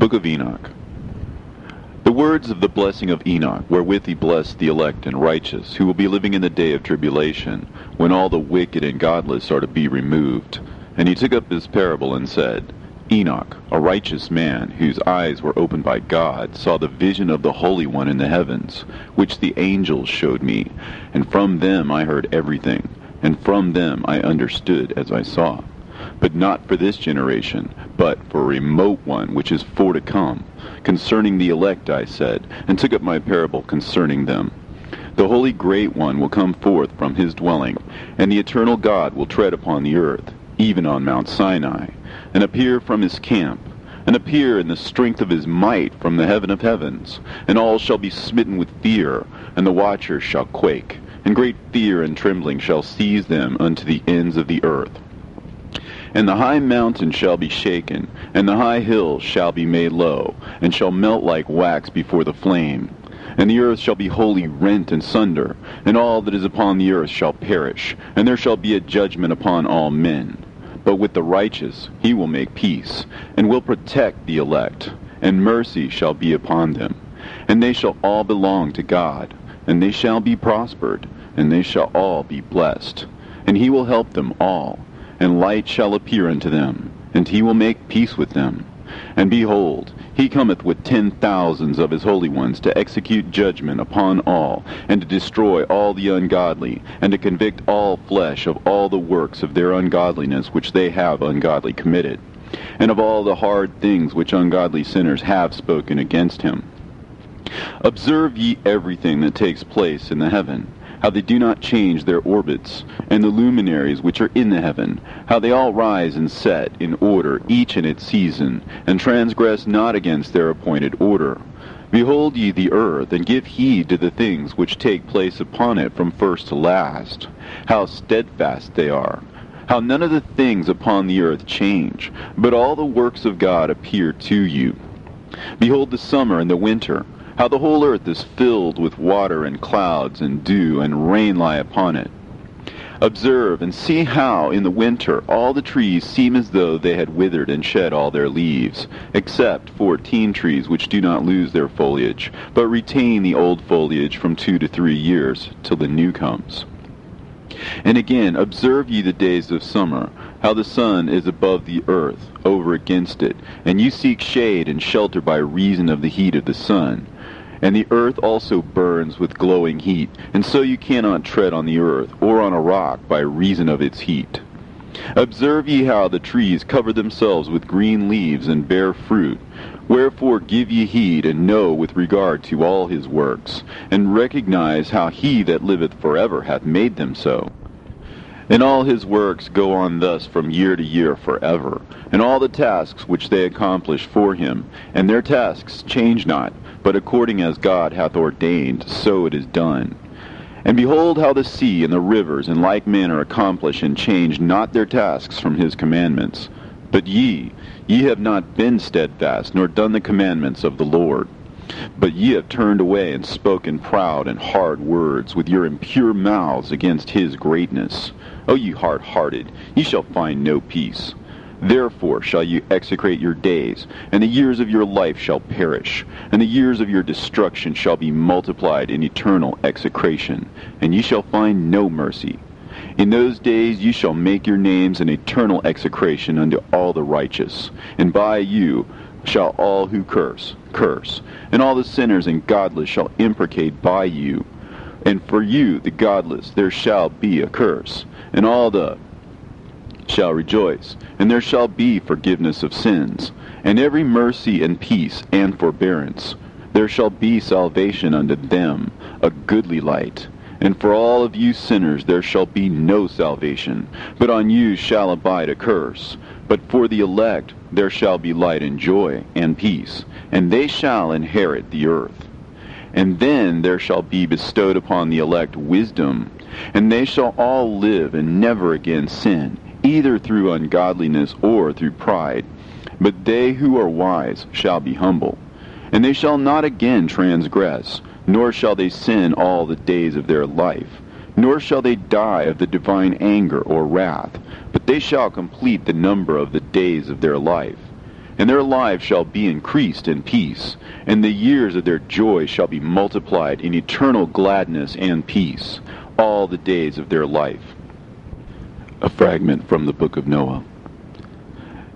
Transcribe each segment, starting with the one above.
Book of Enoch. The words of the blessing of Enoch, wherewith he blessed the elect and righteous, who will be living in the day of tribulation, when all the wicked and godless are to be removed. And he took up his parable and said, Enoch, a righteous man, whose eyes were opened by God, saw the vision of the Holy One in the heavens, which the angels showed me, and from them I heard everything, and from them I understood as I saw. But not for this generation, but for a remote one which is for to come. Concerning the elect I said, and took up my parable concerning them. The Holy Great One will come forth from his dwelling, and the eternal God will tread upon the earth, even on Mount Sinai, and appear from his camp, and appear in the strength of his might from the heaven of heavens. And all shall be smitten with fear, and the watchers shall quake, and great fear and trembling shall seize them unto the ends of the earth. And the high mountain shall be shaken, and the high hills shall be made low, and shall melt like wax before the flame. And the earth shall be wholly rent and sunder, and all that is upon the earth shall perish, and there shall be a judgment upon all men. But with the righteous he will make peace, and will protect the elect, and mercy shall be upon them. And they shall all belong to God, and they shall be prospered, and they shall all be blessed. And he will help them all. And light shall appear unto them, and he will make peace with them. And behold, he cometh with 10,000s of his holy ones to execute judgment upon all, and to destroy all the ungodly, and to convict all flesh of all the works of their ungodliness which they have ungodly committed, and of all the hard things which ungodly sinners have spoken against him. Observe ye everything that takes place in the heaven, how they do not change their orbits, and the luminaries which are in the heaven, how they all rise and set in order, each in its season, and transgress not against their appointed order. Behold ye the earth, and give heed to the things which take place upon it from first to last, how steadfast they are, how none of the things upon the earth change, but all the works of God appear to you. Behold the summer and the winter, how the whole earth is filled with water and clouds and dew, and rain lie upon it. Observe and see how in the winter all the trees seem as though they had withered and shed all their leaves, except 14 trees which do not lose their foliage, but retain the old foliage from 2 to 3 years, till the new comes. And again, observe ye the days of summer, how the sun is above the earth, over against it, and you seek shade and shelter by reason of the heat of the sun. And the earth also burns with glowing heat, and so you cannot tread on the earth, or on a rock, by reason of its heat. Observe ye how the trees cover themselves with green leaves and bear fruit. Wherefore give ye heed, and know with regard to all his works, and recognize how he that liveth forever hath made them so. And all his works go on thus from year to year forever, and all the tasks which they accomplish for him, and their tasks change not, but according as God hath ordained, so it is done. And behold how the sea and the rivers in like manner accomplish and change not their tasks from his commandments. But ye have not been steadfast, nor done the commandments of the Lord. But ye have turned away and spoken proud and hard words with your impure mouths against his greatness. O ye hard-hearted, ye shall find no peace. Therefore shall you execrate your days, and the years of your life shall perish, and the years of your destruction shall be multiplied in eternal execration, and ye shall find no mercy. In those days ye shall make your names an eternal execration unto all the righteous, and by you shall all who curse, and all the sinners and godless shall imprecate by you. And for you, the godless, there shall be a curse, and all the shall rejoice, and there shall be forgiveness of sins, and every mercy and peace and forbearance. There shall be salvation unto them, a goodly light. And for all of you sinners there shall be no salvation, but on you shall abide a curse. But for the elect there shall be light and joy and peace, and they shall inherit the earth. And then there shall be bestowed upon the elect wisdom, and they shall all live and never again sin, either through ungodliness or through pride. But they who are wise shall be humble, and they shall not again transgress, nor shall they sin all the days of their life, nor shall they die of the divine anger or wrath, but they shall complete the number of the days of their life. and their lives shall be increased in peace, and the years of their joy shall be multiplied in eternal gladness and peace, all the days of their life. A fragment from the book of Noah.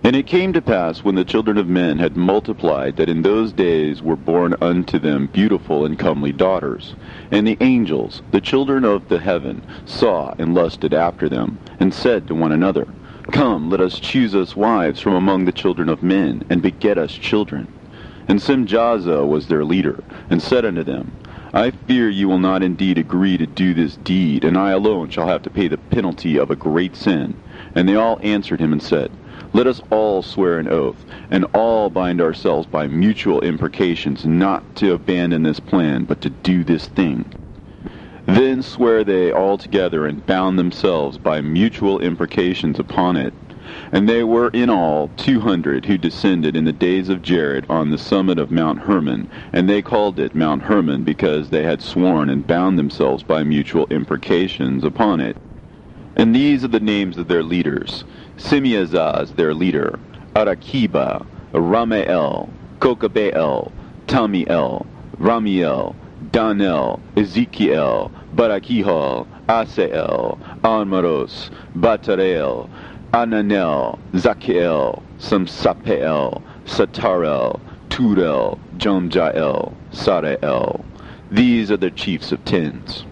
And it came to pass, when the children of men had multiplied, that in those days were born unto them beautiful and comely daughters. And the angels, the children of the heaven, saw and lusted after them, and said to one another, Come, let us choose us wives from among the children of men, and beget us children. And Simjaza was their leader, and said unto them, I fear you will not indeed agree to do this deed, and I alone shall have to pay the penalty of a great sin. And they all answered him and said, Let us all swear an oath, and all bind ourselves by mutual imprecations, not to abandon this plan, but to do this thing. Then sware they all together, and bound themselves by mutual imprecations upon it. And they were in all 200 who descended in the days of Jared on the summit of Mount Hermon, and they called it Mount Hermon, because they had sworn and bound themselves by mutual imprecations upon it. And these are the names of their leaders: Simeazaz their leader, Arakiba, Ramael, Kokabeel, Tamiel, Ramiel, Danel, Ezekiel, Barakihal, Asael, Almaros, Batarel, Ananel, Zakiel, Samsapeel, Satarel, Turel, Jomjael, Sarael. These are the chiefs of tens.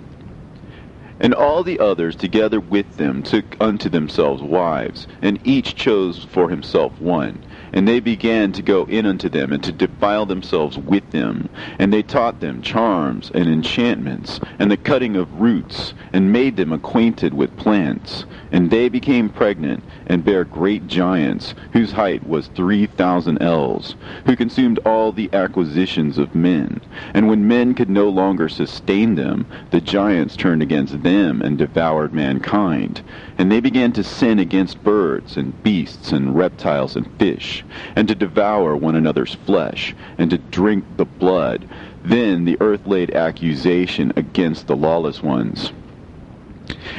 And all the others together with them took unto themselves wives, and each chose for himself one. And they began to go in unto them, and to defile themselves with them. And they taught them charms and enchantments, and the cutting of roots, and made them acquainted with plants. And they became pregnant, and bare great giants, whose height was 3,000 ells, who consumed all the acquisitions of men. And when men could no longer sustain them, the giants turned against them, and devoured mankind. And they began to sin against birds, and beasts, and reptiles, and fish, and to devour one another's flesh, and to drink the blood. Then the earth laid accusation against the lawless ones.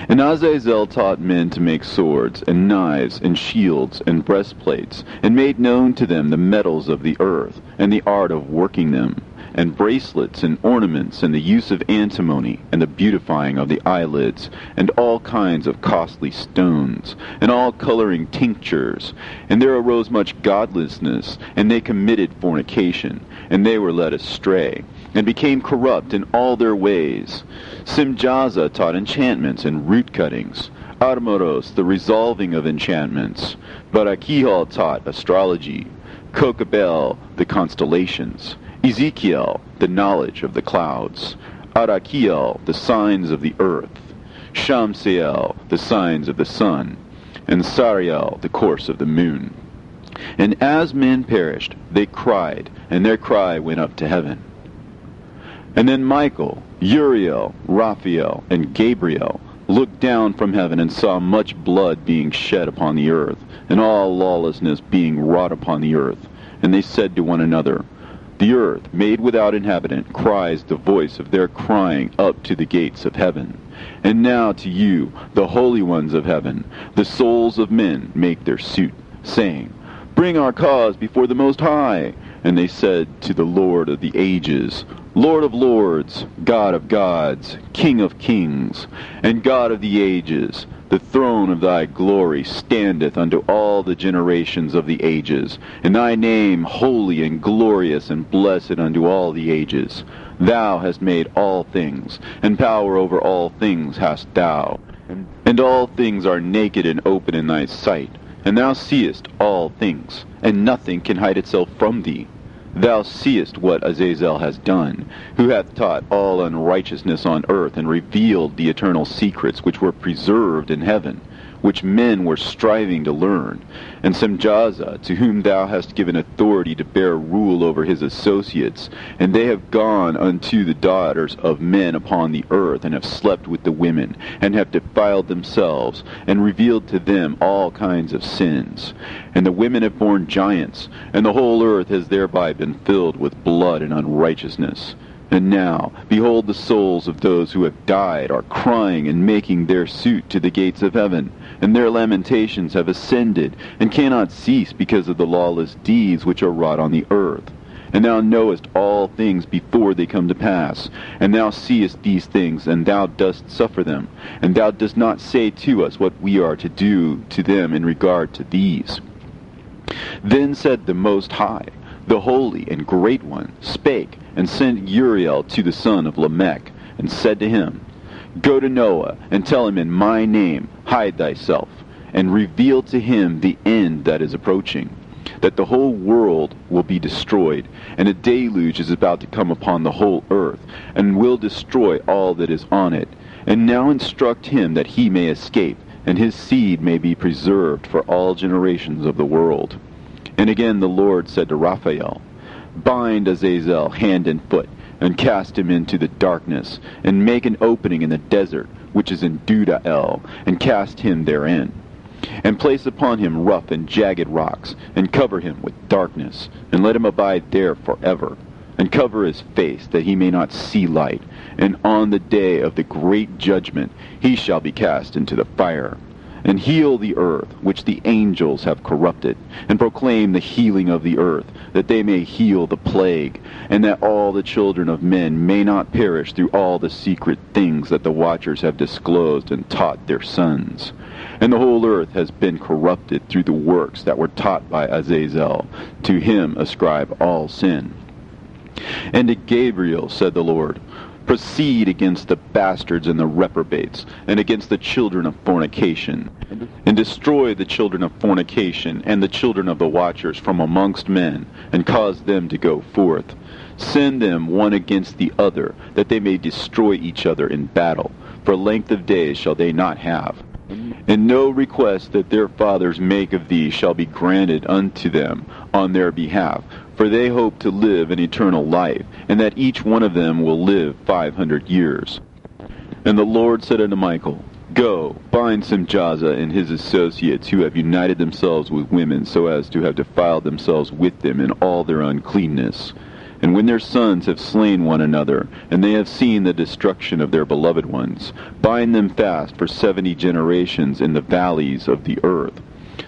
And Azazel taught men to make swords, and knives, and shields, and breastplates, and made known to them the metals of the earth, and the art of working them, and bracelets, and ornaments, and the use of antimony, and the beautifying of the eyelids, and all kinds of costly stones, and all coloring tinctures. And there arose much godlessness, and they committed fornication, and they were led astray, and became corrupt in all their ways. Simjaza taught enchantments and root cuttings, Armoros the resolving of enchantments, Barakihal taught astrology, Kokabel the constellations, Ezekiel the knowledge of the clouds, Arakiel the signs of the earth, Shamseel the signs of the sun, and Sariel the course of the moon. And as men perished, they cried, and their cry went up to heaven. And then Michael, Uriel, Raphael, and Gabriel looked down from heaven, and saw much blood being shed upon the earth, and all lawlessness being wrought upon the earth. And they said to one another, The earth, made without inhabitant, cries the voice of their crying up to the gates of heaven. And now to you, the holy ones of heaven, the souls of men make their suit, saying, Bring our cause before the Most High. And they said to the Lord of the ages, Lord of lords, God of gods, King of kings, and God of the ages, the throne of thy glory standeth unto all the generations of the ages, and thy name holy and glorious and blessed unto all the ages. Thou hast made all things, and power over all things hast thou. And all things are naked and open in thy sight, and thou seest all things, and nothing can hide itself from thee. Thou seest what Azazel has done, who hath taught all unrighteousness on earth, and revealed the eternal secrets which were preserved in heaven, which men were striving to learn. And Simjaza, to whom thou hast given authority to bear rule over his associates, and they have gone unto the daughters of men upon the earth, and have slept with the women, and have defiled themselves, and revealed to them all kinds of sins. And the women have borne giants, and the whole earth has thereby been filled with blood and unrighteousness. And now, behold, the souls of those who have died are crying and making their suit to the gates of heaven, and their lamentations have ascended, and cannot cease because of the lawless deeds which are wrought on the earth. And thou knowest all things before they come to pass, and thou seest these things, and thou dost suffer them, and thou dost not say to us what we are to do to them in regard to these. Then said the Most High, the Holy and Great One, spake, and sent Uriel to the son of Lamech, and said to him, Go to Noah, and tell him in my name, hide thyself, and reveal to him the end that is approaching, that the whole world will be destroyed, and a deluge is about to come upon the whole earth, and will destroy all that is on it. And now instruct him that he may escape, and his seed may be preserved for all generations of the world. And again the Lord said to Raphael, Bind Azazel hand and foot, and cast him into the darkness, and make an opening in the desert, which is in Dudael, and cast him therein. And place upon him rough and jagged rocks, and cover him with darkness, and let him abide there forever. And cover his face, that he may not see light. And on the day of the great judgment he shall be cast into the fire. And heal the earth, which the angels have corrupted, and proclaim the healing of the earth, that they may heal the plague, and that all the children of men may not perish through all the secret things that the watchers have disclosed and taught their sons. And the whole earth has been corrupted through the works that were taught by Azazel. To him ascribe all sin. And to Gabriel said the Lord, Proceed against the bastards and the reprobates, and against the children of fornication, and destroy the children of fornication and the children of the watchers from amongst men, and cause them to go forth. Send them one against the other, that they may destroy each other in battle. For length of days shall they not have. And no request that their fathers make of thee shall be granted unto them on their behalf, for they hope to live an eternal life, and that each one of them will live 500 years. And the Lord said unto Michael, Go, bind Simjaza and his associates, who have united themselves with women, so as to have defiled themselves with them in all their uncleanness. And when their sons have slain one another, and they have seen the destruction of their beloved ones, bind them fast for 70 generations in the valleys of the earth,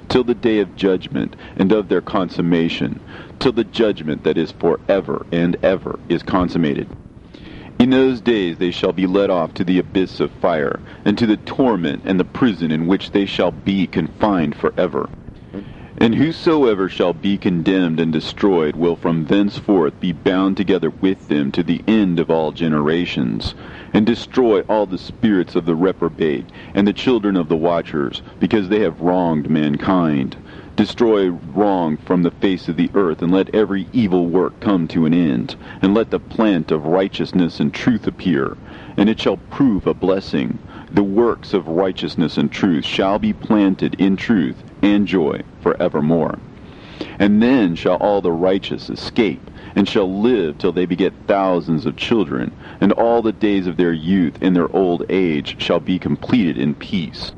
till the day of judgment and of their consummation, till the judgment that is for ever and ever is consummated. In those days they shall be led off to the abyss of fire, and to the torment and the prison in which they shall be confined forever. And whosoever shall be condemned and destroyed will from thenceforth be bound together with them to the end of all generations, and destroy all the spirits of the reprobate and the children of the watchers, because they have wronged mankind. Destroy wrong from the face of the earth, and let every evil work come to an end, and let the plant of righteousness and truth appear, and it shall prove a blessing. The works of righteousness and truth shall be planted in truth and joy forevermore. And then shall all the righteous escape, and shall live till they beget thousands of children, and all the days of their youth and their old age shall be completed in peace.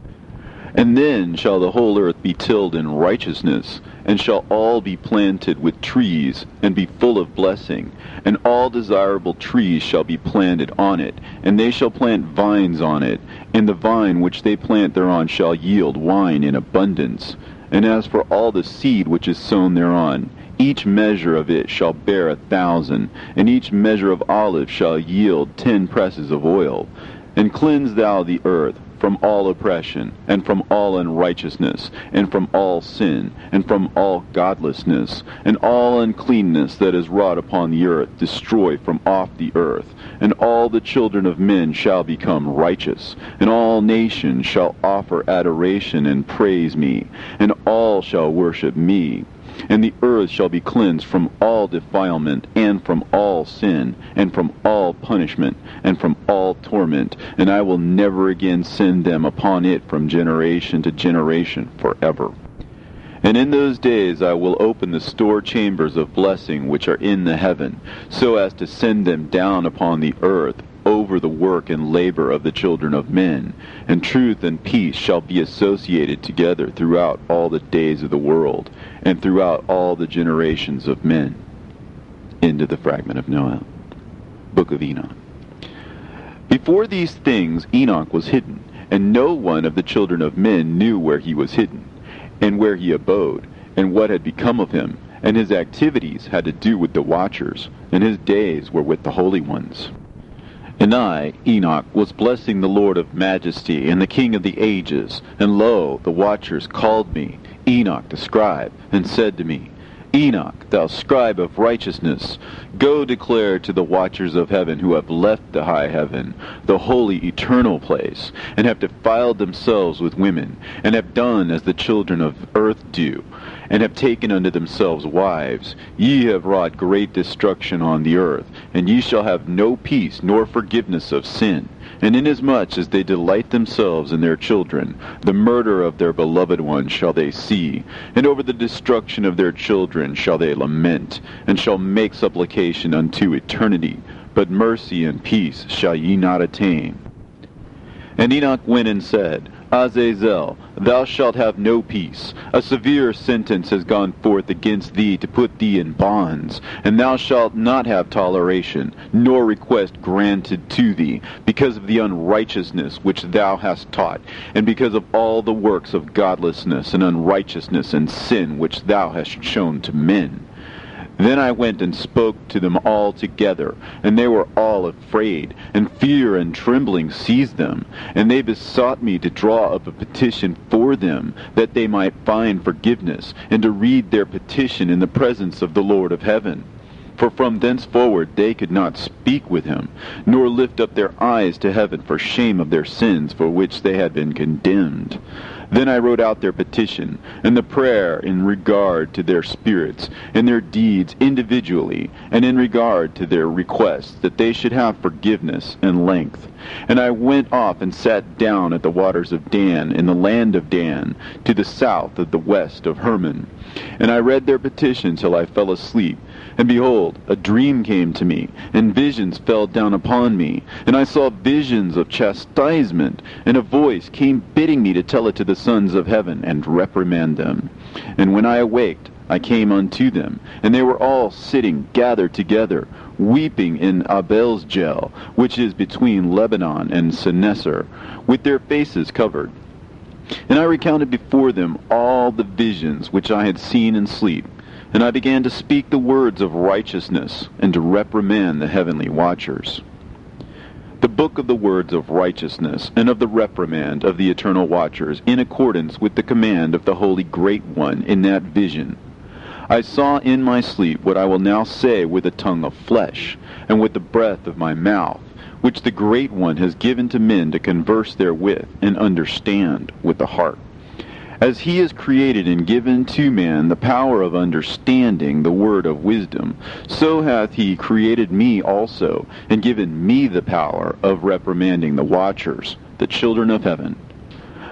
And then shall the whole earth be tilled in righteousness, and shall all be planted with trees, and be full of blessing, and all desirable trees shall be planted on it, and they shall plant vines on it, and the vine which they plant thereon shall yield wine in abundance. And as for all the seed which is sown thereon, each measure of it shall bear 1,000, and each measure of olive shall yield 10 presses of oil. And cleanse thou the earth from all oppression, and from all unrighteousness, and from all sin, and from all godlessness, and all uncleanness that is wrought upon the earth destroy from off the earth. And all the children of men shall become righteous, and all nations shall offer adoration and praise me, and all shall worship me. And the earth shall be cleansed from all defilement, and from all sin, and from all punishment, and from all torment, and I will never again send them upon it from generation to generation forever. And in those days I will open the store chambers of blessing which are in the heaven, so as to send them down upon the earth over the work and labor of the children of men, and truth and peace shall be associated together throughout all the days of the world, and throughout all the generations of men. Into the fragment of Noah. Book of Enoch. Before these things Enoch was hidden, and no one of the children of men knew where he was hidden, and where he abode, and what had become of him, and his activities had to do with the watchers, and his days were with the holy ones. And I, Enoch, was blessing the Lord of majesty, and the King of the ages, and lo, the watchers called me, Enoch the scribe, and said to me, Enoch, thou scribe of righteousness, go declare to the watchers of heaven who have left the high heaven, the holy eternal place, and have defiled themselves with women, and have done as the children of earth do, and have taken unto themselves wives. Ye have wrought great destruction on the earth, and ye shall have no peace nor forgiveness of sin. And inasmuch as they delight themselves in their children, the murder of their beloved ones shall they see, and over the destruction of their children shall they lament, and shall make supplication unto eternity. But mercy and peace shall ye not attain. And Enoch went and said, Azazel, thou shalt have no peace. A severe sentence has gone forth against thee to put thee in bonds, and thou shalt not have toleration, nor request granted to thee, because of the unrighteousness which thou hast taught, and because of all the works of godlessness and unrighteousness and sin which thou hast shown to men. Then I went and spoke to them all together, and they were all afraid, and fear and trembling seized them. And they besought me to draw up a petition for them, that they might find forgiveness, and to read their petition in the presence of the Lord of heaven. For from thenceforward they could not speak with him, nor lift up their eyes to heaven for shame of their sins for which they had been condemned. Then I wrote out their petition, and the prayer in regard to their spirits, and their deeds individually, and in regard to their requests, that they should have forgiveness and length. And I went off and sat down at the waters of Dan, in the land of Dan, to the south of the west of Hermon. And I read their petition till I fell asleep. And behold, a dream came to me, and visions fell down upon me. And I saw visions of chastisement, and a voice came bidding me to tell it to the sons of heaven, and reprimand them. And when I awaked, I came unto them, and they were all sitting gathered together, weeping in Abel's-Gel, which is between Lebanon and Seneser, with their faces covered. And I recounted before them all the visions which I had seen in sleep. And I began to speak the words of righteousness, and to reprimand the heavenly watchers. The book of the words of righteousness, and of the reprimand of the eternal watchers, in accordance with the command of the Holy Great One in that vision. I saw in my sleep what I will now say with the tongue of flesh, and with the breath of my mouth, which the Great One has given to men to converse therewith, and understand with the heart. As he has created and given to man the power of understanding the word of wisdom, so hath he created me also, and given me the power of reprimanding the watchers, the children of heaven.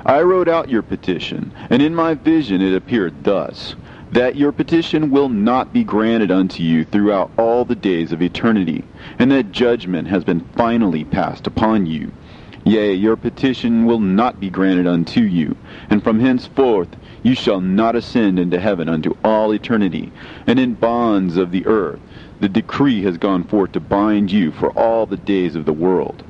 I wrote out your petition, and in my vision it appeared thus, that your petition will not be granted unto you throughout all the days of eternity, and that judgment has been finally passed upon you. Yea, your petition will not be granted unto you, and from henceforth you shall not ascend into heaven unto all eternity, and in bonds of the earth the decree has gone forth to bind you for all the days of the world.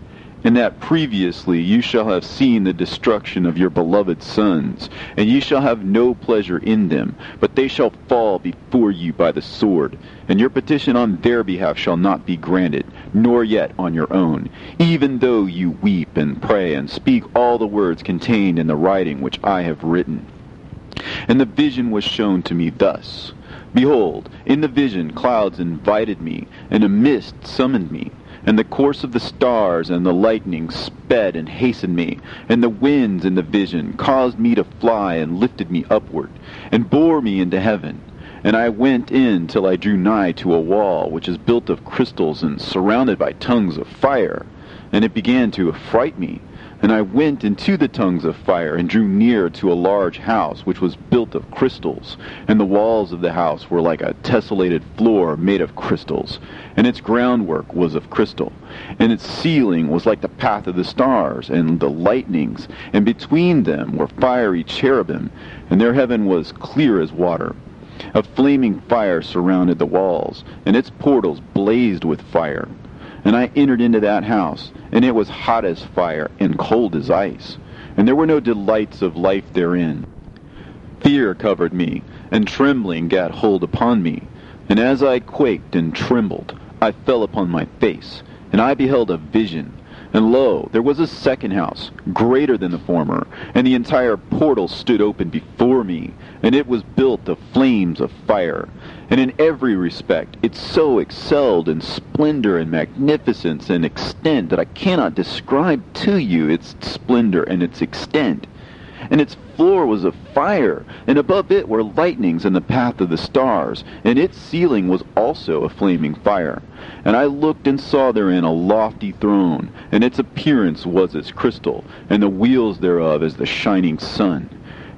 And that previously you shall have seen the destruction of your beloved sons, and ye shall have no pleasure in them, but they shall fall before you by the sword, and your petition on their behalf shall not be granted, nor yet on your own, even though you weep and pray and speak all the words contained in the writing which I have written. And the vision was shown to me thus. Behold, in the vision clouds invited me, and a mist summoned me. And the course of the stars and the lightning sped and hastened me, and the winds in the vision caused me to fly and lifted me upward, and bore me into heaven. And I went in till I drew nigh to a wall which is built of crystals and surrounded by tongues of fire, and it began to affright me. And I went into the tongues of fire, and drew near to a large house, which was built of crystals. And the walls of the house were like a tessellated floor made of crystals, and its groundwork was of crystal. And its ceiling was like the path of the stars, and the lightnings, and between them were fiery cherubim, and their heaven was clear as water. A flaming fire surrounded the walls, and its portals blazed with fire. And I entered into that house, and it was hot as fire and cold as ice, and there were no delights of life therein. Fear covered me, and trembling gat hold upon me. And as I quaked and trembled, I fell upon my face, and I beheld a vision. And lo, there was a second house, greater than the former, and the entire portal stood open before me, and it was built of flames of fire. And in every respect it so excelled in splendor and magnificence and extent that I cannot describe to you its splendor and its extent. And its floor was of fire, and above it were lightnings in the path of the stars, and its ceiling was also a flaming fire. And I looked and saw therein a lofty throne, and its appearance was as crystal, and the wheels thereof as the shining sun.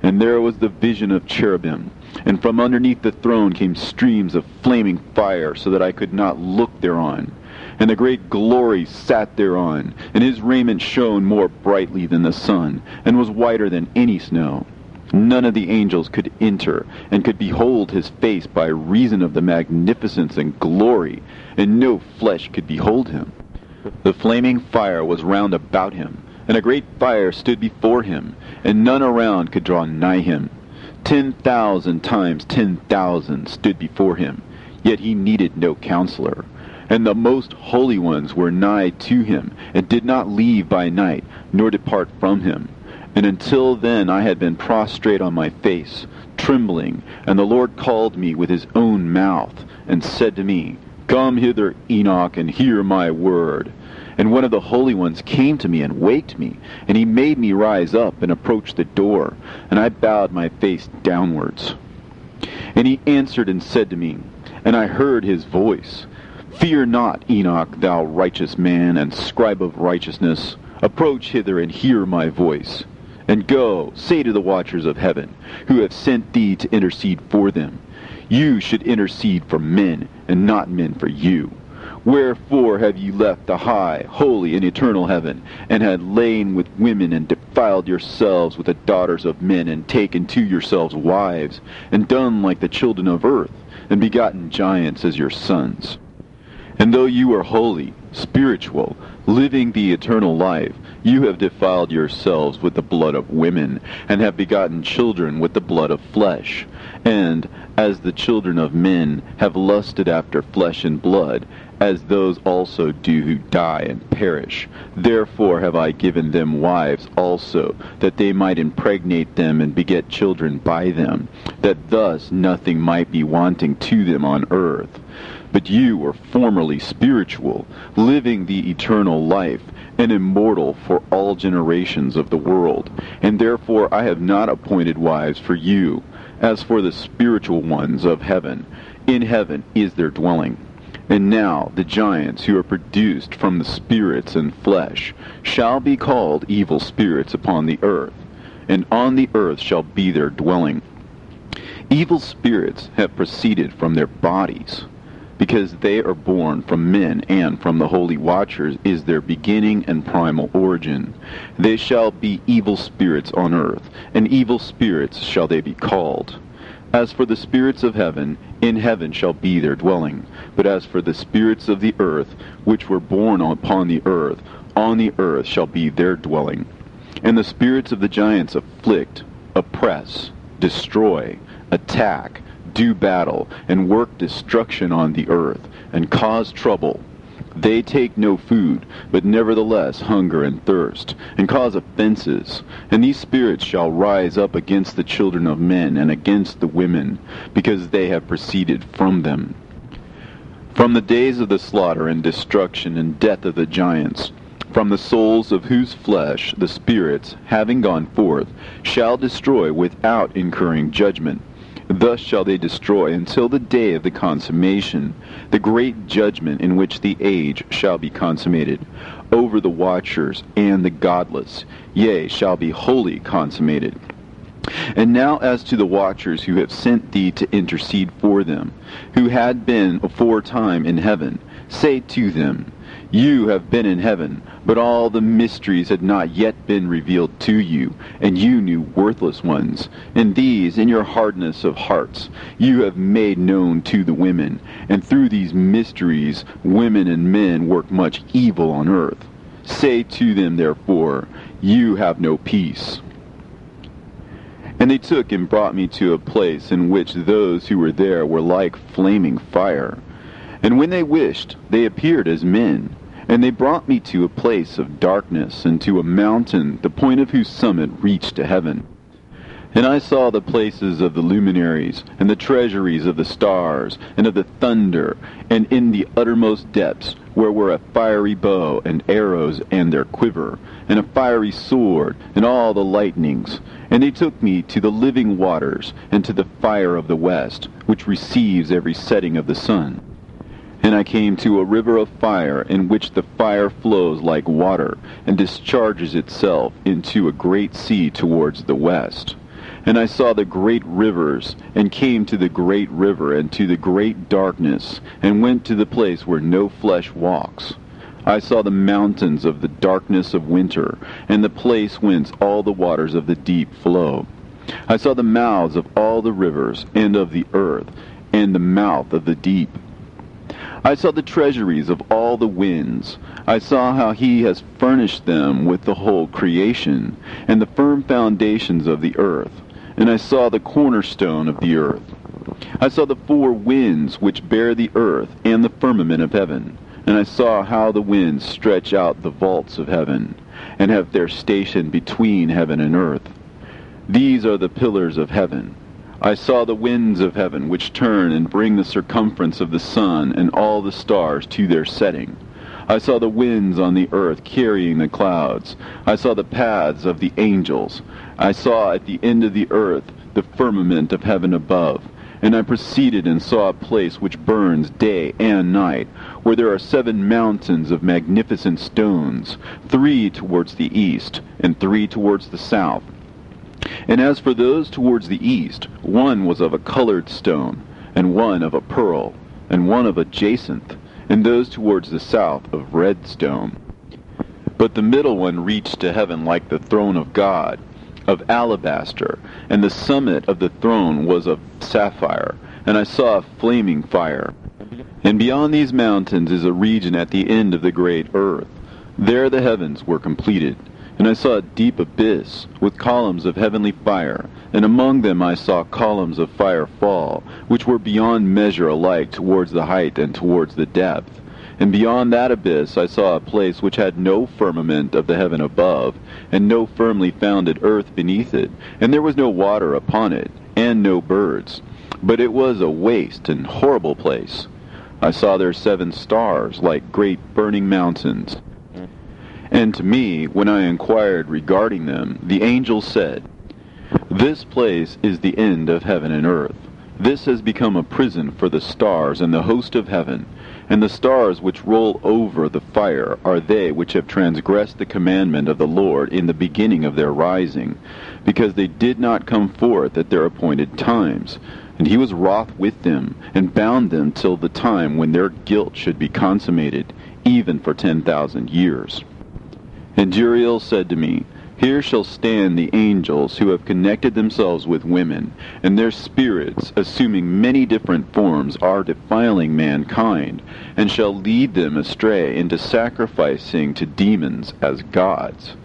And there was the vision of cherubim, and from underneath the throne came streams of flaming fire, so that I could not look thereon. And the great glory sat thereon, and his raiment shone more brightly than the sun, and was whiter than any snow. None of the angels could enter, and could behold his face by reason of the magnificence and glory, and no flesh could behold him. The flaming fire was round about him, and a great fire stood before him, and none around could draw nigh him. 10,000 times 10,000 stood before him, yet he needed no counselor. And the most holy ones were nigh to him, and did not leave by night, nor depart from him. And until then I had been prostrate on my face, trembling, and the Lord called me with his own mouth, and said to me, Come hither, Enoch, and hear my word. And one of the holy ones came to me and waked me, and he made me rise up and approach the door, and I bowed my face downwards. And he answered and said to me, and I heard his voice, Fear not, Enoch, thou righteous man, and scribe of righteousness. Approach hither and hear my voice. And go, say to the watchers of heaven, who have sent thee to intercede for them, You should intercede for men, and not men for you. Wherefore have ye left the high, holy, and eternal heaven, and had lain with women, and defiled yourselves with the daughters of men, and taken to yourselves wives, and done like the children of earth, and begotten giants as your sons? And though you are holy, spiritual, living the eternal life, you have defiled yourselves with the blood of women, and have begotten children with the blood of flesh. And, as the children of men have lusted after flesh and blood, as those also do who die and perish, therefore have I given them wives also, that they might impregnate them and beget children by them, that thus nothing might be wanting to them on earth. But you were formerly spiritual, living the eternal life, and immortal for all generations of the world. And therefore I have not appointed wives for you. As for the spiritual ones of heaven, in heaven is their dwelling. And now the giants who are produced from the spirits and flesh shall be called evil spirits upon the earth, and on the earth shall be their dwelling. Evil spirits have proceeded from their bodies, because they are born from men, and from the holy watchers is their beginning and primal origin. They shall be evil spirits on earth, and evil spirits shall they be called. As for the spirits of heaven, in heaven shall be their dwelling. But as for the spirits of the earth, which were born upon the earth, on the earth shall be their dwelling. And the spirits of the giants afflict, oppress, destroy, attack, do battle, and work destruction on the earth, and cause trouble. They take no food, but nevertheless hunger and thirst, and cause offenses. And these spirits shall rise up against the children of men, and against the women, because they have proceeded from them. From the days of the slaughter and destruction and death of the giants, from the souls of whose flesh the spirits, having gone forth, shall destroy without incurring judgment. Thus shall they destroy until the day of the consummation, the great judgment in which the age shall be consummated, over the watchers and the godless, yea, shall be wholly consummated. And now as to the watchers who have sent thee to intercede for them, who had been aforetime in heaven, Say to them, You have been in heaven, but all the mysteries had not yet been revealed to you, and you knew worthless ones. And these, in your hardness of hearts, you have made known to the women. And through these mysteries, women and men work much evil on earth. Say to them, therefore, You have no peace. And they took and brought me to a place in which those who were there were like flaming fire. And when they wished, they appeared as men. And they brought me to a place of darkness, and to a mountain, the point of whose summit reached to heaven. And I saw the places of the luminaries, and the treasuries of the stars, and of the thunder, and in the uttermost depths, where were a fiery bow, and arrows, and their quiver, and a fiery sword, and all the lightnings. And they took me to the living waters, and to the fire of the west, which receives every setting of the sun. And I came to a river of fire, in which the fire flows like water, and discharges itself into a great sea towards the west. And I saw the great rivers, and came to the great river, and to the great darkness, and went to the place where no flesh walks. I saw the mountains of the darkness of winter, and the place whence all the waters of the deep flow. I saw the mouths of all the rivers, and of the earth, and the mouth of the deep. I saw the treasuries of all the winds. I saw how he has furnished them with the whole creation, and the firm foundations of the earth. And I saw the cornerstone of the earth. I saw the four winds which bear the earth, and the firmament of heaven. And I saw how the winds stretch out the vaults of heaven, and have their station between heaven and earth. These are the pillars of heaven. I saw the winds of heaven, which turn and bring the circumference of the sun and all the stars to their setting. I saw the winds on the earth carrying the clouds. I saw the paths of the angels. I saw at the end of the earth the firmament of heaven above. And I proceeded and saw a place which burns day and night, where there are 7 mountains of magnificent stones, 3 towards the east, and 3 towards the south. And as for those towards the east, one was of a colored stone, and one of a pearl, and one of a jacinth, and those towards the south of red stone. But the middle one reached to heaven like the throne of God, of alabaster, and the summit of the throne was of sapphire, and I saw a flaming fire. And beyond these mountains is a region at the end of the great earth. There the heavens were completed. And I saw a deep abyss, with columns of heavenly fire, and among them I saw columns of fire fall, which were beyond measure alike towards the height and towards the depth. And beyond that abyss I saw a place which had no firmament of the heaven above, and no firmly founded earth beneath it, and there was no water upon it, and no birds. But it was a waste and horrible place. I saw there 7 stars, like great burning mountains. And to me, when I inquired regarding them, the angel said, This place is the end of heaven and earth. This has become a prison for the stars and the host of heaven. And the stars which roll over the fire are they which have transgressed the commandment of the Lord in the beginning of their rising, because they did not come forth at their appointed times. And he was wroth with them, and bound them till the time when their guilt should be consummated, even for 10,000 years. And Uriel said to me, Here shall stand the angels who have connected themselves with women, and their spirits, assuming many different forms, are defiling mankind, and shall lead them astray into sacrificing to demons as gods.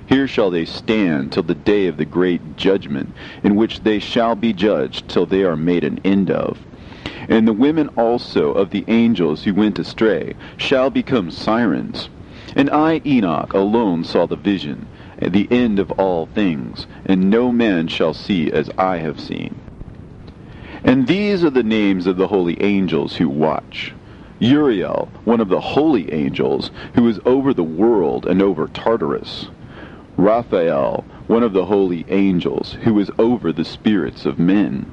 Here shall they stand till the day of the great judgment, in which they shall be judged till they are made an end of. And the women also of the angels who went astray shall become sirens. And I, Enoch, alone saw the vision, the end of all things, and no man shall see as I have seen. And these are the names of the holy angels who watch. Uriel, one of the holy angels, who is over the world and over Tartarus. Raphael, one of the holy angels, who is over the spirits of men.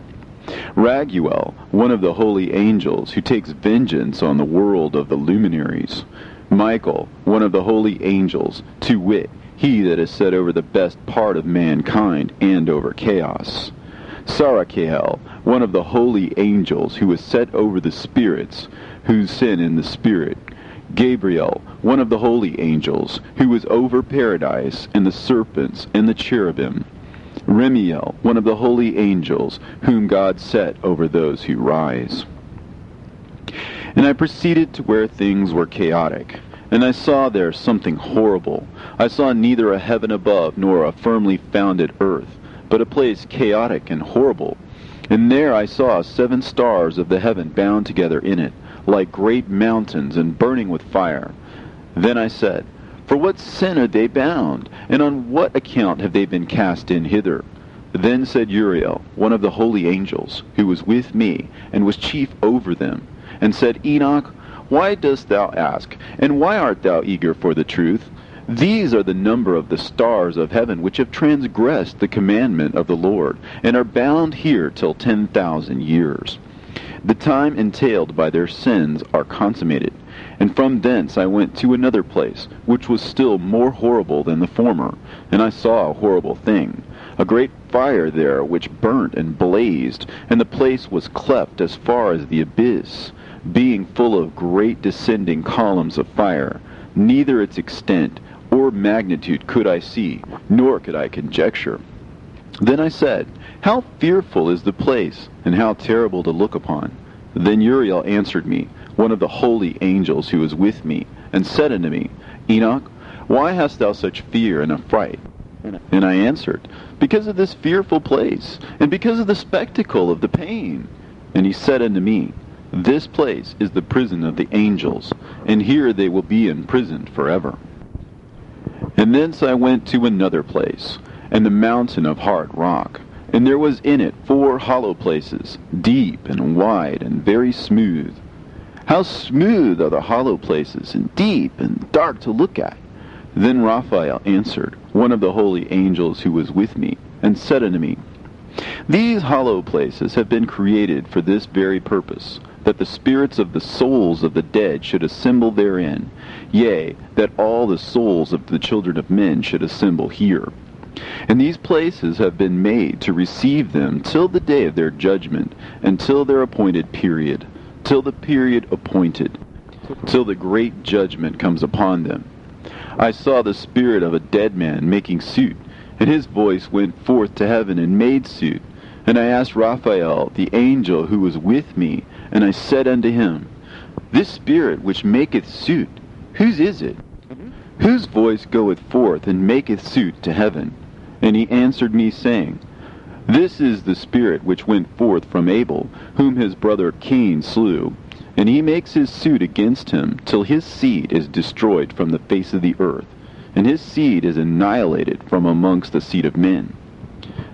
Raguel, one of the holy angels, who takes vengeance on the world of the luminaries. Michael, one of the holy angels, to wit, he that is set over the best part of mankind and over chaos. Sarachael, one of the holy angels who was set over the spirits, who sin in the spirit. Gabriel, one of the holy angels, who was over paradise, and the serpents, and the cherubim. Remiel, one of the holy angels, whom God set over those who rise. And I proceeded to where things were chaotic, and I saw there something horrible. I saw neither a heaven above, nor a firmly founded earth, but a place chaotic and horrible. And there I saw 7 stars of the heaven bound together in it, like great mountains, and burning with fire. Then I said, For what sin are they bound? And on what account have they been cast in hither? Then said Uriel, one of the holy angels, who was with me, and was chief over them, and said, Enoch, why dost thou ask, and why art thou eager for the truth? These are the number of the stars of heaven, which have transgressed the commandment of the Lord, and are bound here till 10,000 years. The time entailed by their sins are consummated. And from thence I went to another place, which was still more horrible than the former. And I saw a horrible thing, a great fire there which burnt and blazed, and the place was cleft as far as the abyss, being full of great descending columns of fire. Neither its extent or magnitude could I see, nor could I conjecture. Then I said, How fearful is the place, and how terrible to look upon! Then Uriel answered me, one of the holy angels who was with me, and said unto me, Enoch, why hast thou such fear and affright? And I answered, Because of this fearful place, and because of the spectacle of the pain. And he said unto me, This place is the prison of the angels, and here they will be imprisoned forever. And thence I went to another place, and the mountain of hard rock, and there was in it 4 hollow places, deep and wide and very smooth. How smooth are the hollow places, and deep and dark to look at! Then Raphael answered, one of the holy angels who was with me, and said unto me, These hollow places have been created for this very purpose, that the spirits of the souls of the dead should assemble therein, yea, that all the souls of the children of men should assemble here. And these places have been made to receive them till the day of their judgment, and till their appointed period, till the period appointed, till the great judgment comes upon them. I saw the spirit of a dead man making suit, and his voice went forth to heaven and made suit. And I asked Raphael, the angel who was with me, and I said unto him, This spirit which maketh suit, whose is it? Whose voice goeth forth and maketh suit to heaven? And he answered me, saying, This is the spirit which went forth from Abel, whom his brother Cain slew. And he makes his suit against him, till his seed is destroyed from the face of the earth, and his seed is annihilated from amongst the seed of men.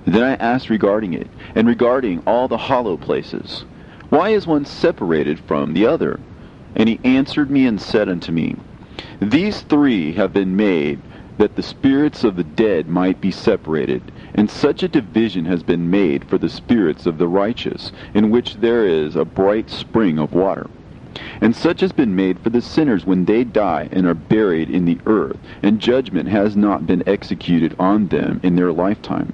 Then I asked regarding it, and regarding all the hollow places, Why is one separated from the other? And he answered me and said unto me, These 3 have been made, that the spirits of the dead might be separated, and such a division has been made for the spirits of the righteous, in which there is a bright spring of water. And such has been made for the sinners when they die and are buried in the earth, and judgment has not been executed on them in their lifetime.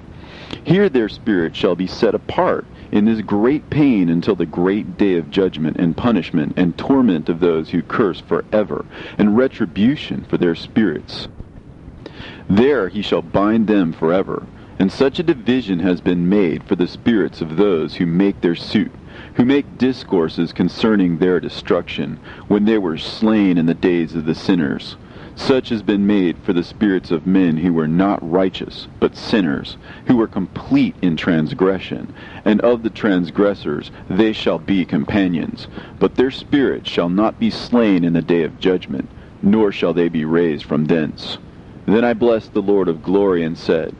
Here their spirit shall be set apart in this great pain until the great day of judgment and punishment and torment of those who curse forever, and retribution for their spirits. There he shall bind them forever. And such a division has been made for the spirits of those who make their suit, who make discourses concerning their destruction, when they were slain in the days of the sinners. Such has been made for the spirits of men who were not righteous, but sinners, who were complete in transgression. And of the transgressors they shall be companions. But their spirits shall not be slain in the day of judgment, nor shall they be raised from thence. Then I blessed the Lord of glory, and said,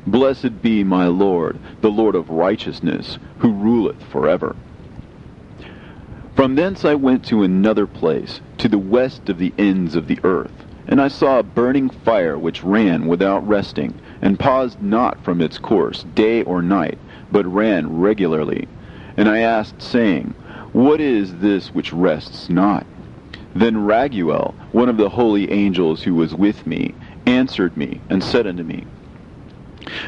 Blessed be my Lord, the Lord of righteousness, who ruleth forever. From thence I went to another place, to the west of the ends of the earth. And I saw a burning fire which ran without resting, and paused not from its course day or night, but ran regularly. And I asked, saying, What is this which rests not? Then Raguel, one of the holy angels who was with me, answered me, and said unto me,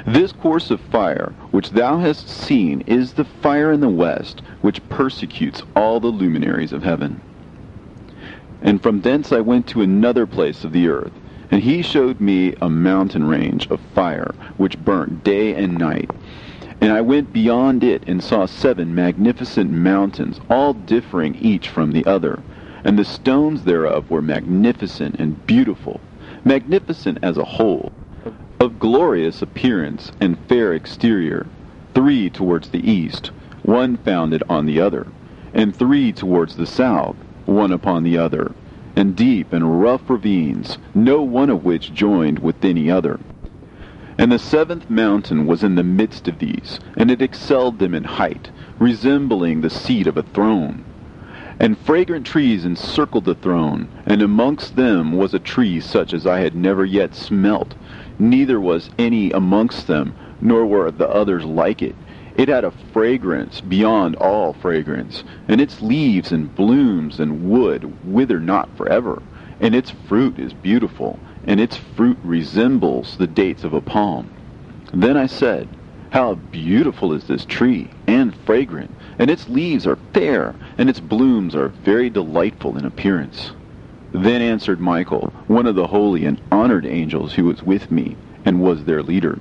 This course of fire, which thou hast seen, is the fire in the west, which persecutes all the luminaries of heaven. And from thence I went to another place of the earth, and he showed me a mountain range of fire, which burnt day and night. And I went beyond it, and saw 7 magnificent mountains, all differing each from the other. And the stones thereof were magnificent and beautiful, magnificent as a whole, of glorious appearance and fair exterior, 3 towards the east, one founded on the other, and 3 towards the south, one upon the other, and deep and rough ravines, no one of which joined with any other. And the 7th mountain was in the midst of these, and it excelled them in height, resembling the seat of a throne. And fragrant trees encircled the throne, and amongst them was a tree such as I had never yet smelt, neither was any amongst them, nor were the others like it. It had a fragrance beyond all fragrance, and its leaves and blooms and wood wither not forever, and its fruit is beautiful, and its fruit resembles the dates of a palm. Then I said, How beautiful is this tree, and fragrant, and its leaves are fair, and its blooms are very delightful in appearance. Then answered Michael, one of the holy and honored angels who was with me, and was their leader.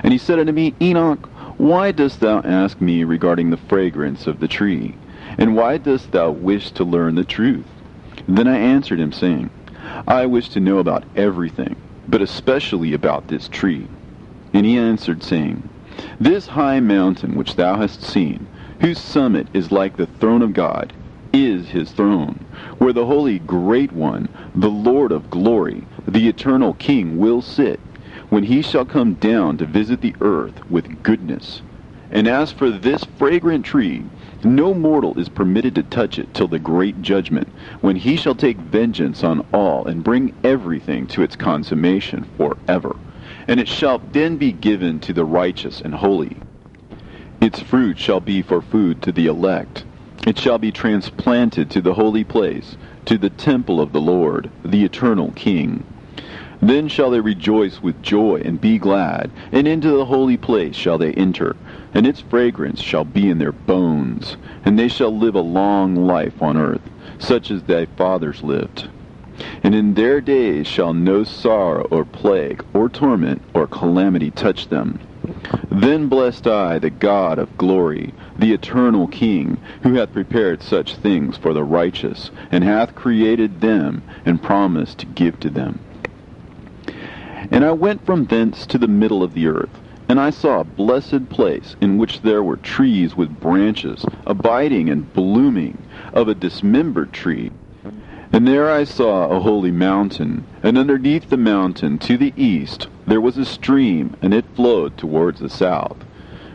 And he said unto me, Enoch, why dost thou ask me regarding the fragrance of the tree? And why dost thou wish to learn the truth? Then I answered him, saying, I wish to know about everything, but especially about this tree. And he answered, saying, This high mountain which thou hast seen, whose summit is like the throne of God, is his throne, where the Holy Great One, the Lord of glory, the eternal King, will sit, when he shall come down to visit the earth with goodness. And as for this fragrant tree, no mortal is permitted to touch it till the great judgment, when he shall take vengeance on all, and bring everything to its consummation forever. And it shall then be given to the righteous and holy. Its fruit shall be for food to the elect. It shall be transplanted to the holy place, to the temple of the Lord, the eternal King. Then shall they rejoice with joy and be glad, and into the holy place shall they enter, and its fragrance shall be in their bones, and they shall live a long life on earth, such as thy fathers lived. And in their days shall no sorrow or plague or torment or calamity touch them. Then blessed I the God of glory, the eternal King, who hath prepared such things for the righteous, and hath created them, and promised to give to them. And I went from thence to the middle of the earth, and I saw a blessed place, in which there were trees with branches, abiding and blooming, of a dismembered tree. And there I saw a holy mountain, and underneath the mountain to the east there was a stream, and it flowed towards the south.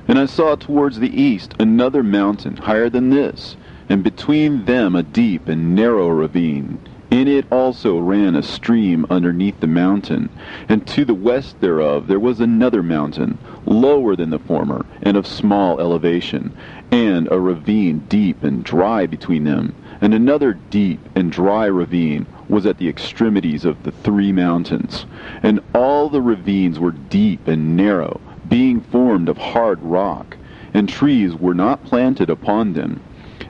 And I saw towards the east another mountain higher than this, and between them a deep and narrow ravine. In it also ran a stream underneath the mountain, and to the west thereof there was another mountain, lower than the former, and of small elevation, and a ravine deep and dry between them. And another deep and dry ravine was at the extremities of the 3 mountains. And all the ravines were deep and narrow, being formed of hard rock, and trees were not planted upon them.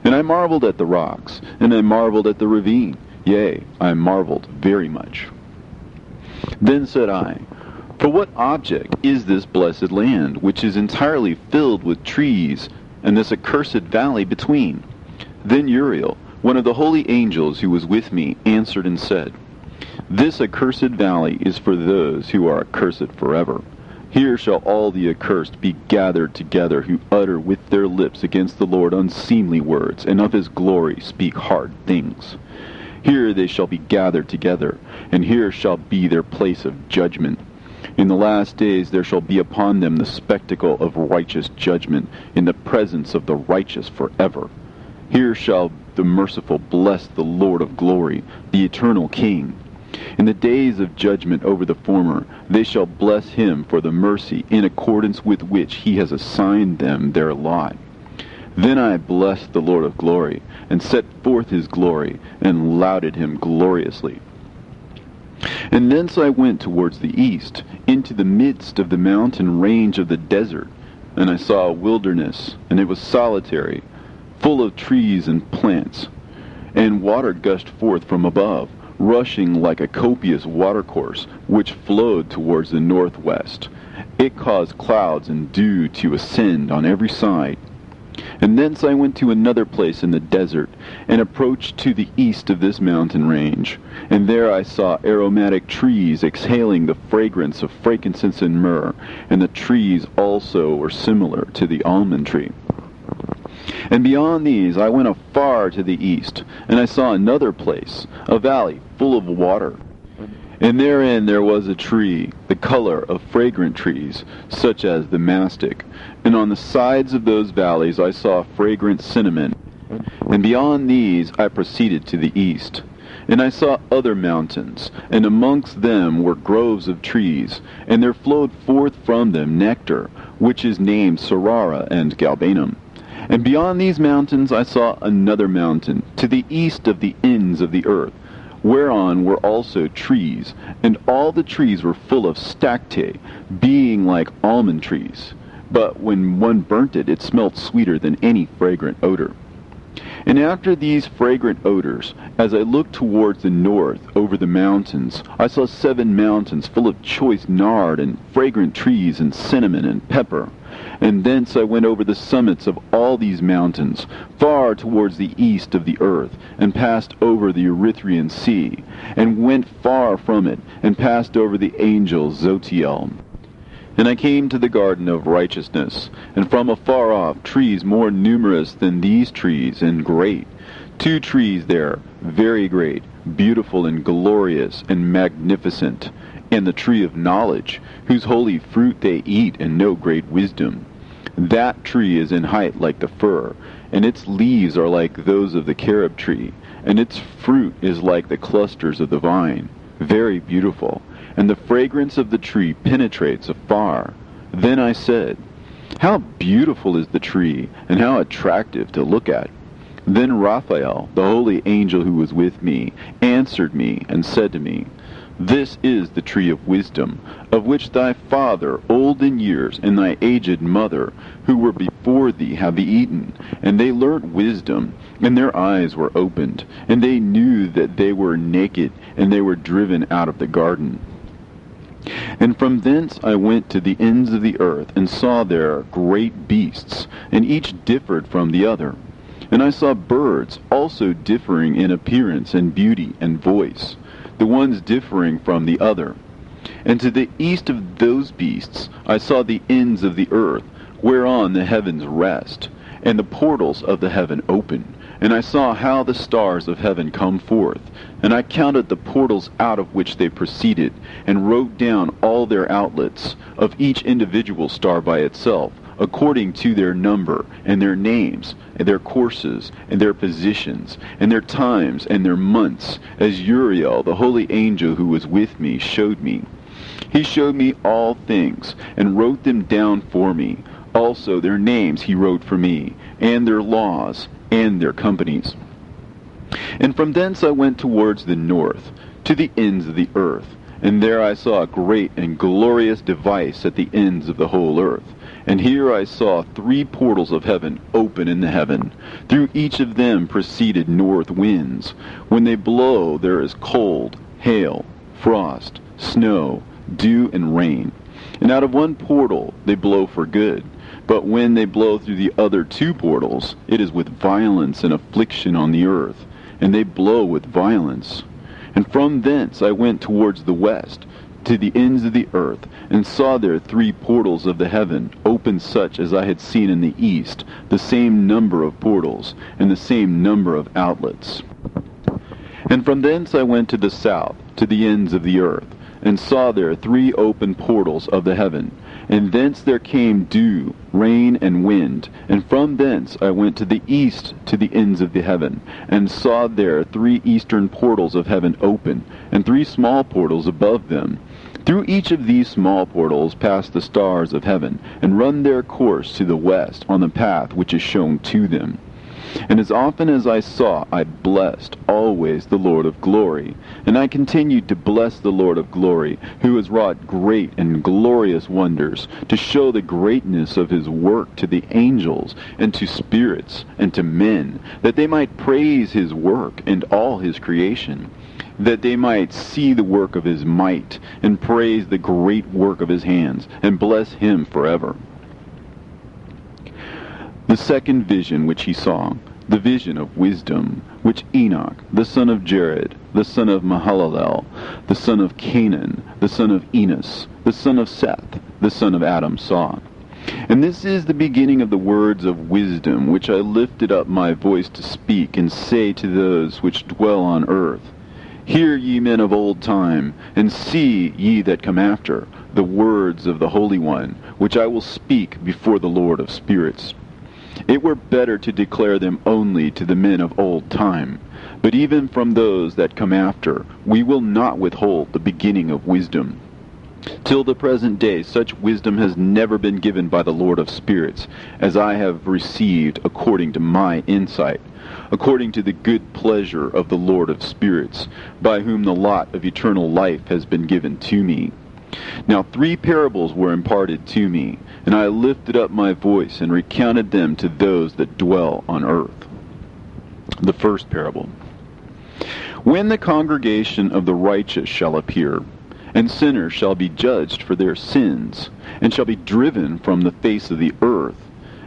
And I marveled at the rocks, and I marveled at the ravine. Yea, I marveled very much. Then said I, For what object is this blessed land, which is entirely filled with trees, and this accursed valley between? Then Uriel, one of the holy angels who was with me, answered and said, This accursed valley is for those who are accursed forever. Here shall all the accursed be gathered together, who utter with their lips against the Lord unseemly words, and of his glory speak hard things. Here they shall be gathered together, and here shall be their place of judgment. In the last days there shall be upon them the spectacle of righteous judgment, in the presence of the righteous forever. Here shall the merciful bless the Lord of glory, the eternal King. In the days of judgment over the former, they shall bless him for the mercy in accordance with which he has assigned them their lot. Then I blessed the Lord of glory, and set forth his glory, and lauded him gloriously. And thence I went towards the east, into the midst of the mountain range of the desert, and I saw a wilderness, and it was solitary, full of trees and plants, and water gushed forth from above, rushing like a copious watercourse, which flowed towards the northwest. It caused clouds and dew to ascend on every side. And thence I went to another place in the desert, and approached to the east of this mountain range. And there I saw aromatic trees exhaling the fragrance of frankincense and myrrh, and the trees also were similar to the almond tree. And beyond these I went afar to the east, and I saw another place, a valley full of water. And therein there was a tree, the color of fragrant trees, such as the mastic. And on the sides of those valleys I saw fragrant cinnamon. And beyond these I proceeded to the east. And I saw other mountains, and amongst them were groves of trees, and there flowed forth from them nectar, which is named Sorara and Galbanum. And beyond these mountains I saw another mountain, to the east of the ends of the earth, whereon were also trees, and all the trees were full of stacte, being like almond trees. But when one burnt it, it smelt sweeter than any fragrant odor. And after these fragrant odors, as I looked towards the north over the mountains, I saw 7 mountains full of choice nard and fragrant trees and cinnamon and pepper. And thence I went over the summits of all these mountains, far towards the east of the earth, and passed over the Erythraean Sea, and went far from it, and passed over the angel Zotiel. And I came to the garden of righteousness, and from afar off trees more numerous than these trees, and great. 2 trees there, very great, beautiful and glorious and magnificent, and the tree of knowledge, whose holy fruit they eat and know great wisdom. That tree is in height like the fir, and its leaves are like those of the carob tree, and its fruit is like the clusters of the vine, very beautiful, and the fragrance of the tree penetrates afar. Then I said, how beautiful is the tree, and how attractive to look at. Then Raphael, the holy angel who was with me, answered me and said to me, this is the tree of wisdom, of which thy father, old in years, and thy aged mother, who were before thee, have eaten. And they learnt wisdom, and their eyes were opened, and they knew that they were naked, and they were driven out of the garden. And from thence I went to the ends of the earth, and saw there great beasts, and each differed from the other. And I saw birds, also differing in appearance and beauty and voice, the ones differing from the other. And to the east of those beasts I saw the ends of the earth, whereon the heavens rest, and the portals of the heaven open. And I saw how the stars of heaven come forth, and I counted the portals out of which they proceeded, and wrote down all their outlets, of each individual star by itself, according to their number, and their names, and their courses, and their positions, and their times, and their months, as Uriel, the holy angel who was with me, showed me. He showed me all things, and wrote them down for me. Also their names he wrote for me, and their laws, and their companies. And from thence I went towards the north, to the ends of the earth, and there I saw a great and glorious device at the ends of the whole earth. And here I saw 3 portals of heaven open in the heaven. Through each of them proceeded north winds. When they blow, there is cold, hail, frost, snow, dew, and rain. And out of one portal they blow for good. But when they blow through the other 2 portals, it is with violence and affliction on the earth, and they blow with violence. And from thence I went towards the west, to the ends of the earth, and saw there 3 portals of the heaven, open such as I had seen in the east, the same number of portals, and the same number of outlets. And from thence I went to the south, to the ends of the earth, and saw there 3 open portals of the heaven, and thence there came dew, rain, and wind. And from thence I went to the east, to the ends of the heaven, and saw there 3 eastern portals of heaven open, and 3 small portals above them. Through each of these small portals pass the stars of heaven, and run their course to the west on the path which is shown to them. And as often as I saw, I blessed always the Lord of glory. And I continued to bless the Lord of glory, who has wrought great and glorious wonders, to show the greatness of his work to the angels, and to spirits, and to men, that they might praise his work and all his creation, that they might see the work of his might, and praise the great work of his hands, and bless him forever. The second vision which he saw, the vision of wisdom, which Enoch, the son of Jared, the son of Mahalalel, the son of Canaan, the son of Enos, the son of Seth, the son of Adam saw. And this is the beginning of the words of wisdom, which I lifted up my voice to speak, and say to those which dwell on earth, Hear ye men of old time, and see ye that come after, the words of the Holy One, which I will speak before the Lord of spirits. It were better to declare them only to the men of old time. But even from those that come after, we will not withhold the beginning of wisdom. Till the present day, such wisdom has never been given by the Lord of spirits, as I have received according to my insight, according to the good pleasure of the Lord of spirits, by whom the lot of eternal life has been given to me. Now 3 parables were imparted to me, and I lifted up my voice and recounted them to those that dwell on earth. The first parable. When the congregation of the righteous shall appear, and sinners shall be judged for their sins, and shall be driven from the face of the earth,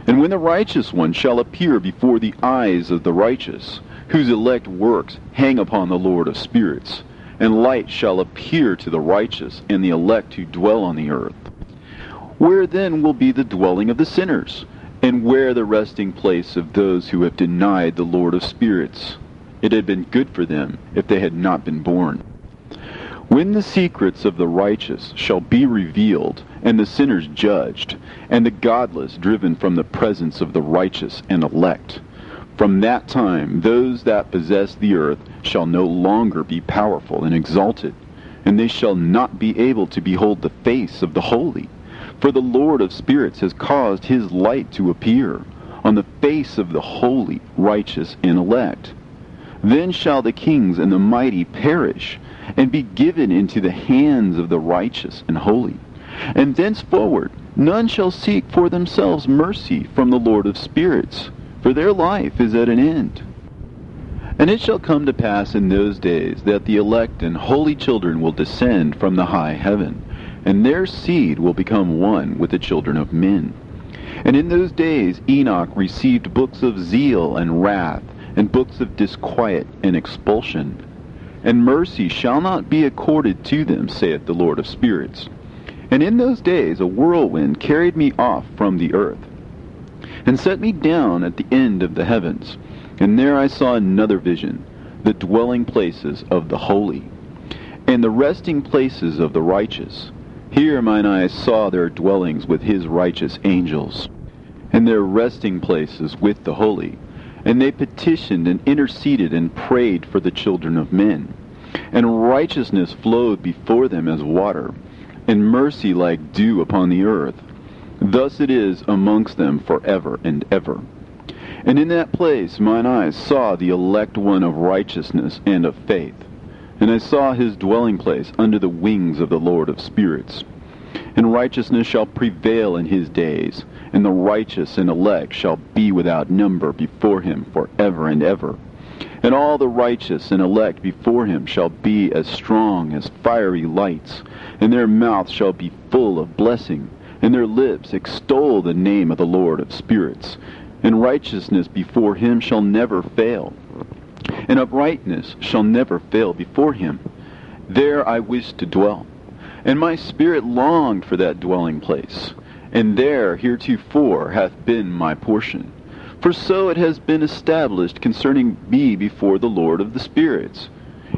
and when the righteous one shall appear before the eyes of the righteous, whose elect works hang upon the Lord of spirits, and light shall appear to the righteous and the elect who dwell on the earth. Where then will be the dwelling of the sinners, and where the resting place of those who have denied the Lord of spirits? It had been good for them if they had not been born. When the secrets of the righteous shall be revealed, and the sinners judged, and the godless driven from the presence of the righteous and elect, from that time those that possess the earth shall no longer be powerful and exalted, and they shall not be able to behold the face of the holy. For the Lord of spirits has caused his light to appear on the face of the holy, righteous, and elect. Then shall the kings and the mighty perish, and be given into the hands of the righteous and holy. And thenceforward none shall seek for themselves mercy from the Lord of spirits, for their life is at an end. And it shall come to pass in those days that the elect and holy children will descend from the high heaven, and their seed will become one with the children of men. And in those days Enoch received books of zeal and wrath, and books of disquiet and expulsion. And mercy shall not be accorded to them, saith the Lord of spirits. And in those days a whirlwind carried me off from the earth, and set me down at the end of the heavens. And there I saw another vision, the dwelling places of the holy, and the resting places of the righteous. Here mine eyes saw their dwellings with his righteous angels, and their resting places with the holy. And they petitioned and interceded and prayed for the children of men. And righteousness flowed before them as water, and mercy like dew upon the earth. Thus it is amongst them forever and ever. And in that place mine eyes saw the elect one of righteousness and of faith. And I saw his dwelling place under the wings of the Lord of spirits. And righteousness shall prevail in his days, and the righteous and elect shall be without number before him forever and ever. And all the righteous and elect before him shall be as strong as fiery lights, and their mouth shall be full of blessing, and their lips extol the name of the Lord of spirits. And righteousness before him shall never fail, and uprightness shall never fail before him. There I wished to dwell, and my spirit longed for that dwelling place, and there heretofore hath been my portion. For so it has been established concerning me before the Lord of the spirits.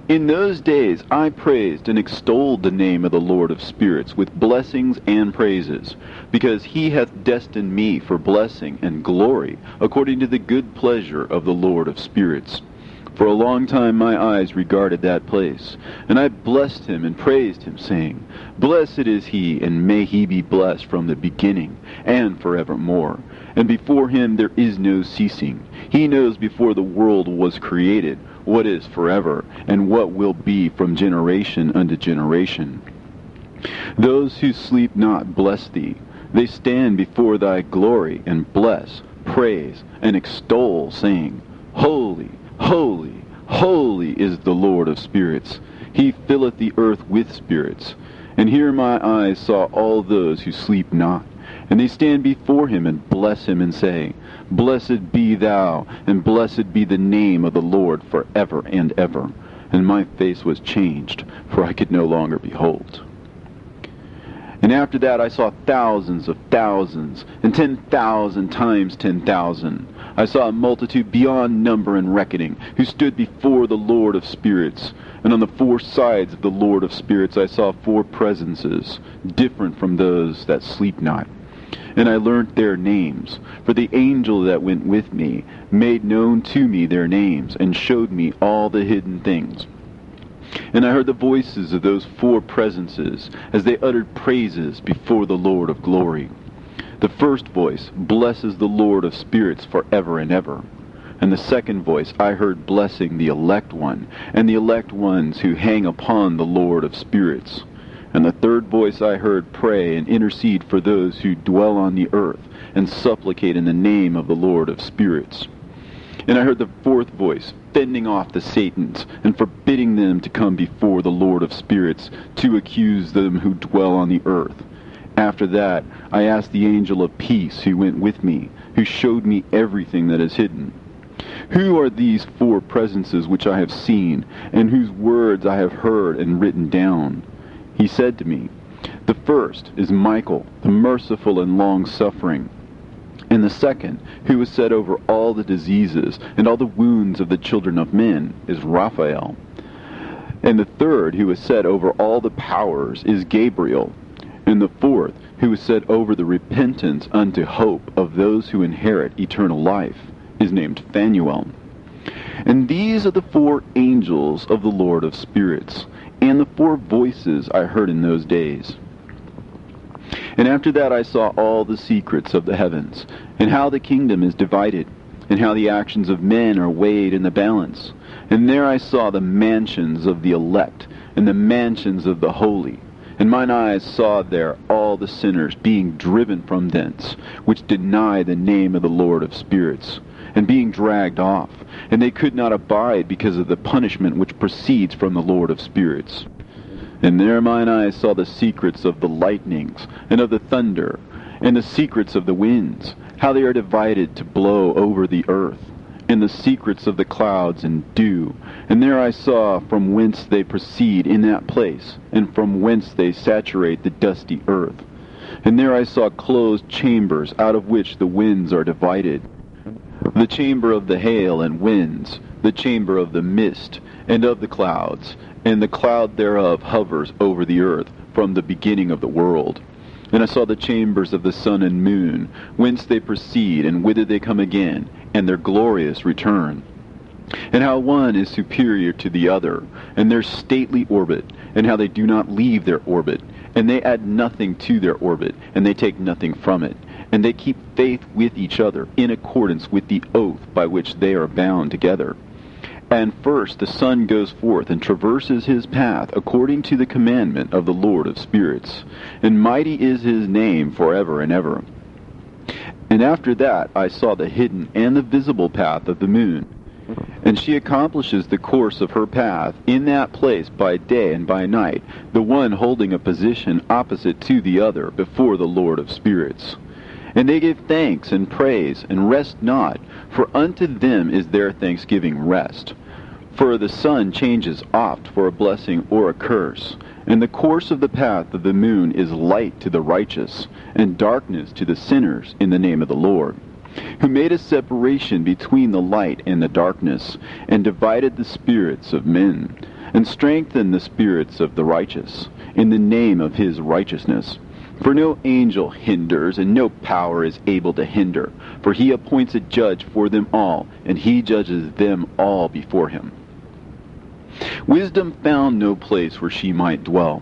In those days I praised and extolled the name of the Lord of spirits with blessings and praises, because he hath destined me for blessing and glory, according to the good pleasure of the Lord of spirits. For a long time my eyes regarded that place, and I blessed him and praised him, saying, Blessed is he, and may he be blessed from the beginning and forevermore. And before him there is no ceasing. He knows before the world was created what is forever, and what will be from generation unto generation. Those who sleep not bless thee. They stand before thy glory, and bless, praise, and extol, saying, Holy, holy, holy is the Lord of spirits. He filleth the earth with spirits. And here my eyes saw all those who sleep not. And they stand before him and bless him and say, Blessed be thou, and blessed be the name of the Lord forever and ever. And my face was changed, for I could no longer behold. And after that I saw thousands of thousands, and 10,000 times 10,000. I saw a multitude beyond number and reckoning, who stood before the Lord of spirits. And on the four sides of the Lord of spirits I saw four presences, different from those that sleep not. And I learnt their names, for the angel that went with me made known to me their names, and showed me all the hidden things. And I heard the voices of those four presences, as they uttered praises before the Lord of glory. The first voice blesses the Lord of spirits forever and ever. And the second voice I heard blessing the elect one, and the elect ones who hang upon the Lord of spirits. And the third voice I heard pray and intercede for those who dwell on the earth, and supplicate in the name of the Lord of spirits. And I heard the fourth voice fending off the Satans, and forbidding them to come before the Lord of spirits, to accuse them who dwell on the earth. After that I asked the angel of peace who went with me, who showed me everything that is hidden. Who are these four presences which I have seen, and whose words I have heard and written down? He said to me, The first is Michael, the merciful and long-suffering. And the second, who is set over all the diseases and all the wounds of the children of men, is Raphael. And the third, who is set over all the powers, is Gabriel. And the fourth, who is set over the repentance unto hope of those who inherit eternal life, is named Phanuel. And these are the four angels of the Lord of spirits, and the four voices I heard in those days. And after that I saw all the secrets of the heavens, and how the kingdom is divided, and how the actions of men are weighed in the balance. And there I saw the mansions of the elect, and the mansions of the holy. And mine eyes saw there all the sinners being driven from thence, which deny the name of the Lord of spirits, and being dragged off. And they could not abide because of the punishment which proceeds from the Lord of spirits. And there mine eyes saw the secrets of the lightnings, and of the thunder, and the secrets of the winds, how they are divided to blow over the earth, and the secrets of the clouds and dew. And there I saw from whence they proceed in that place, and from whence they saturate the dusty earth. And there I saw closed chambers, out of which the winds are divided. The chamber of the hail and winds, the chamber of the mist, and of the clouds, and the cloud thereof hovers over the earth from the beginning of the world. And I saw the chambers of the sun and moon, whence they proceed, and whither they come again, and their glorious return. And how one is superior to the other, and their stately orbit, and how they do not leave their orbit, and they add nothing to their orbit, and they take nothing from it, and they keep faith with each other, in accordance with the oath by which they are bound together. And first the sun goes forth and traverses his path according to the commandment of the Lord of spirits. And mighty is his name forever and ever. And after that I saw the hidden and the visible path of the moon. And she accomplishes the course of her path in that place by day and by night, the one holding a position opposite to the other before the Lord of spirits. And they give thanks and praise, and rest not, for unto them is their thanksgiving rest. For the sun changes oft for a blessing or a curse, and the course of the path of the moon is light to the righteous, and darkness to the sinners in the name of the Lord, who made a separation between the light and the darkness, and divided the spirits of men, and strengthened the spirits of the righteous, in the name of his righteousness. For no angel hinders, and no power is able to hinder, for he appoints a judge for them all, and he judges them all before him. Wisdom found no place where she might dwell.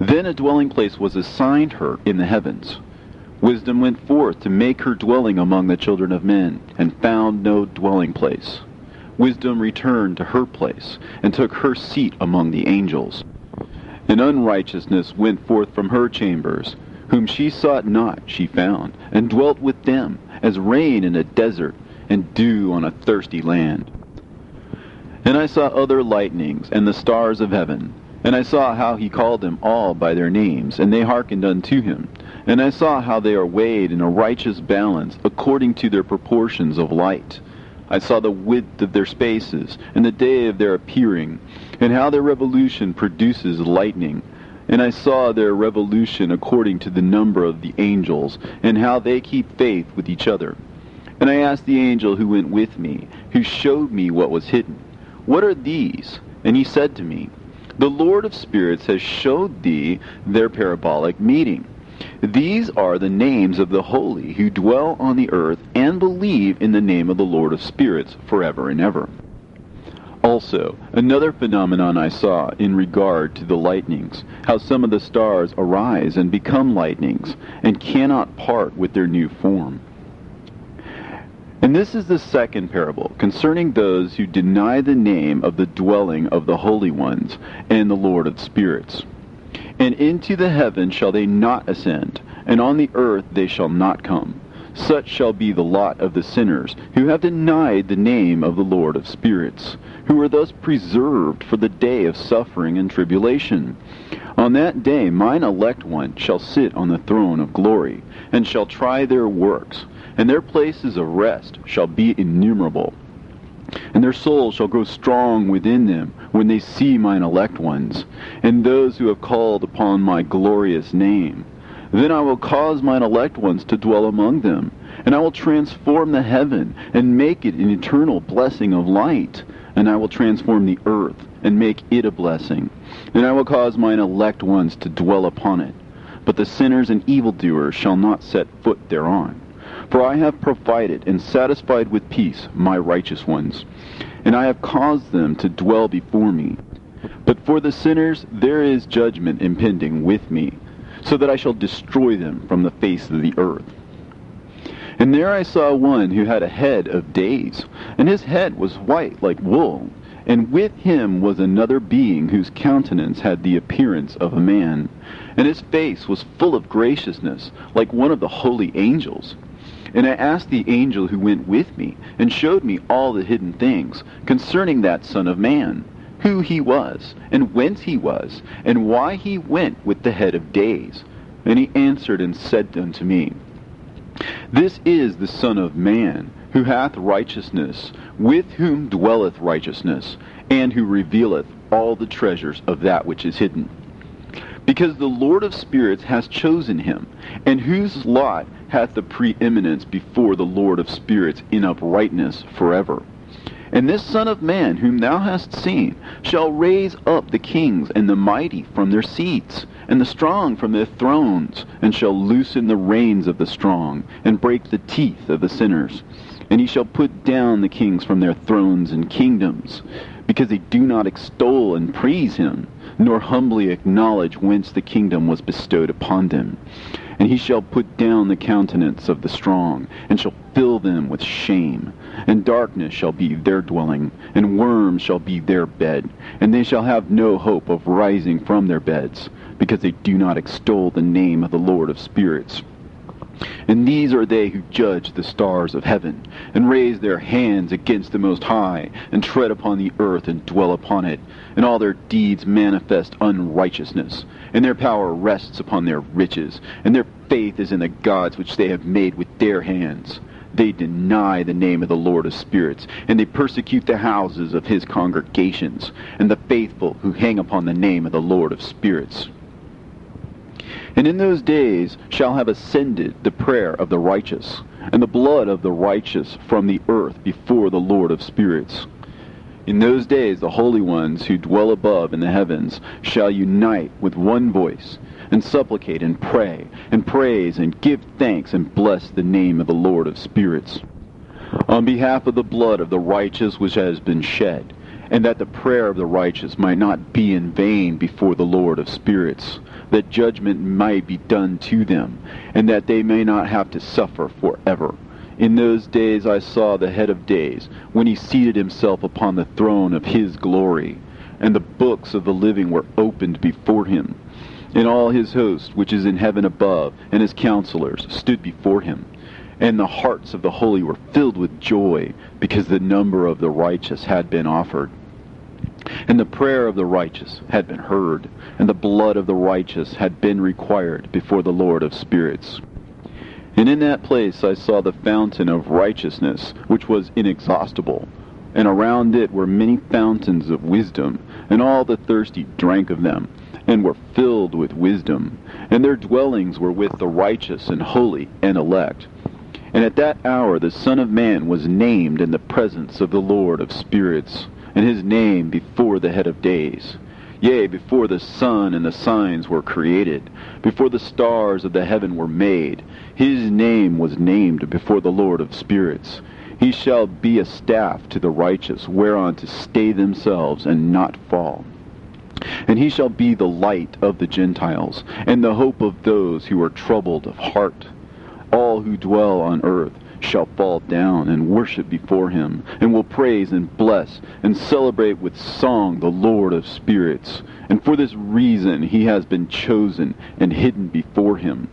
Then a dwelling place was assigned her in the heavens. Wisdom went forth to make her dwelling among the children of men, and found no dwelling place. Wisdom returned to her place, and took her seat among the angels. And unrighteousness went forth from her chambers. Whom she sought not she found, and dwelt with them, as rain in a desert, and dew on a thirsty land. And I saw other lightnings, and the stars of heaven. And I saw how he called them all by their names, and they hearkened unto him. And I saw how they are weighed in a righteous balance, according to their proportions of light. I saw the width of their spaces, and the day of their appearing, and how their revolution produces lightning. And I saw their revolution according to the number of the angels, and how they keep faith with each other. And I asked the angel who went with me, who showed me what was hidden, What are these? And he said to me, The Lord of spirits has showed thee their parabolic meeting. These are the names of the holy who dwell on the earth and believe in the name of the Lord of spirits forever and ever. Also, another phenomenon I saw in regard to the lightnings, how some of the stars arise and become lightnings, and cannot part with their new form. And this is the second parable, concerning those who deny the name of the dwelling of the holy ones and the Lord of spirits. And into the heaven shall they not ascend, and on the earth they shall not come. Such shall be the lot of the sinners, who have denied the name of the Lord of spirits, who are thus preserved for the day of suffering and tribulation. On that day mine elect one shall sit on the throne of glory, and shall try their works, and their places of rest shall be innumerable. And their souls shall grow strong within them when they see mine elect ones, and those who have called upon my glorious name. Then I will cause mine elect ones to dwell among them, and I will transform the heaven, and make it an eternal blessing of light. And I will transform the earth, and make it a blessing. And I will cause mine elect ones to dwell upon it. But the sinners and evildoers shall not set foot thereon. For I have provided and satisfied with peace my righteous ones, and I have caused them to dwell before me. But for the sinners there is judgment impending with me, so that I shall destroy them from the face of the earth. And there I saw one who had a head of days, and his head was white like wool, and with him was another being whose countenance had the appearance of a man, and his face was full of graciousness, like one of the holy angels. And I asked the angel who went with me, and showed me all the hidden things concerning that Son of Man, who he was, and whence he was, and why he went with the head of days. And he answered and said unto me, This is the Son of Man, who hath righteousness, with whom dwelleth righteousness, and who revealeth all the treasures of that which is hidden. Because the Lord of spirits hath chosen him, and whose lot hath the preeminence before the Lord of spirits in uprightness forever. And this Son of Man, whom thou hast seen, shall raise up the kings and the mighty from their seats, and the strong from their thrones, and shall loosen the reins of the strong, and break the teeth of the sinners. And he shall put down the kings from their thrones and kingdoms, because they do not extol and praise him, nor humbly acknowledge whence the kingdom was bestowed upon them. And he shall put down the countenance of the strong, and shall fill them with shame. And darkness shall be their dwelling, and worms shall be their bed. And they shall have no hope of rising from their beds, because they do not extol the name of the Lord of spirits. And these are they who judge the stars of heaven, and raise their hands against the Most High, and tread upon the earth and dwell upon it. And all their deeds manifest unrighteousness, and their power rests upon their riches, and their faith is in the gods which they have made with their hands. They deny the name of the Lord of spirits, and they persecute the houses of his congregations, and the faithful who hang upon the name of the Lord of spirits. And in those days shall have ascended the prayer of the righteous, and the blood of the righteous from the earth before the Lord of spirits. In those days the holy ones who dwell above in the heavens shall unite with one voice, and supplicate and pray, and praise and give thanks and bless the name of the Lord of spirits, on behalf of the blood of the righteous which has been shed, and that the prayer of the righteous might not be in vain before the Lord of spirits, that judgment might be done to them, and that they may not have to suffer forever. In those days I saw the head of days, when he seated himself upon the throne of his glory, and the books of the living were opened before him. And all his host, which is in heaven above, and his counselors, stood before him. And the hearts of the holy were filled with joy, because the number of the righteous had been offered. And the prayer of the righteous had been heard, and the blood of the righteous had been required before the Lord of spirits. And in that place I saw the fountain of righteousness, which was inexhaustible, and around it were many fountains of wisdom, and all the thirsty drank of them, and were filled with wisdom, and their dwellings were with the righteous and holy and elect. And at that hour the Son of Man was named in the presence of the Lord of spirits, and his name before the head of days. Yea, before the sun and the signs were created, before the stars of the heaven were made, his name was named before the Lord of spirits. He shall be a staff to the righteous, whereon to stay themselves and not fall. And he shall be the light of the Gentiles, and the hope of those who are troubled of heart. All who dwell on earth shall fall down and worship before him, and will praise and bless and celebrate with song the Lord of spirits. And for this reason he has been chosen and hidden before him,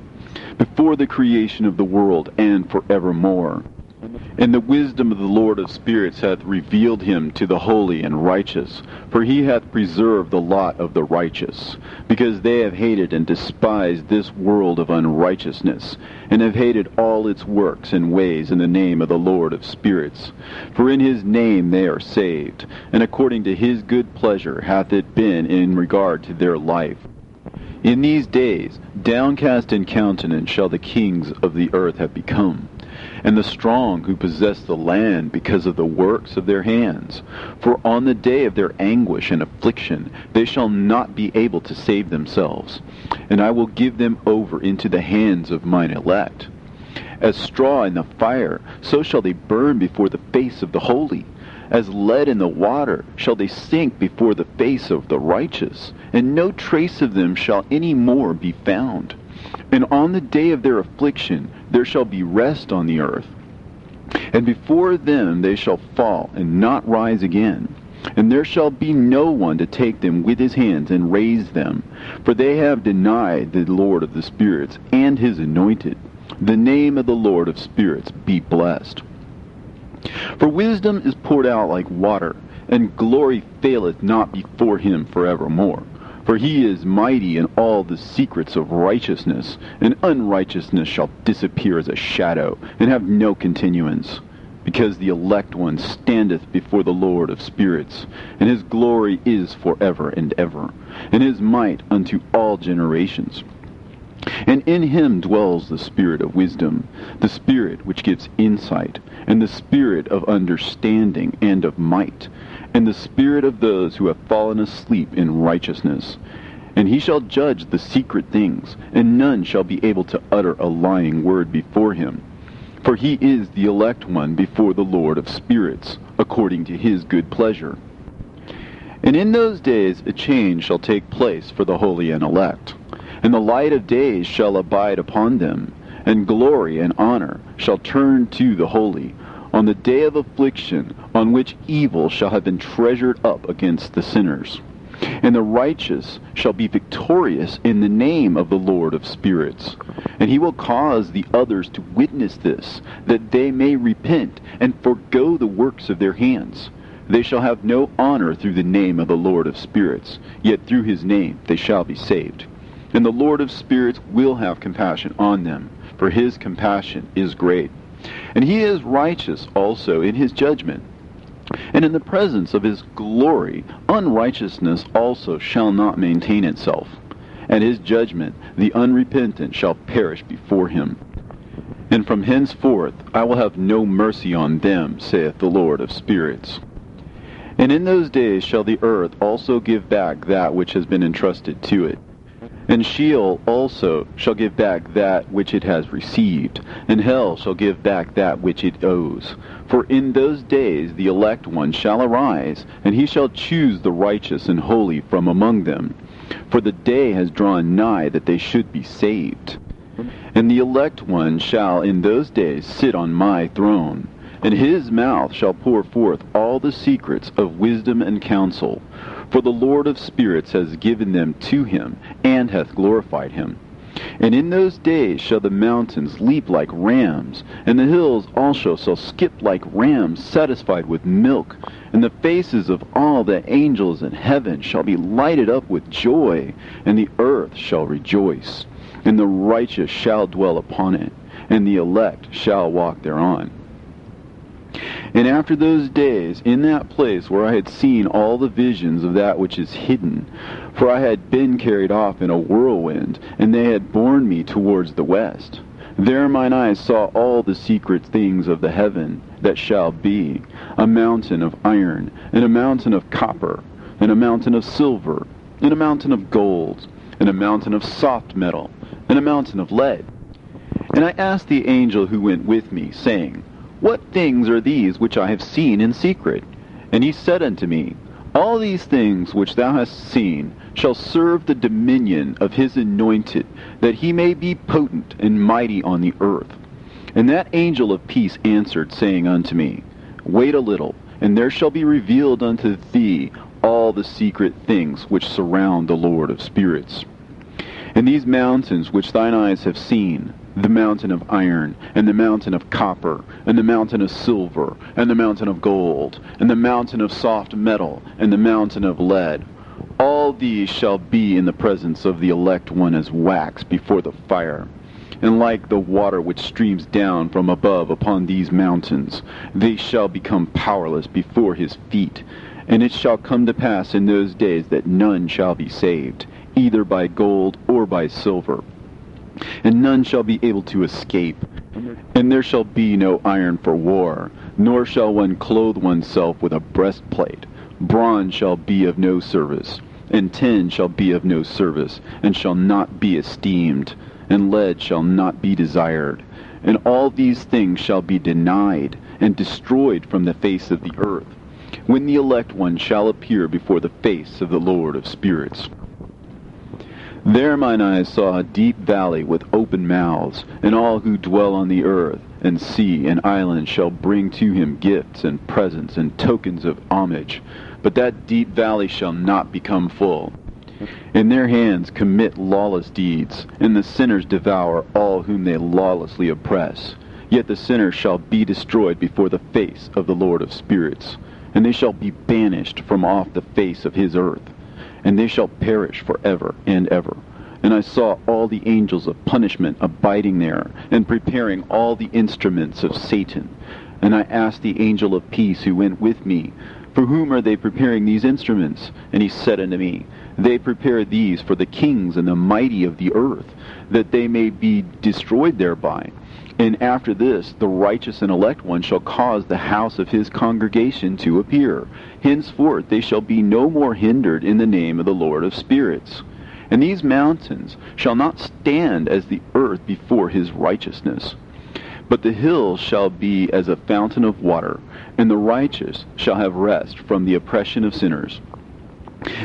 before the creation of the world and forevermore. And the wisdom of the Lord of spirits hath revealed him to the holy and righteous, for he hath preserved the lot of the righteous, because they have hated and despised this world of unrighteousness, and have hated all its works and ways in the name of the Lord of spirits. For in his name they are saved, and according to his good pleasure hath it been in regard to their life. In these days downcast in countenance shall the kings of the earth have become, and the strong who possess the land because of the works of their hands. For on the day of their anguish and affliction they shall not be able to save themselves. And I will give them over into the hands of mine elect. As straw in the fire, so shall they burn before the face of the holy. As lead in the water shall they sink before the face of the righteous, and no trace of them shall any more be found. And on the day of their affliction there shall be rest on the earth. And before them they shall fall, and not rise again. And there shall be no one to take them with his hands and raise them. For they have denied the Lord of the spirits, and his anointed. The name of the Lord of spirits be blessed. For wisdom is poured out like water, and glory faileth not before him forevermore. For he is mighty in all the secrets of righteousness, and unrighteousness shall disappear as a shadow, and have no continuance. Because the elect one standeth before the Lord of spirits, and his glory is forever and ever, and his might unto all generations. And in him dwells the spirit of wisdom, the spirit which gives insight, and the spirit of understanding and of might, and the spirit of those who have fallen asleep in righteousness. And he shall judge the secret things, and none shall be able to utter a lying word before him. For he is the elect one before the Lord of spirits, according to his good pleasure. And in those days a change shall take place for the holy and elect, and the light of days shall abide upon them, and glory and honor shall turn to the holy, on the day of affliction, on which evil shall have been treasured up against the sinners. And the righteous shall be victorious in the name of the Lord of spirits. And he will cause the others to witness this, that they may repent and forego the works of their hands. They shall have no honor through the name of the Lord of spirits, yet through his name they shall be saved. And the Lord of spirits will have compassion on them, for his compassion is great. And he is righteous also in his judgment. And in the presence of his glory, unrighteousness also shall not maintain itself. At his judgment, the unrepentant shall perish before him. And from henceforth I will have no mercy on them, saith the Lord of spirits. And in those days shall the earth also give back that which has been entrusted to it. And Sheol also shall give back that which it has received, and hell shall give back that which it owes. For in those days the elect one shall arise, and he shall choose the righteous and holy from among them. For the day has drawn nigh that they should be saved. And the elect one shall in those days sit on my throne, and his mouth shall pour forth all the secrets of wisdom and counsel. For the Lord of spirits has given them to him, and hath glorified him. And in those days shall the mountains leap like rams, and the hills also shall skip like rams satisfied with milk. And the faces of all the angels in heaven shall be lighted up with joy, and the earth shall rejoice. And the righteous shall dwell upon it, and the elect shall walk thereon. And after those days, in that place where I had seen all the visions of that which is hidden, for I had been carried off in a whirlwind, and they had borne me towards the west, there mine eyes saw all the secret things of the heaven that shall be, a mountain of iron, and a mountain of copper, and a mountain of silver, and a mountain of gold, and a mountain of soft metal, and a mountain of lead. And I asked the angel who went with me, saying, What things are these which I have seen in secret? And he said unto me, All these things which thou hast seen shall serve the dominion of his anointed, that he may be potent and mighty on the earth. And that angel of peace answered, saying unto me, Wait a little, and there shall be revealed unto thee all the secret things which surround the Lord of spirits. And these mountains which thine eyes have seen, the mountain of iron, and the mountain of copper, and the mountain of silver, and the mountain of gold, and the mountain of soft metal, and the mountain of lead, all these shall be in the presence of the elect one as wax before the fire. And like the water which streams down from above upon these mountains, they shall become powerless before his feet. And it shall come to pass in those days that none shall be saved, either by gold or by silver. And none shall be able to escape. And there shall be no iron for war, nor shall one clothe oneself with a breastplate. Bronze shall be of no service, and tin shall be of no service, and shall not be esteemed, and lead shall not be desired. And all these things shall be denied, and destroyed from the face of the earth, when the elect one shall appear before the face of the Lord of spirits. There mine eyes saw a deep valley with open mouths, and all who dwell on the earth, and sea and islands shall bring to him gifts and presents and tokens of homage. But that deep valley shall not become full. And their hands commit lawless deeds, and the sinners devour all whom they lawlessly oppress. Yet the sinners shall be destroyed before the face of the Lord of spirits, and they shall be banished from off the face of his earth. And they shall perish forever and ever. And I saw all the angels of punishment abiding there, and preparing all the instruments of Satan. And I asked the angel of peace who went with me, For whom are they preparing these instruments? And he said unto me, They prepare these for the kings and the mighty of the earth, that they may be destroyed thereby. And after this, the righteous and elect one shall cause the house of his congregation to appear. Henceforth they shall be no more hindered in the name of the Lord of spirits. And these mountains shall not stand as the earth before his righteousness. But the hills shall be as a fountain of water, and the righteous shall have rest from the oppression of sinners.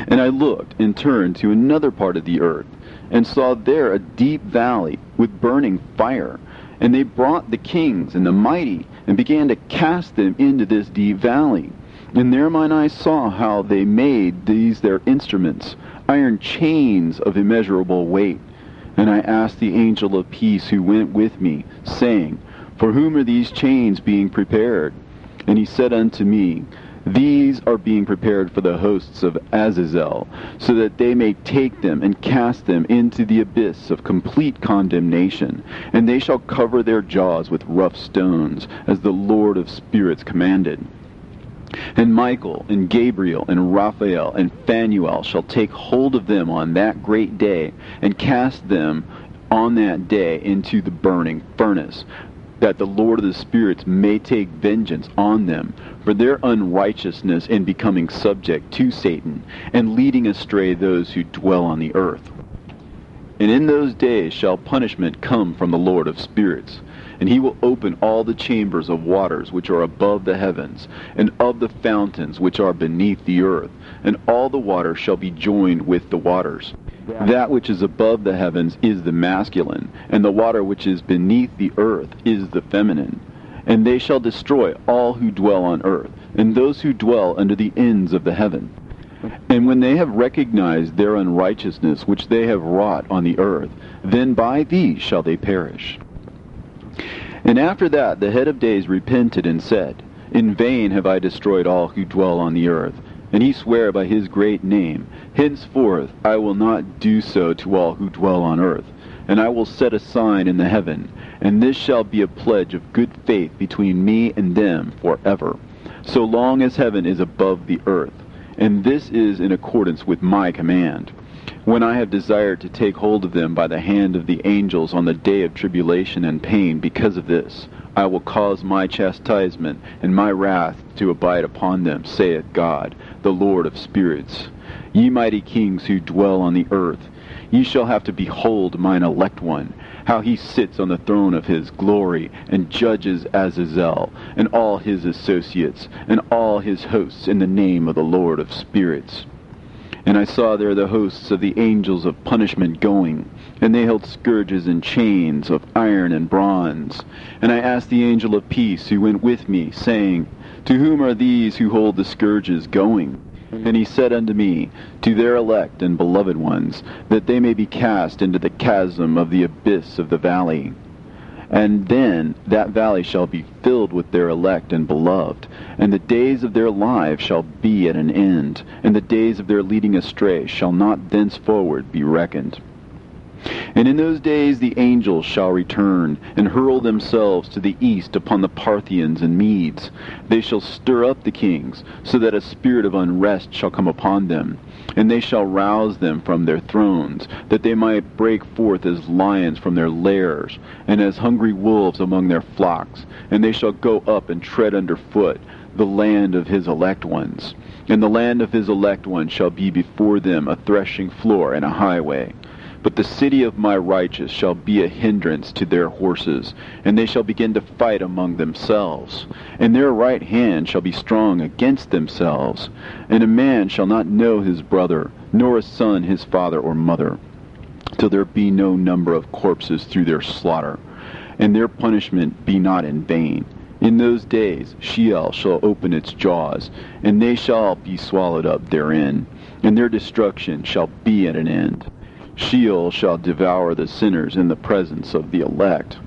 And I looked and turned to another part of the earth, and saw there a deep valley with burning fire. And they brought the kings and the mighty, and began to cast them into this deep valley. And there mine eyes saw how they made these their instruments, iron chains of immeasurable weight. And I asked the angel of peace who went with me, saying, For whom are these chains being prepared? And he said unto me, These are being prepared for the hosts of Azazel, so that they may take them and cast them into the abyss of complete condemnation. And they shall cover their jaws with rough stones, as the Lord of spirits commanded. And Michael, and Gabriel, and Raphael, and Phanuel shall take hold of them on that great day, and cast them on that day into the burning furnace. that the Lord of the spirits may take vengeance on them for their unrighteousness in becoming subject to Satan, and leading astray those who dwell on the earth. And in those days shall punishment come from the Lord of spirits, and he will open all the chambers of waters which are above the heavens, and of the fountains which are beneath the earth, and all the waters shall be joined with the waters. That which is above the heavens is the masculine, and the water which is beneath the earth is the feminine. And they shall destroy all who dwell on earth, and those who dwell under the ends of the heaven. And when they have recognized their unrighteousness which they have wrought on the earth, then by these shall they perish. And after that the head of days repented and said, In vain have I destroyed all who dwell on the earth. And he sware by his great name, Henceforth I will not do so to all who dwell on earth. And I will set a sign in the heaven, and this shall be a pledge of good faith between me and them forever, so long as heaven is above the earth. And this is in accordance with my command. When I have desired to take hold of them by the hand of the angels on the day of tribulation and pain because of this, I will cause my chastisement and my wrath to abide upon them, saith God, the Lord of spirits. Ye mighty kings who dwell on the earth, ye shall have to behold mine elect one, how he sits on the throne of his glory, and judges Azazel, and all his associates, and all his hosts in the name of the Lord of spirits. And I saw there the hosts of the angels of punishment going, and they held scourges and chains of iron and bronze. And I asked the angel of peace who went with me, saying, To whom are these who hold the scourges going? And he said unto me, To their elect and beloved ones, that they may be cast into the chasm of the abyss of the valley. And then that valley shall be filled with their elect and beloved, and the days of their lives shall be at an end, and the days of their leading astray shall not thenceforward be reckoned. And in those days the angels shall return, and hurl themselves to the east upon the Parthians and Medes. They shall stir up the kings, so that a spirit of unrest shall come upon them. And they shall rouse them from their thrones, that they might break forth as lions from their lairs, and as hungry wolves among their flocks. And they shall go up and tread under foot the land of his elect ones. And the land of his elect ones shall be before them a threshing floor and a highway. But the city of my righteous shall be a hindrance to their horses, and they shall begin to fight among themselves. And their right hand shall be strong against themselves. And a man shall not know his brother, nor a son his father or mother, till there be no number of corpses through their slaughter, and their punishment be not in vain. In those days Sheol shall open its jaws, and they shall be swallowed up therein, and their destruction shall be at an end. Sheol shall devour the sinners in the presence of the elect.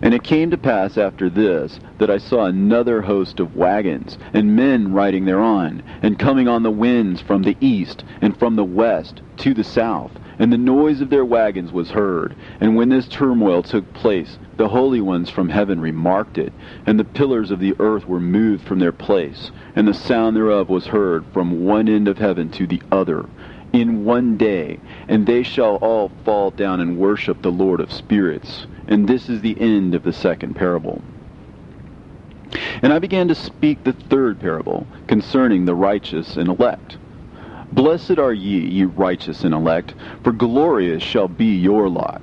And it came to pass after this, that I saw another host of wagons, and men riding thereon, and coming on the winds from the east, and from the west to the south. And the noise of their wagons was heard. And when this turmoil took place, the holy ones from heaven remarked it, and the pillars of the earth were moved from their place, and the sound thereof was heard from one end of heaven to the other, in one day, and they shall all fall down and worship the Lord of spirits. And this is the end of the second parable. And I began to speak the third parable, concerning the righteous and elect. Blessed are ye righteous and elect, for glorious shall be your lot.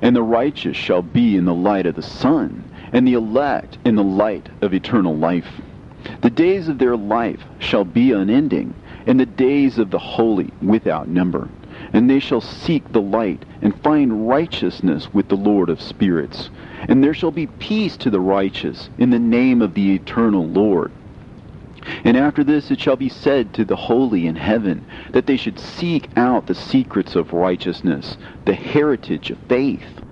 And the righteous shall be in the light of the sun, and the elect in the light of eternal life. The days of their life shall be unending, and the days of the holy without number. And they shall seek the light, and find righteousness with the Lord of spirits. And there shall be peace to the righteous, in the name of the eternal Lord. And after this it shall be said to the holy in heaven, that they should seek out the secrets of righteousness, the heritage of faith.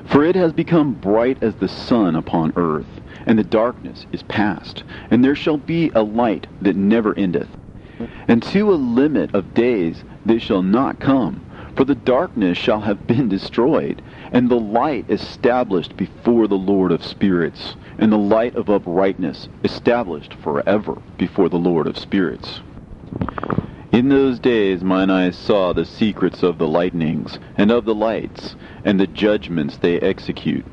For it has become bright as the sun upon earth, and the darkness is past, and there shall be a light that never endeth. And to a limit of days they shall not come, for the darkness shall have been destroyed, and the light established before the Lord of spirits, and the light of uprightness established forever before the Lord of spirits. In those days mine eyes saw the secrets of the lightnings, and of the lights, and the judgments they execute.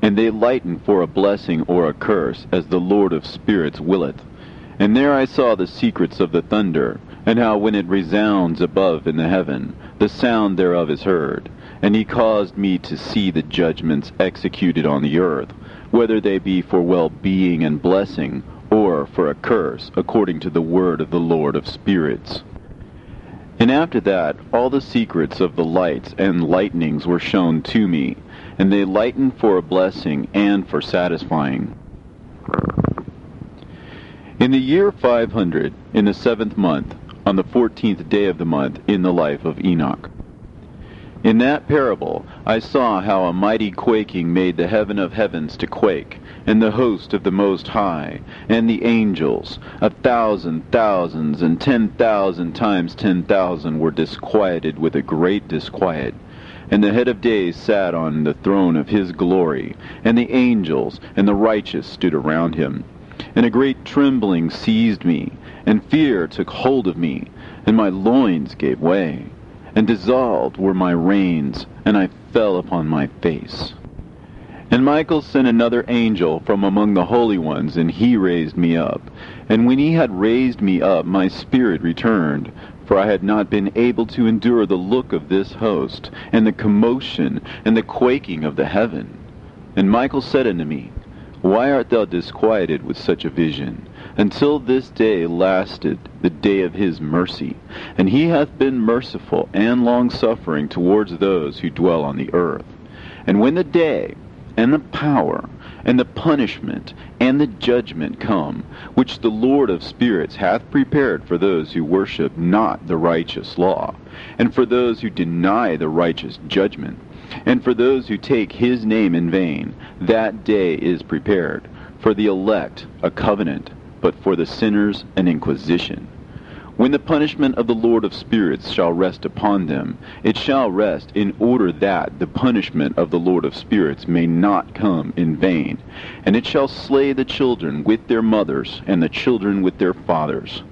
and they lighten for a blessing or a curse, as the Lord of spirits willeth. And there I saw the secrets of the thunder, and how when it resounds above in the heaven, the sound thereof is heard. And he caused me to see the judgments executed on the earth, whether they be for well-being and blessing, or for a curse, according to the word of the Lord of spirits. And after that, all the secrets of the lights and lightnings were shown to me, and they lighten for a blessing and for satisfying. In the year 500, in the 7th month, on the 14th day of the month, in the life of Enoch. In that parable I saw how a mighty quaking made the heaven of heavens to quake, and the host of the Most High, and the angels, 1,000 thousands, and 10,000 times 10,000 were disquieted with a great disquiet. And the head of days sat on the throne of his glory, and the angels and the righteous stood around him. And a great trembling seized me, and fear took hold of me, and my loins gave way, and dissolved were my reins, and I fell upon my face. And Michael sent another angel from among the holy ones, and he raised me up. And when he had raised me up, my spirit returned, for I had not been able to endure the look of this host, and the commotion, and the quaking of the heaven. And Michael said unto me, Why art thou disquieted with such a vision? Until this day lasted the day of his mercy, and he hath been merciful and long-suffering towards those who dwell on the earth. And when the day, and the power, and the punishment, and the judgment come, which the Lord of spirits hath prepared for those who worship not the righteous law, and for those who deny the righteous judgment, and for those who take his name in vain, that day is prepared. For the elect a covenant, but for the sinners an inquisition. When the punishment of the Lord of spirits shall rest upon them, it shall rest in order that the punishment of the Lord of spirits may not come in vain. And it shall slay the children with their mothers, and the children with their fathers.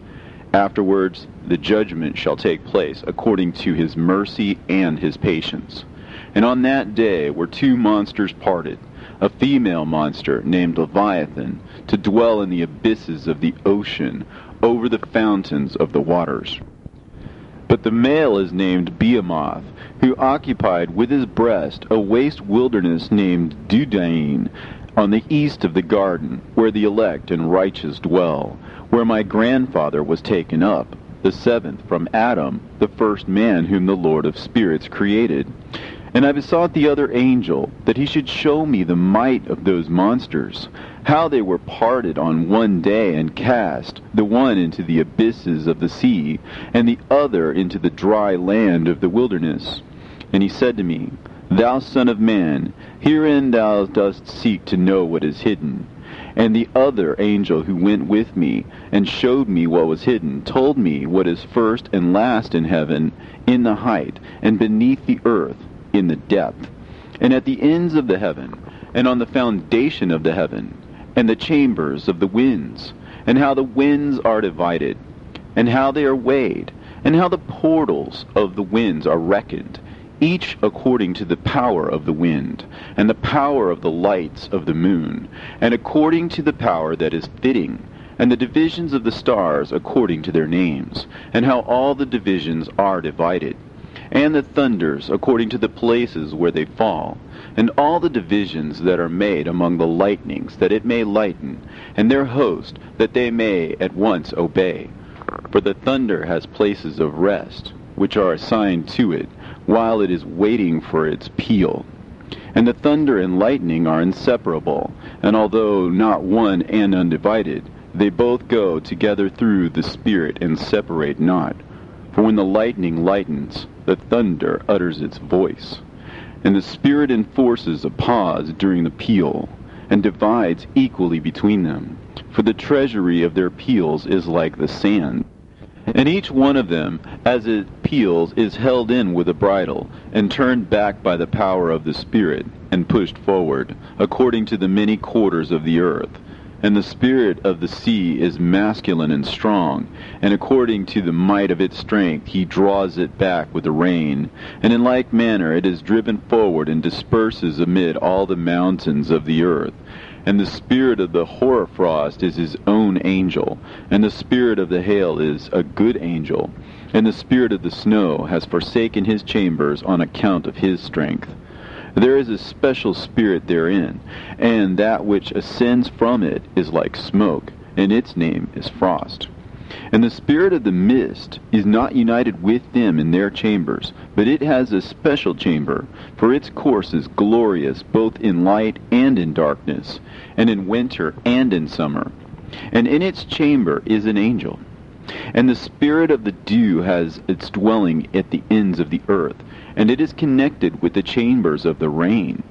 Afterwards the judgment shall take place according to his mercy and his patience. And on that day were two monsters parted, a female monster named Leviathan, to dwell in the abysses of the ocean, over the fountains of the waters. But the male is named Behemoth, who occupied with his breast a waste wilderness named Dudain, on the east of the garden, where the elect and righteous dwell, where my grandfather was taken up, the seventh from Adam, the first man whom the Lord of spirits created. And I besought the other angel that he should show me the might of those monsters, how they were parted on one day and cast, the one into the abysses of the sea, and the other into the dry land of the wilderness. And he said to me, Thou son of man, herein thou dost seek to know what is hidden. And the other angel who went with me, and showed me what was hidden, told me what is first and last in heaven, in the height, and beneath the earth, in the depth, and at the ends of the heaven, and on the foundation of the heaven, and the chambers of the winds, and how the winds are divided, and how they are weighed, and how the portals of the winds are reckoned, each according to the power of the wind, and the power of the lights of the moon, and according to the power that is fitting, and the divisions of the stars according to their names, and how all the divisions are divided, and the thunders according to the places where they fall, and all the divisions that are made among the lightnings, that it may lighten, and their host, that they may at once obey. For the thunder has places of rest, which are assigned to it, while it is waiting for its peal. And the thunder and lightning are inseparable, and although not one and undivided, they both go together through the Spirit and separate not. For when the lightning lightens, the thunder utters its voice, and the Spirit enforces a pause during the peal, and divides equally between them. For the treasury of their peals is like the sand. And each one of them, as it peals, is held in with a bridle, and turned back by the power of the Spirit, and pushed forward, according to the many quarters of the earth. And the spirit of the sea is masculine and strong, and according to the might of its strength he draws it back with the rain. And in like manner it is driven forward and disperses amid all the mountains of the earth. And the spirit of the hoarfrost is his own angel, and the spirit of the hail is a good angel, and the spirit of the snow has forsaken his chambers on account of his strength. There is a special spirit therein, and that which ascends from it is like smoke, and its name is frost. And the spirit of the mist is not united with them in their chambers, but it has a special chamber, for its course is glorious both in light and in darkness, and in winter and in summer. And in its chamber is an angel. And the spirit of the dew has its dwelling at the ends of the earth, and it is connected with the chambers of the rain.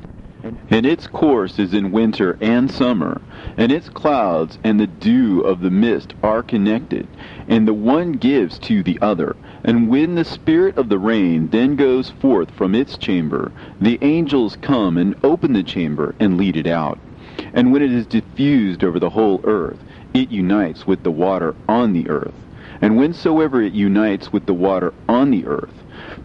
And its course is in winter and summer, and its clouds and the dew of the mist are connected, and the one gives to the other. And when the spirit of the rain then goes forth from its chamber, the angels come and open the chamber and lead it out. And when it is diffused over the whole earth, it unites with the water on the earth. And whensoever it unites with the water on the earth,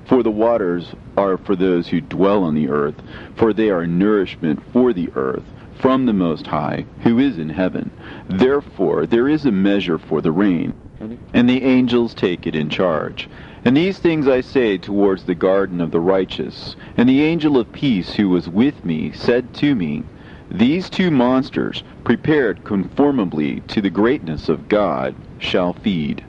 for the waters are for those who dwell on the earth, for they are nourishment for the earth, from the Most High, who is in heaven. Therefore there is a measure for the rain, and the angels take it in charge. And these things I say towards the garden of the righteous. And the angel of peace who was with me said to me, These two monsters, prepared conformably to the greatness of God, shall feed.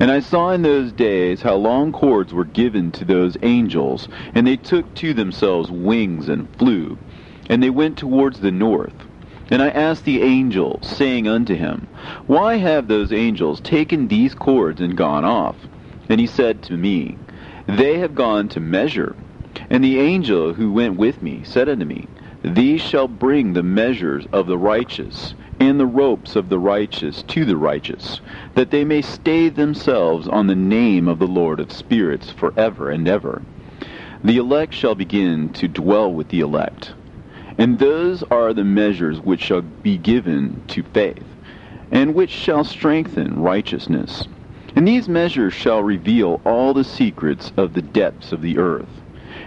And I saw in those days how long cords were given to those angels, and they took to themselves wings and flew, and they went towards the north. And I asked the angel, saying unto him, Why have those angels taken these cords and gone off? And he said to me, They have gone to measure. And the angel who went with me said unto me, These shall bring the measures of the righteous, and the ropes of the righteous to the righteous, that they may stay themselves on the name of the Lord of spirits forever and ever. The elect shall begin to dwell with the elect. And those are the measures which shall be given to faith, and which shall strengthen righteousness. And these measures shall reveal all the secrets of the depths of the earth,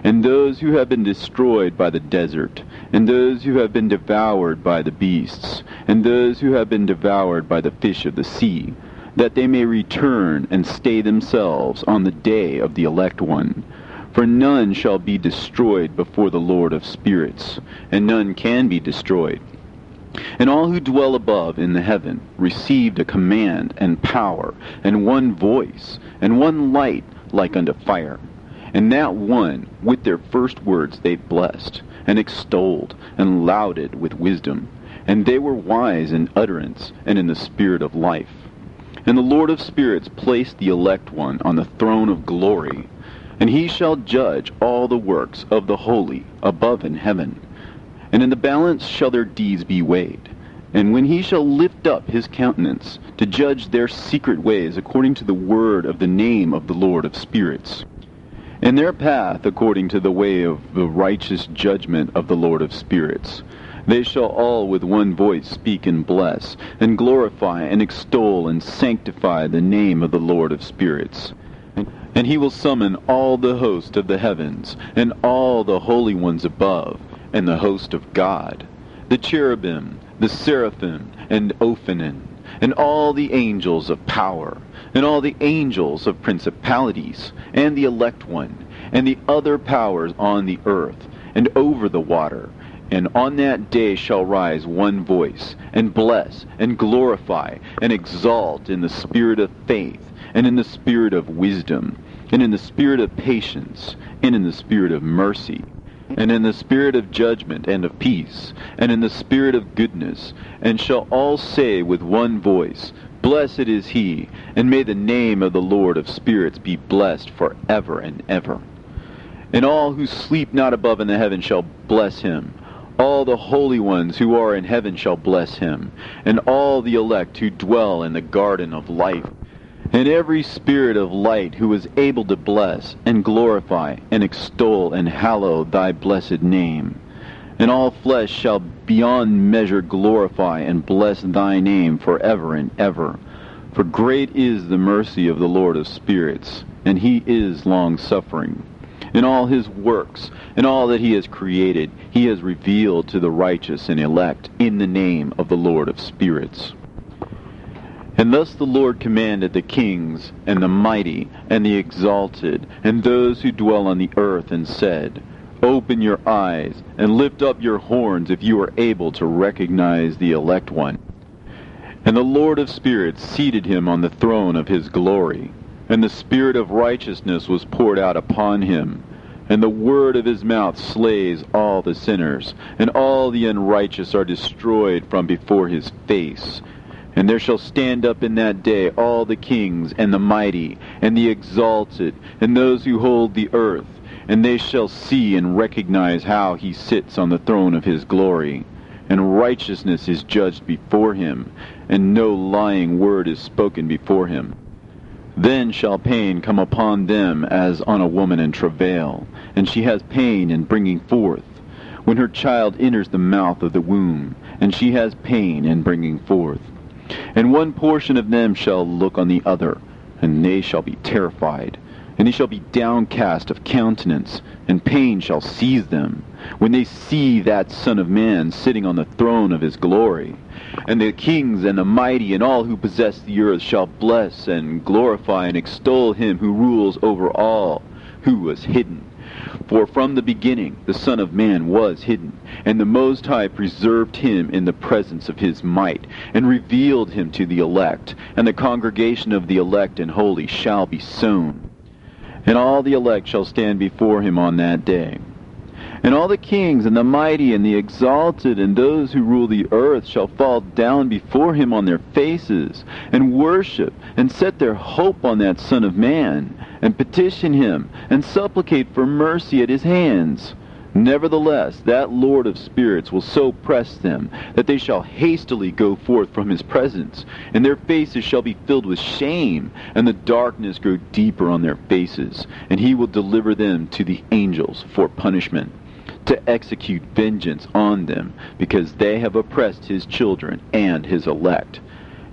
and those who have been destroyed by the desert, and those who have been devoured by the beasts, and those who have been devoured by the fish of the sea, that they may return and stay themselves on the day of the elect one. For none shall be destroyed before the Lord of spirits, and none can be destroyed. And all who dwell above in the heaven received a command and power, and one voice, and one light like unto fire. And that one, with their first words they blessed, and extolled, and lauded with wisdom. And they were wise in utterance, and in the spirit of life. And the Lord of spirits placed the elect one on the throne of glory, and he shall judge all the works of the holy above in heaven. And in the balance shall their deeds be weighed. And when he shall lift up his countenance, to judge their secret ways according to the word of the name of the Lord of spirits, and their path according to the way of the righteous judgment of the Lord of spirits, they shall all with one voice speak and bless, and glorify and extol and sanctify the name of the Lord of spirits. And he will summon all the host of the heavens, and all the holy ones above, and the host of God, the cherubim, the seraphim, and Ophanim, and all the angels of power, and all the angels of principalities, and the elect one, and the other powers on the earth, and over the water. And on that day shall rise one voice, and bless, and glorify, and exalt in the spirit of faith, and in the spirit of wisdom, and in the spirit of patience, and in the spirit of mercy, and in the spirit of judgment and of peace, and in the spirit of goodness, and shall all say with one voice, Blessed is he, and may the name of the Lord of spirits be blessed forever and ever. And all who sleep not above in the heaven shall bless him. All the holy ones who are in heaven shall bless him, and all the elect who dwell in the garden of life, and every spirit of light who is able to bless, and glorify, and extol, and hallow thy blessed name. And all flesh shall beyond measure glorify and bless thy name forever and ever. For great is the mercy of the Lord of spirits, and he is long-suffering. In all his works, and all that he has created, he has revealed to the righteous and elect in the name of the Lord of spirits. And thus the Lord commanded the kings, and the mighty, and the exalted, and those who dwell on the earth, and said, Open your eyes, and lift up your horns if you are able to recognize the elect one. And the Lord of spirits seated him on the throne of his glory, and the spirit of righteousness was poured out upon him. And the word of his mouth slays all the sinners, and all the unrighteous are destroyed from before his face. And there shall stand up in that day all the kings, and the mighty, and the exalted, and those who hold the earth, and they shall see and recognize how he sits on the throne of his glory. And righteousness is judged before him, and no lying word is spoken before him. Then shall pain come upon them as on a woman in travail, and she has pain in bringing forth, when her child enters the mouth of the womb, and she has pain in bringing forth. And one portion of them shall look on the other, and they shall be terrified, and they shall be downcast of countenance, and pain shall seize them, when they see that Son of Man sitting on the throne of his glory. And the kings and the mighty and all who possess the earth shall bless and glorify and extol him who rules over all, who was hidden. For from the beginning the Son of Man was hidden, and the Most High preserved him in the presence of his might, and revealed him to the elect, and the congregation of the elect and holy shall be sown. And all the elect shall stand before him on that day. And all the kings and the mighty and the exalted and those who rule the earth shall fall down before him on their faces, and worship, and set their hope on that Son of Man, and petition him, and supplicate for mercy at his hands. Nevertheless, that Lord of spirits will so press them, that they shall hastily go forth from his presence, and their faces shall be filled with shame, and the darkness grow deeper on their faces, and he will deliver them to the angels for punishment, to execute vengeance on them, because they have oppressed his children and his elect.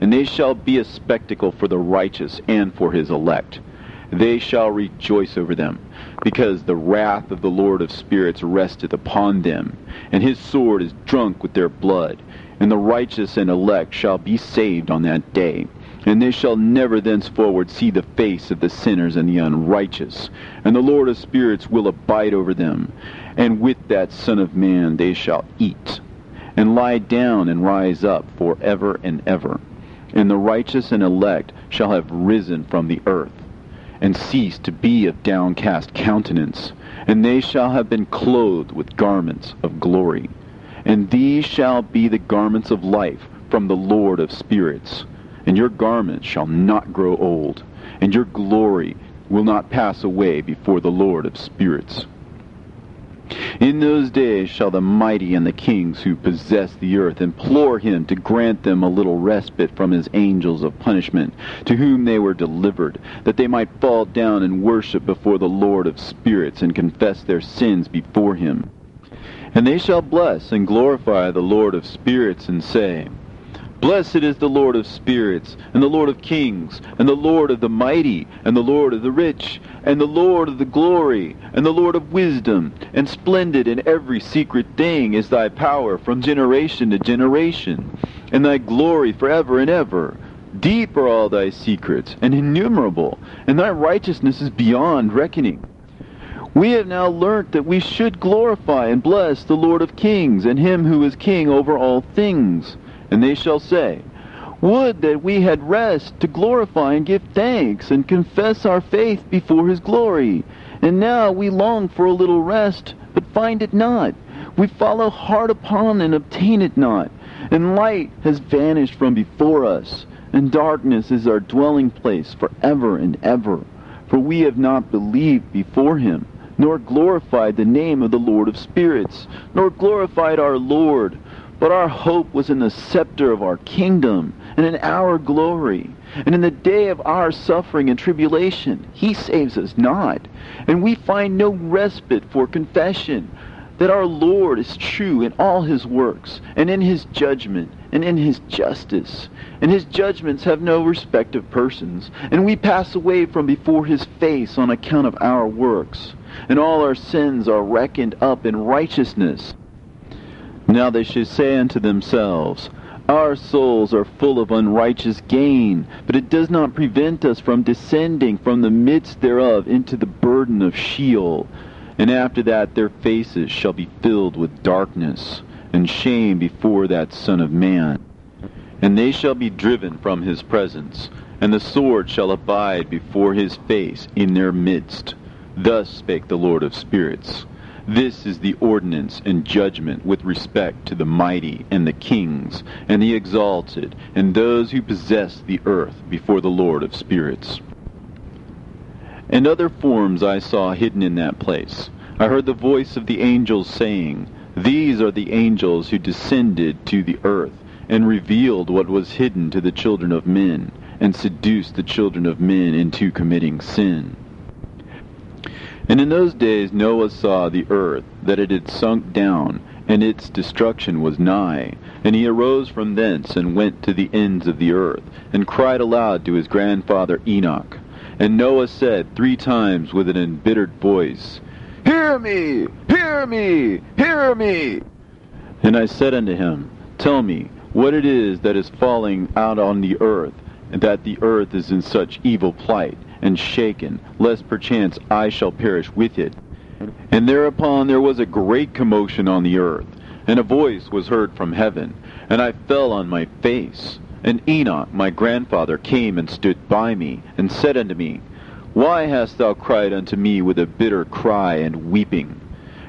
And they shall be a spectacle for the righteous and for his elect. They shall rejoice over them, because the wrath of the Lord of spirits resteth upon them, and his sword is drunk with their blood. And the righteous and elect shall be saved on that day, and they shall never thenceforward see the face of the sinners and the unrighteous. And the Lord of spirits will abide over them, and with that Son of Man they shall eat, and lie down and rise up for ever and ever. And the righteous and elect shall have risen from the earth, and cease to be of downcast countenance, and they shall have been clothed with garments of glory. And these shall be the garments of life from the Lord of spirits. And your garments shall not grow old, and your glory will not pass away before the Lord of spirits. In those days shall the mighty and the kings who possess the earth implore him to grant them a little respite from his angels of punishment, to whom they were delivered, that they might fall down and worship before the Lord of spirits, and confess their sins before him. And they shall bless and glorify the Lord of spirits, and say, Blessed is the Lord of spirits, and the Lord of kings, and the Lord of the mighty, and the Lord of the rich, and the Lord of the glory, and the Lord of wisdom, and splendid in every secret thing is thy power from generation to generation, and thy glory forever and ever. Deep are all thy secrets, and innumerable, and thy righteousness is beyond reckoning. We have now learnt that we should glorify and bless the Lord of kings, and him who is king over all things. And they shall say, Would that we had rest to glorify and give thanks, and confess our faith before his glory. And now we long for a little rest, but find it not. We follow hard upon and obtain it not. And light has vanished from before us, and darkness is our dwelling place forever and ever. For we have not believed before him, nor glorified the name of the Lord of spirits, nor glorified our Lord. But our hope was in the scepter of our kingdom, and in our glory. And in the day of our suffering and tribulation, he saves us not. And we find no respite for confession, that our Lord is true in all his works, and in his judgment, and in his justice. And his judgments have no respect of persons, and we pass away from before his face on account of our works, and all our sins are reckoned up in righteousness. Now they should say unto themselves, Our souls are full of unrighteous gain, but it does not prevent us from descending from the midst thereof into the burden of Sheol. And after that their faces shall be filled with darkness, and shame before that Son of Man. And they shall be driven from his presence, and the sword shall abide before his face in their midst. Thus spake the Lord of spirits. This is the ordinance and judgment with respect to the mighty, and the kings, and the exalted, and those who possess the earth before the Lord of spirits. And other forms I saw hidden in that place. I heard the voice of the angels saying, These are the angels who descended to the earth, and revealed what was hidden to the children of men, and seduced the children of men into committing sin. And in those days Noah saw the earth, that it had sunk down, and its destruction was nigh. And he arose from thence, and went to the ends of the earth, and cried aloud to his grandfather Enoch. And Noah said 3 times with an embittered voice, Hear me! Hear me! Hear me! And I said unto him, Tell me what it is that is falling out on the earth, and that the earth is in such evil plight, and shaken, lest perchance I shall perish with it. And thereupon there was a great commotion on the earth, and a voice was heard from heaven, and I fell on my face. And Enoch my grandfather came and stood by me, and said unto me, Why hast thou cried unto me with a bitter cry and weeping?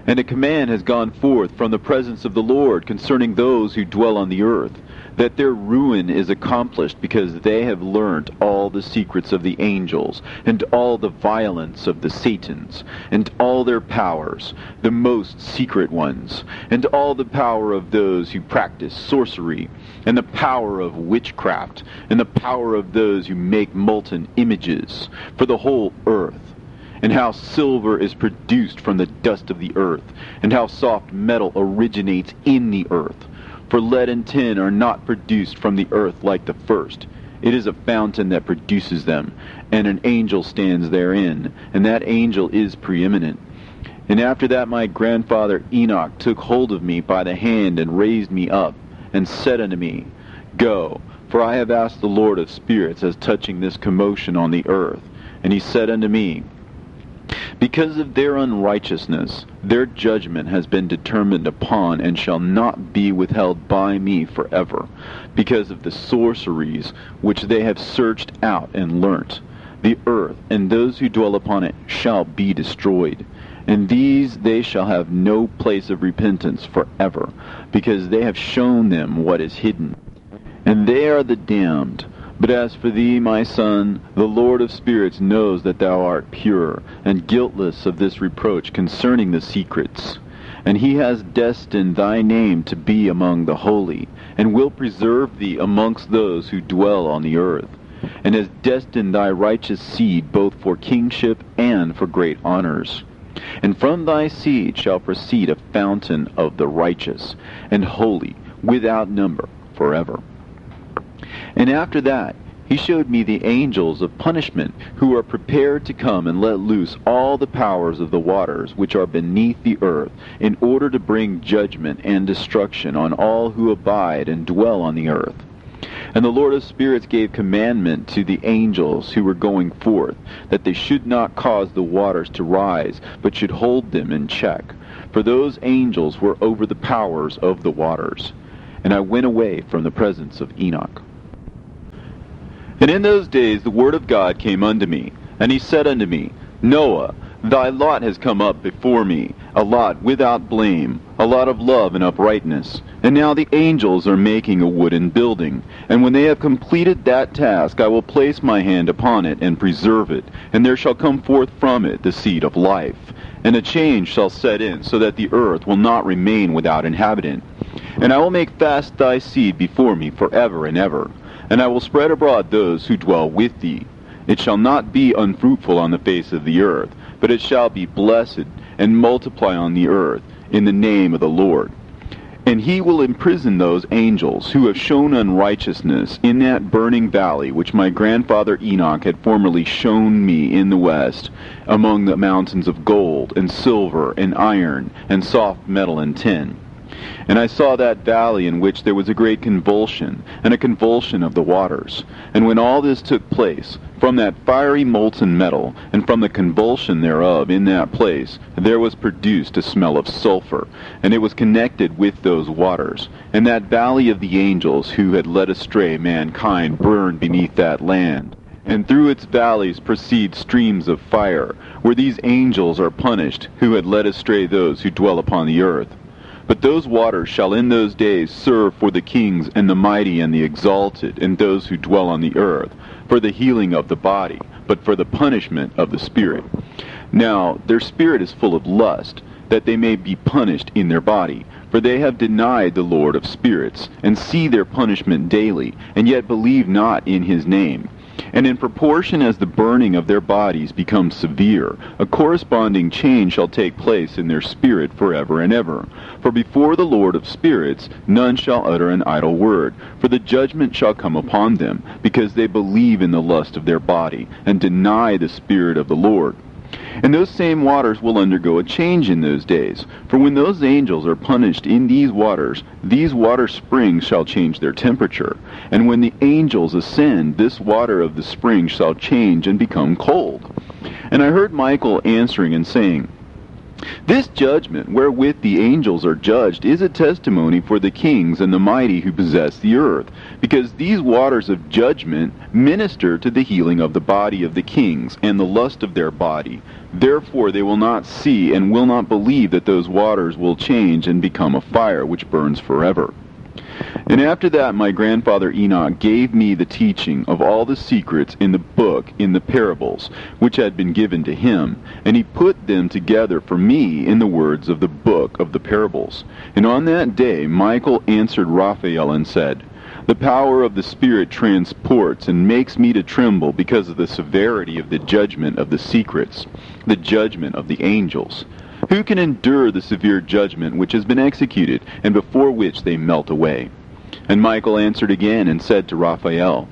And a command has gone forth from the presence of the Lord concerning those who dwell on the earth, that their ruin is accomplished, because they have learnt all the secrets of the angels, and all the violence of the Satans, and all their powers, the most secret ones, and all the power of those who practice sorcery, and the power of witchcraft, and the power of those who make molten images, for the whole earth. And how silver is produced from the dust of the earth, and how soft metal originates in the earth. For lead and tin are not produced from the earth like the first. It is a fountain that produces them, and an angel stands therein, and that angel is preeminent. And after that my grandfather Enoch took hold of me by the hand, and raised me up, and said unto me, Go, for I have asked the Lord of spirits as touching this commotion on the earth. And he said unto me, Because of their unrighteousness, their judgment has been determined upon, and shall not be withheld by me forever, because of the sorceries which they have searched out and learnt. The earth and those who dwell upon it shall be destroyed, and these they shall have no place of repentance forever, because they have shown them what is hidden. And they are the damned. But as for thee, my son, the Lord of spirits knows that thou art pure, and guiltless of this reproach concerning the secrets. And he has destined thy name to be among the holy, and will preserve thee amongst those who dwell on the earth, and has destined thy righteous seed both for kingship and for great honors. And from thy seed shall proceed a fountain of the righteous, and holy, without number, forever. And after that he showed me the angels of punishment, who are prepared to come and let loose all the powers of the waters which are beneath the earth, in order to bring judgment and destruction on all who abide and dwell on the earth. And the Lord of spirits gave commandment to the angels who were going forth, that they should not cause the waters to rise, but should hold them in check. For those angels were over the powers of the waters. And I went away from the presence of Enoch. And in those days the word of God came unto me, and he said unto me, Noah, thy lot has come up before me, a lot without blame, a lot of love and uprightness. And now the angels are making a wooden building, and when they have completed that task, I will place my hand upon it and preserve it, and there shall come forth from it the seed of life. And a change shall set in, so that the earth will not remain without inhabitant. And I will make fast thy seed before me forever and ever. And I will spread abroad those who dwell with thee. It shall not be unfruitful on the face of the earth, but it shall be blessed, and multiply on the earth. in the name of the Lord. And he will imprison those angels who have shown unrighteousness in that burning valley which my grandfather Enoch had formerly shown me in the west, among the mountains of gold and silver and iron and soft metal and tin. And I saw that valley in which there was a great convulsion, and a convulsion of the waters. And when all this took place, from that fiery molten metal, and from the convulsion thereof in that place, there was produced a smell of sulfur, and it was connected with those waters. And that valley of the angels who had led astray mankind burned beneath that land. And through its valleys proceed streams of fire, where these angels are punished, who had led astray those who dwell upon the earth. But those waters shall in those days serve for the kings and the mighty and the exalted, and those who dwell on the earth, for the healing of the body, but for the punishment of the spirit. Now their spirit is full of lust, that they may be punished in their body. For they have denied the Lord of spirits, and see their punishment daily, and yet believe not in his name. And in proportion as the burning of their bodies becomes severe, a corresponding change shall take place in their spirit forever and ever. For before the Lord of spirits none shall utter an idle word, for the judgment shall come upon them, because they believe in the lust of their body, and deny the Spirit of the Lord. And those same waters will undergo a change in those days. For when those angels are punished in these water springs shall change their temperature. And when the angels ascend, this water of the spring shall change and become cold. And I heard Michael answering and saying, This judgment wherewith the angels are judged is a testimony for the kings and the mighty who possess the earth, because these waters of judgment minister to the healing of the body of the kings and the lust of their body. Therefore they will not see and will not believe that those waters will change and become a fire which burns forever. And after that my grandfather Enoch gave me the teaching of all the secrets in the book, in the parables, which had been given to him, and he put them together for me in the words of the book of the parables. And on that day Michael answered Raphael and said, The power of the Spirit transports and makes me to tremble because of the severity of the judgment of the secrets, the judgment of the angels. Who can endure the severe judgment which has been executed, and before which they melt away? And Michael answered again and said to Raphael,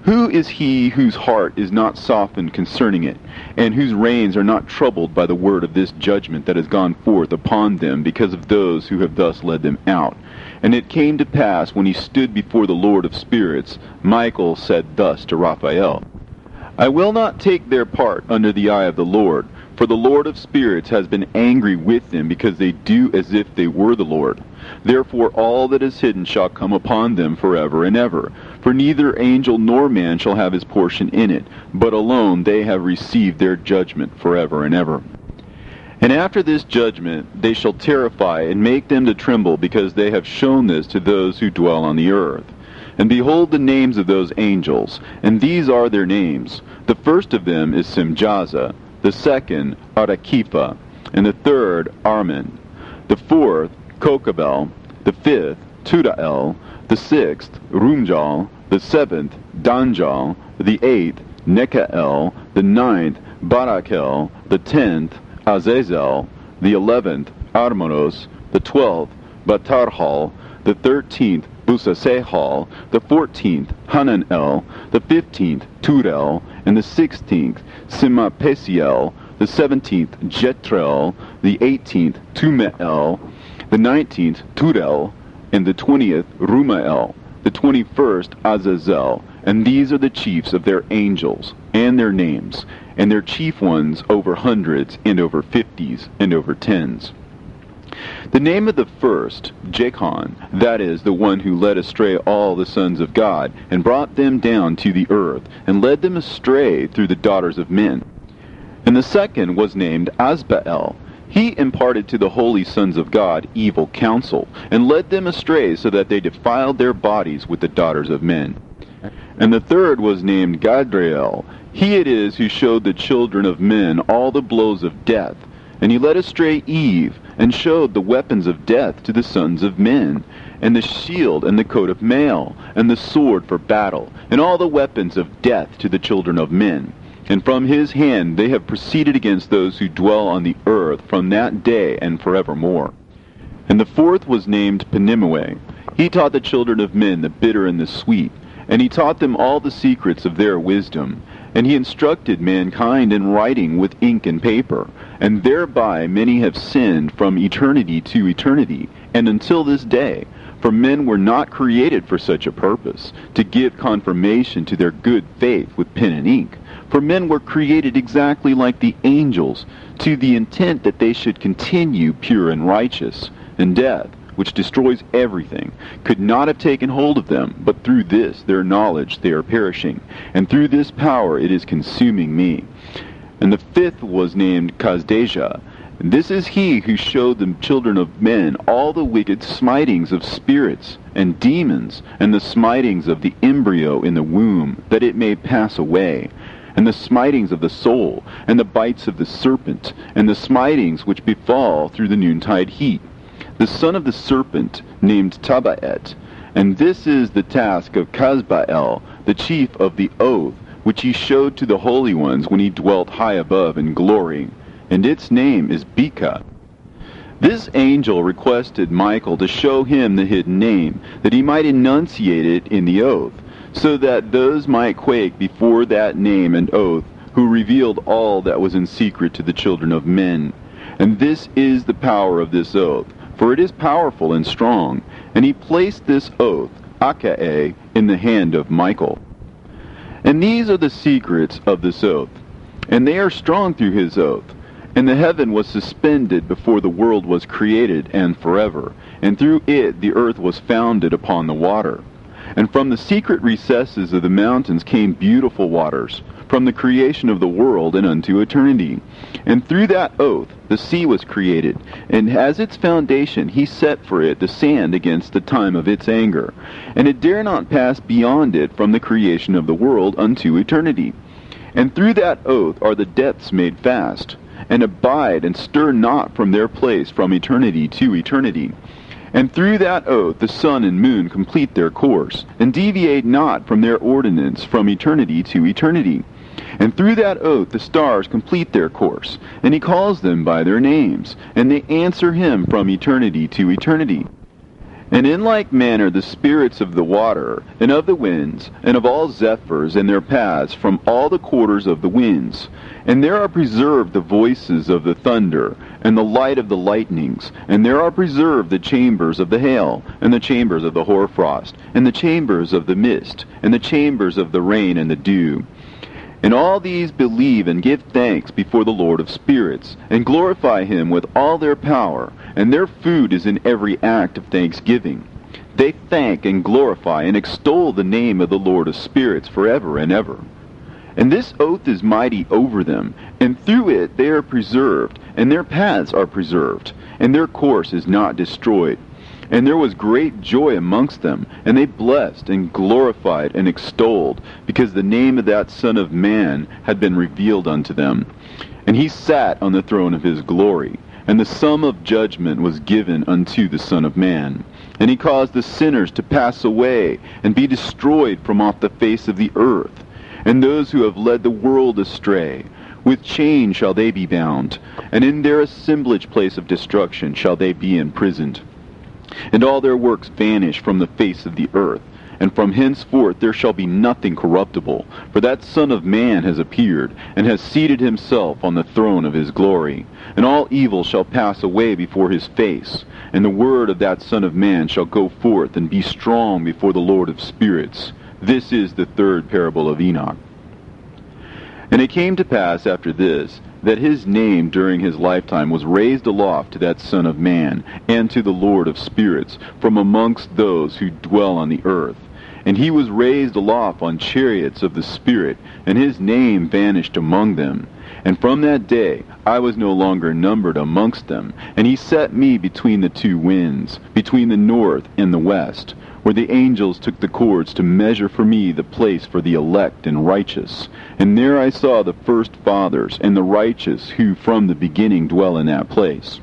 Who is he whose heart is not softened concerning it, and whose reins are not troubled by the word of this judgment that has gone forth upon them because of those who have thus led them out? And it came to pass, when he stood before the Lord of spirits, Michael said thus to Raphael, I will not take their part under the eye of the Lord, for the Lord of spirits has been angry with them, because they do as if they were the Lord. Therefore all that is hidden shall come upon them forever and ever. For neither angel nor man shall have his portion in it, but alone they have received their judgment forever and ever. And after this judgment they shall terrify and make them to tremble, because they have shown this to those who dwell on the earth. And behold the names of those angels, and these are their names. The first of them is Simjaza, the second Arakipha, and the third Armin, the fourth Kokabel, the fifth Tudael, the sixth Rumjal, the seventh Danjal, the eighth Nekael, the ninth Barakel, the 10th Azazel, the 11th Armonos, the 12th Batarhal, the 13th Busasehal, the 14th Hananel, the 15th Turel, and the 16th Simapesiel, the 17th Jetrel, the 18th Tumeel, the 19th Turel, and the 20th Rumael, the 21st Azazel. And these are the chiefs of their angels, and their names, and their chief ones over hundreds, and over 50s, and over 10s. The name of the first, Jachan, that is, the one who led astray all the sons of God, and brought them down to the earth, and led them astray through the daughters of men. And the second was named Asbael. He imparted to the holy sons of God evil counsel, and led them astray so that they defiled their bodies with the daughters of men. And the third was named Gadriel. He it is who showed the children of men all the blows of death, and he led astray Eve, and showed the weapons of death to the sons of men, and the shield and the coat of mail, and the sword for battle, and all the weapons of death to the children of men. And from his hand they have proceeded against those who dwell on the earth from that day and forevermore. And the fourth was named Penimmue. He taught the children of men the bitter and the sweet, and he taught them all the secrets of their wisdom. And he instructed mankind in writing with ink and paper, and thereby many have sinned from eternity to eternity, and until this day. For men were not created for such a purpose, to give confirmation to their good faith with pen and ink. For men were created exactly like the angels, to the intent that they should continue pure and righteous. And death, which destroys everything, could not have taken hold of them, but through this their knowledge they are perishing, and through this power it is consuming me. And the fifth was named Kazdejah. This is he who showed the children of men all the wicked smitings of spirits and demons, and the smitings of the embryo in the womb, that it may pass away, and the smitings of the soul, and the bites of the serpent, and the smitings which befall through the noontide heat. The son of the serpent, named Tabaet, and this is the task of Kazbael, the chief of the oath, which he showed to the holy ones when he dwelt high above in glory, and its name is Beka. This angel requested Michael to show him the hidden name, that he might enunciate it in the oath, so that those might quake before that name and oath, who revealed all that was in secret to the children of men. And this is the power of this oath, for it is powerful and strong. And he placed this oath, Akae, in the hand of Michael. And these are the secrets of this oath, and they are strong through his oath. And the heaven was suspended before the world was created, and forever. And through it the earth was founded upon the water. And from the secret recesses of the mountains came beautiful waters, from the creation of the world and unto eternity. And through that oath the sea was created, and as its foundation he set for it the sand against the time of its anger. And it dare not pass beyond it from the creation of the world unto eternity. And through that oath are the depths made fast, and abide and stir not from their place from eternity to eternity. And through that oath the sun and moon complete their course, and deviate not from their ordinance from eternity to eternity. And through that oath the stars complete their course, and he calls them by their names, and they answer him from eternity to eternity. And in like manner the spirits of the water, and of the winds, and of all zephyrs in their paths from all the quarters of the winds. And there are preserved the voices of the thunder, and the light of the lightnings, and there are preserved the chambers of the hail, and the chambers of the hoarfrost, and the chambers of the mist, and the chambers of the rain and the dew. And all these believe and give thanks before the Lord of spirits, and glorify him with all their power, and their food is in every act of thanksgiving. They thank and glorify and extol the name of the Lord of spirits forever and ever. And this oath is mighty over them, and through it they are preserved, and their paths are preserved, and their course is not destroyed. And there was great joy amongst them, and they blessed and glorified and extolled, because the name of that Son of Man had been revealed unto them. And he sat on the throne of his glory, and the sum of judgment was given unto the Son of Man. And he caused the sinners to pass away, and be destroyed from off the face of the earth. And those who have led the world astray, with chains shall they be bound, and in their assemblage place of destruction shall they be imprisoned. And all their works vanish from the face of the earth, and from henceforth there shall be nothing corruptible, for that Son of Man has appeared, and has seated himself on the throne of his glory. And all evil shall pass away before his face, and the word of that Son of Man shall go forth and be strong before the Lord of spirits. This is the third parable of Enoch. And it came to pass after this, that his name during his lifetime was raised aloft to that Son of Man, and to the Lord of spirits, from amongst those who dwell on the earth. And he was raised aloft on chariots of the Spirit, and his name vanished among them. And from that day I was no longer numbered amongst them, and he set me between the two winds, between the north and the west, where the angels took the cords to measure for me the place for the elect and righteous. And there I saw the first fathers and the righteous who from the beginning dwell in that place.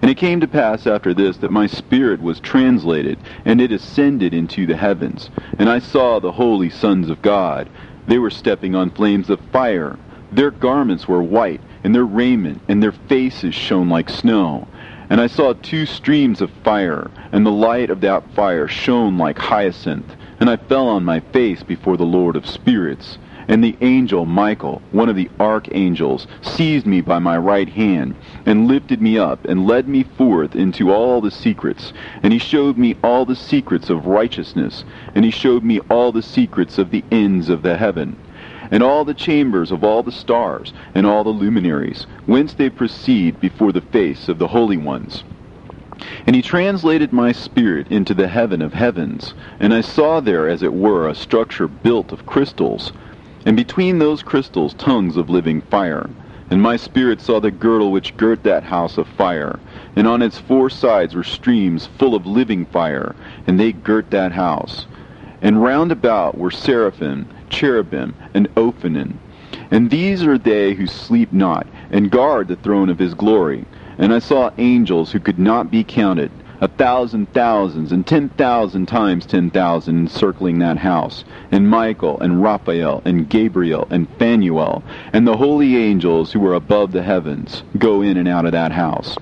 And it came to pass after this that my spirit was translated, and it ascended into the heavens. And I saw the holy sons of God. They were stepping on flames of fire. Their garments were white, and their raiment and their faces shone like snow. And I saw 2 streams of fire, and the light of that fire shone like hyacinth. And I fell on my face before the Lord of spirits. And the angel Michael, one of the archangels, seized me by my right hand, and lifted me up, and led me forth into all the secrets. And he showed me all the secrets of righteousness, and he showed me all the secrets of the ends of the heaven, and all the chambers of all the stars, and all the luminaries, whence they proceed before the face of the holy ones. And he translated my spirit into the heaven of heavens, and I saw there, as it were, a structure built of crystals, and between those crystals tongues of living fire. And my spirit saw the girdle which girt that house of fire, and on its 4 sides were streams full of living fire, and they girt that house. And round about were seraphim, cherubim, and ophanim. And these are they who sleep not, and guard the throne of his glory. And I saw angels who could not be counted, 1,000 thousands, and 10,000 times 10,000 encircling that house, and Michael, and Raphael, and Gabriel, and Phanuel, and the holy angels who were above the heavens, go in and out of that house.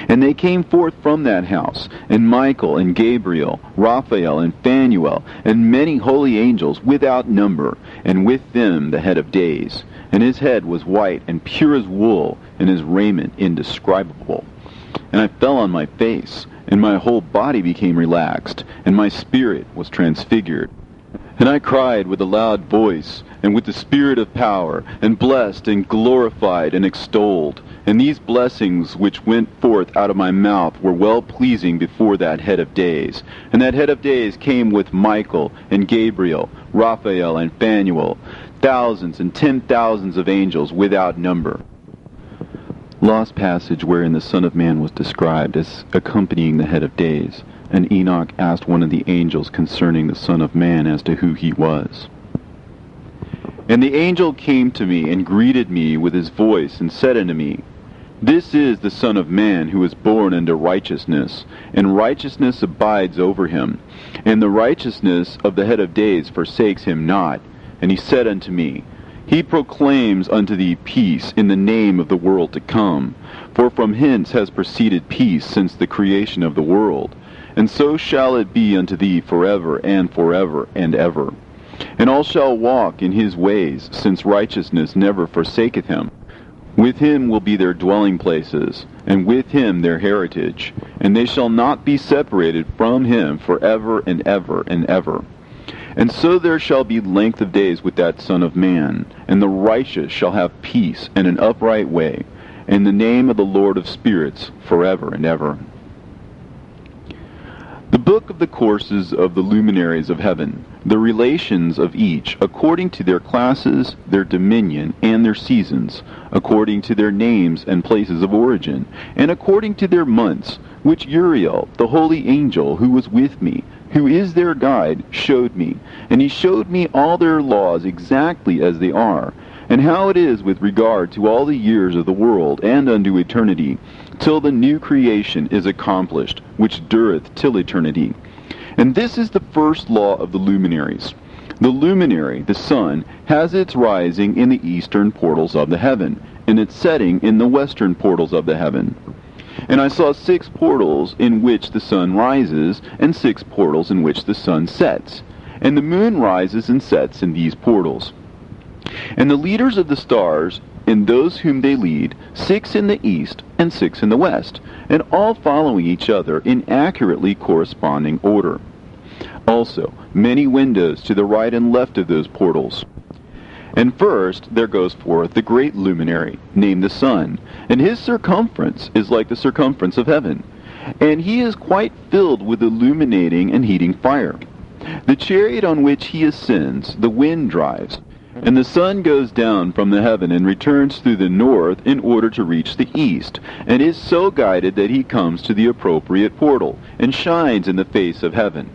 And they came forth from that house, and Michael, and Gabriel, Raphael, and Phanuel, and many holy angels without number, and with them the head of days. And his head was white and pure as wool, and his raiment indescribable. And I fell on my face, and my whole body became relaxed, and my spirit was transfigured. And I cried with a loud voice, and with the spirit of power, and blessed, and glorified, and extolled. And these blessings which went forth out of my mouth were well-pleasing before that head of days. And that head of days came with Michael, and Gabriel, Raphael, and Phanuel, thousands and 10,000s of angels without number. Lost passage wherein the Son of Man was described as accompanying the head of days. And Enoch asked one of the angels concerning the Son of Man as to who he was. And the angel came to me, and greeted me with his voice, and said unto me, This is the Son of Man, who is born unto righteousness, and righteousness abides over him. And the righteousness of the head of days forsakes him not. And he said unto me, He proclaims unto thee peace in the name of the world to come. For from hence has proceeded peace since the creation of the world. And so shall it be unto thee forever and ever. And all shall walk in his ways, since righteousness never forsaketh him. With him will be their dwelling places, and with him their heritage. And they shall not be separated from him forever and ever. And so there shall be length of days with that Son of Man, and the righteous shall have peace and an upright way, and the name of the Lord of spirits forever and ever. The book of the courses of the luminaries of heaven, the relations of each, according to their classes, their dominion, and their seasons, according to their names and places of origin, and according to their months, which Uriel, the holy angel who was with me, who is their guide, showed me. And he showed me all their laws exactly as they are, and how it is with regard to all the years of the world and unto eternity, till the new creation is accomplished, which dureth till eternity. And this is the first law of the luminaries. The luminary, the sun, has its rising in the eastern portals of the heaven, and its setting in the western portals of the heaven. And I saw 6 portals in which the sun rises, and 6 portals in which the sun sets. And the moon rises and sets in these portals. And the leaders of the stars, and those whom they lead, 6 in the east and 6 in the west, and all following each other in accurately corresponding order. Also, many windows to the right and left of those portals. And first there goes forth the great luminary, named the sun, and his circumference is like the circumference of heaven, and he is quite filled with illuminating and heating fire. The chariot on which he ascends, the wind drives, and the sun goes down from the heaven and returns through the north in order to reach the east, and is so guided that he comes to the appropriate portal, and shines in the face of heaven.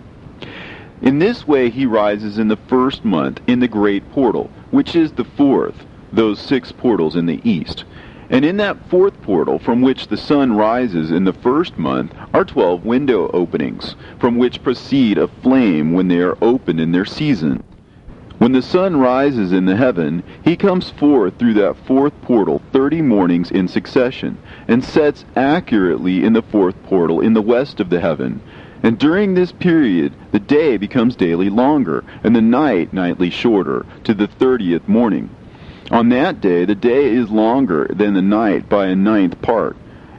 In this way he rises in the first month in the great portal, which is the 4th, those 6 portals in the east. And in that 4th portal from which the sun rises in the first month are 12 window openings, from which proceed a flame when they are opened in their season. When the sun rises in the heaven, he comes forth through that fourth portal 30 mornings in succession, and sets accurately in the fourth portal in the west of the heaven. And during this period, the day becomes daily longer, and the night nightly shorter, to the 30th morning. On that day, the day is longer than the night by a ninth part,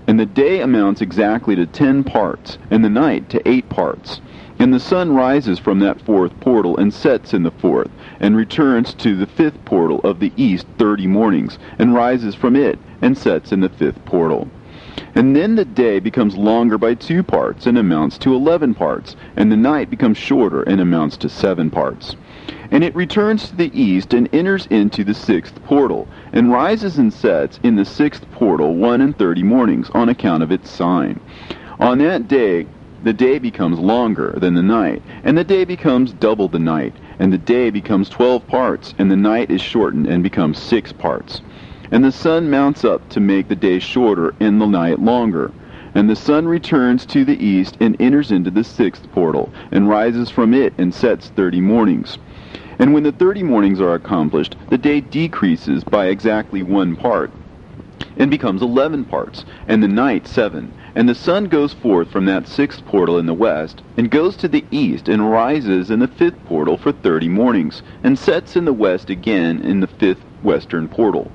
and the day amounts exactly to 10 parts, and the night to 8 parts. And the sun rises from that fourth portal and sets in the fourth, and returns to the fifth portal of the east 30 mornings, and rises from it, and sets in the fifth portal. And then the day becomes longer by 2 parts, and amounts to 11 parts, and the night becomes shorter, and amounts to 7 parts. And it returns to the east, and enters into the sixth portal, and rises and sets in the sixth portal 31 mornings, on account of its sign. On that day, the day becomes longer than the night, and the day becomes double the night, and the day becomes 12 parts, and the night is shortened and becomes 6 parts. And the sun mounts up to make the day shorter and the night longer. And the sun returns to the east and enters into the sixth portal, and rises from it and sets 30 mornings. And when the 30 mornings are accomplished, the day decreases by exactly 1 part, and becomes 11 parts, and the night 7. And the sun goes forth from that sixth portal in the west, and goes to the east, and rises in the fifth portal for 30 mornings, and sets in the west again in the fifth western portal.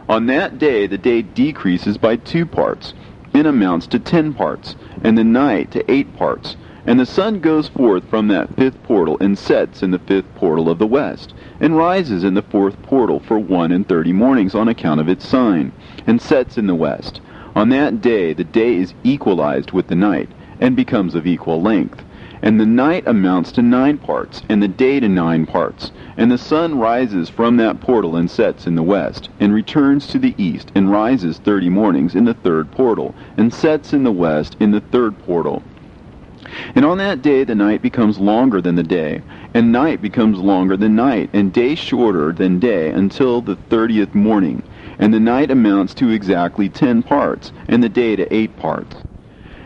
On that day the day decreases by 2 parts, and amounts to 10 parts, and the night to 8 parts. And the sun goes forth from that fifth portal, and sets in the fifth portal of the west, and rises in the fourth portal for 31 mornings on account of its sign, and sets in the west. On that day the day is equalized with the night, and becomes of equal length. And the night amounts to 9 parts, and the day to 9 parts. And the sun rises from that portal and sets in the west, and returns to the east, and rises 30 mornings in the third portal, and sets in the west in the third portal. And on that day the night becomes longer than the day, and night becomes longer than night, and day shorter than day, until the 30th morning. And the night amounts to exactly 10 parts, and the day to 8 parts.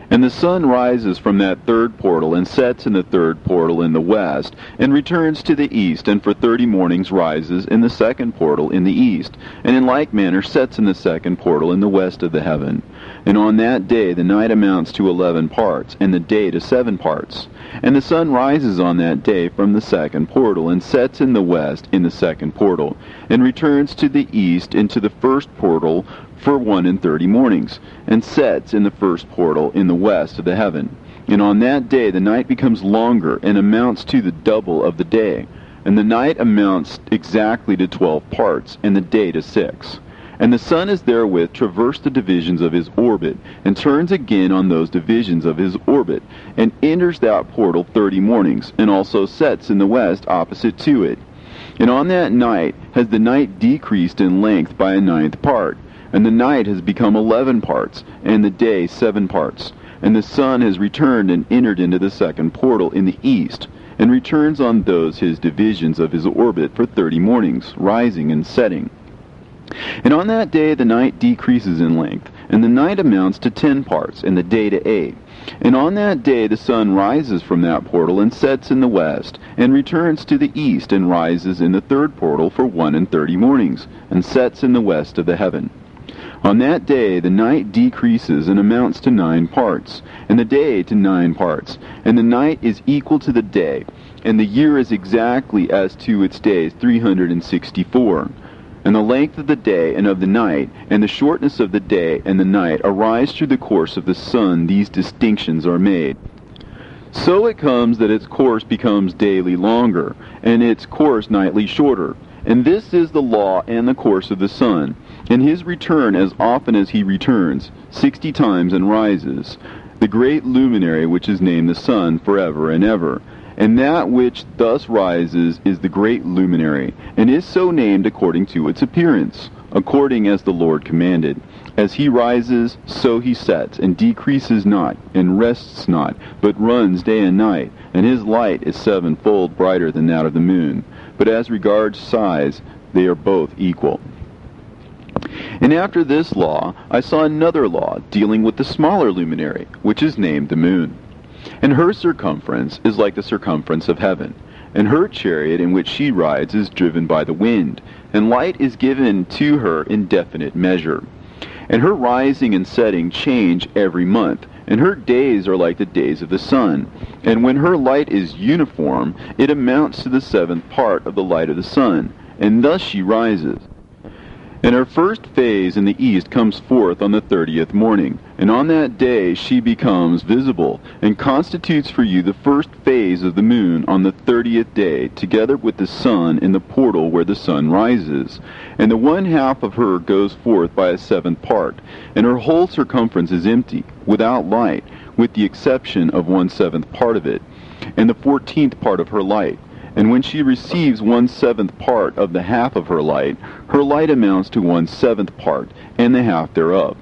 And the sun rises from that third portal, and sets in the third portal in the west, and returns to the east, and for 30 mornings rises in the second portal in the east, and in like manner sets in the second portal in the west of the heaven. And on that day the night amounts to 11 parts, and the day to 7 parts. And the sun rises on that day from the second portal, and sets in the west in the second portal, and returns to the east into the first portal for 31 mornings, and sets in the first portal in the west of the heaven. And on that day the night becomes longer, and amounts to the double of the day. And the night amounts exactly to 12 parts, and the day to 6. And the sun is therewith traversed the divisions of his orbit, and turns again on those divisions of his orbit, and enters that portal 30 mornings, and also sets in the west opposite to it. And on that night has the night decreased in length by a ninth part, and the night has become 11 parts, and the day 7 parts. And the sun has returned and entered into the second portal in the east, and returns on those his divisions of his orbit for 30 mornings, rising and setting. And on that day the night decreases in length, and the night amounts to 10 parts, and the day to 8. And on that day the sun rises from that portal, and sets in the west, and returns to the east, and rises in the third portal for 31 mornings, and sets in the west of the heaven. On that day the night decreases and amounts to 9 parts, and the day to 9 parts, and the night is equal to the day, and the year is exactly as to its days 364. And the length of the day and of the night, and the shortness of the day and the night arise through the course of the sun. These distinctions are made. So it comes that its course becomes daily longer, and its course nightly shorter. And this is the law and the course of the sun, and his return as often as he returns, 60 times and rises, the great luminary which is named the sun forever and ever. And that which thus rises is the great luminary, and is so named according to its appearance, according as the Lord commanded. As he rises, so he sets, and decreases not, and rests not, but runs day and night, and his light is 7-fold brighter than that of the moon. But as regards size, they are both equal. And after this law, I saw another law dealing with the smaller luminary, which is named the moon. And her circumference is like the circumference of heaven, and her chariot in which she rides is driven by the wind, and light is given to her in definite measure. And her rising and setting change every month, and her days are like the days of the sun. And when her light is uniform, it amounts to the seventh part of the light of the sun, and thus she rises. And her first phase in the east comes forth on the 30th morning, and on that day she becomes visible, and constitutes for you the first phase of the moon on the 30th day, together with the sun in the portal where the sun rises. And the one half of her goes forth by a seventh part, and her whole circumference is empty, without light, with the exception of 1/7 part of it, and the 14th part of her light. And when she receives 1/7 part of the half of her light amounts to 1/7 part, and the half thereof.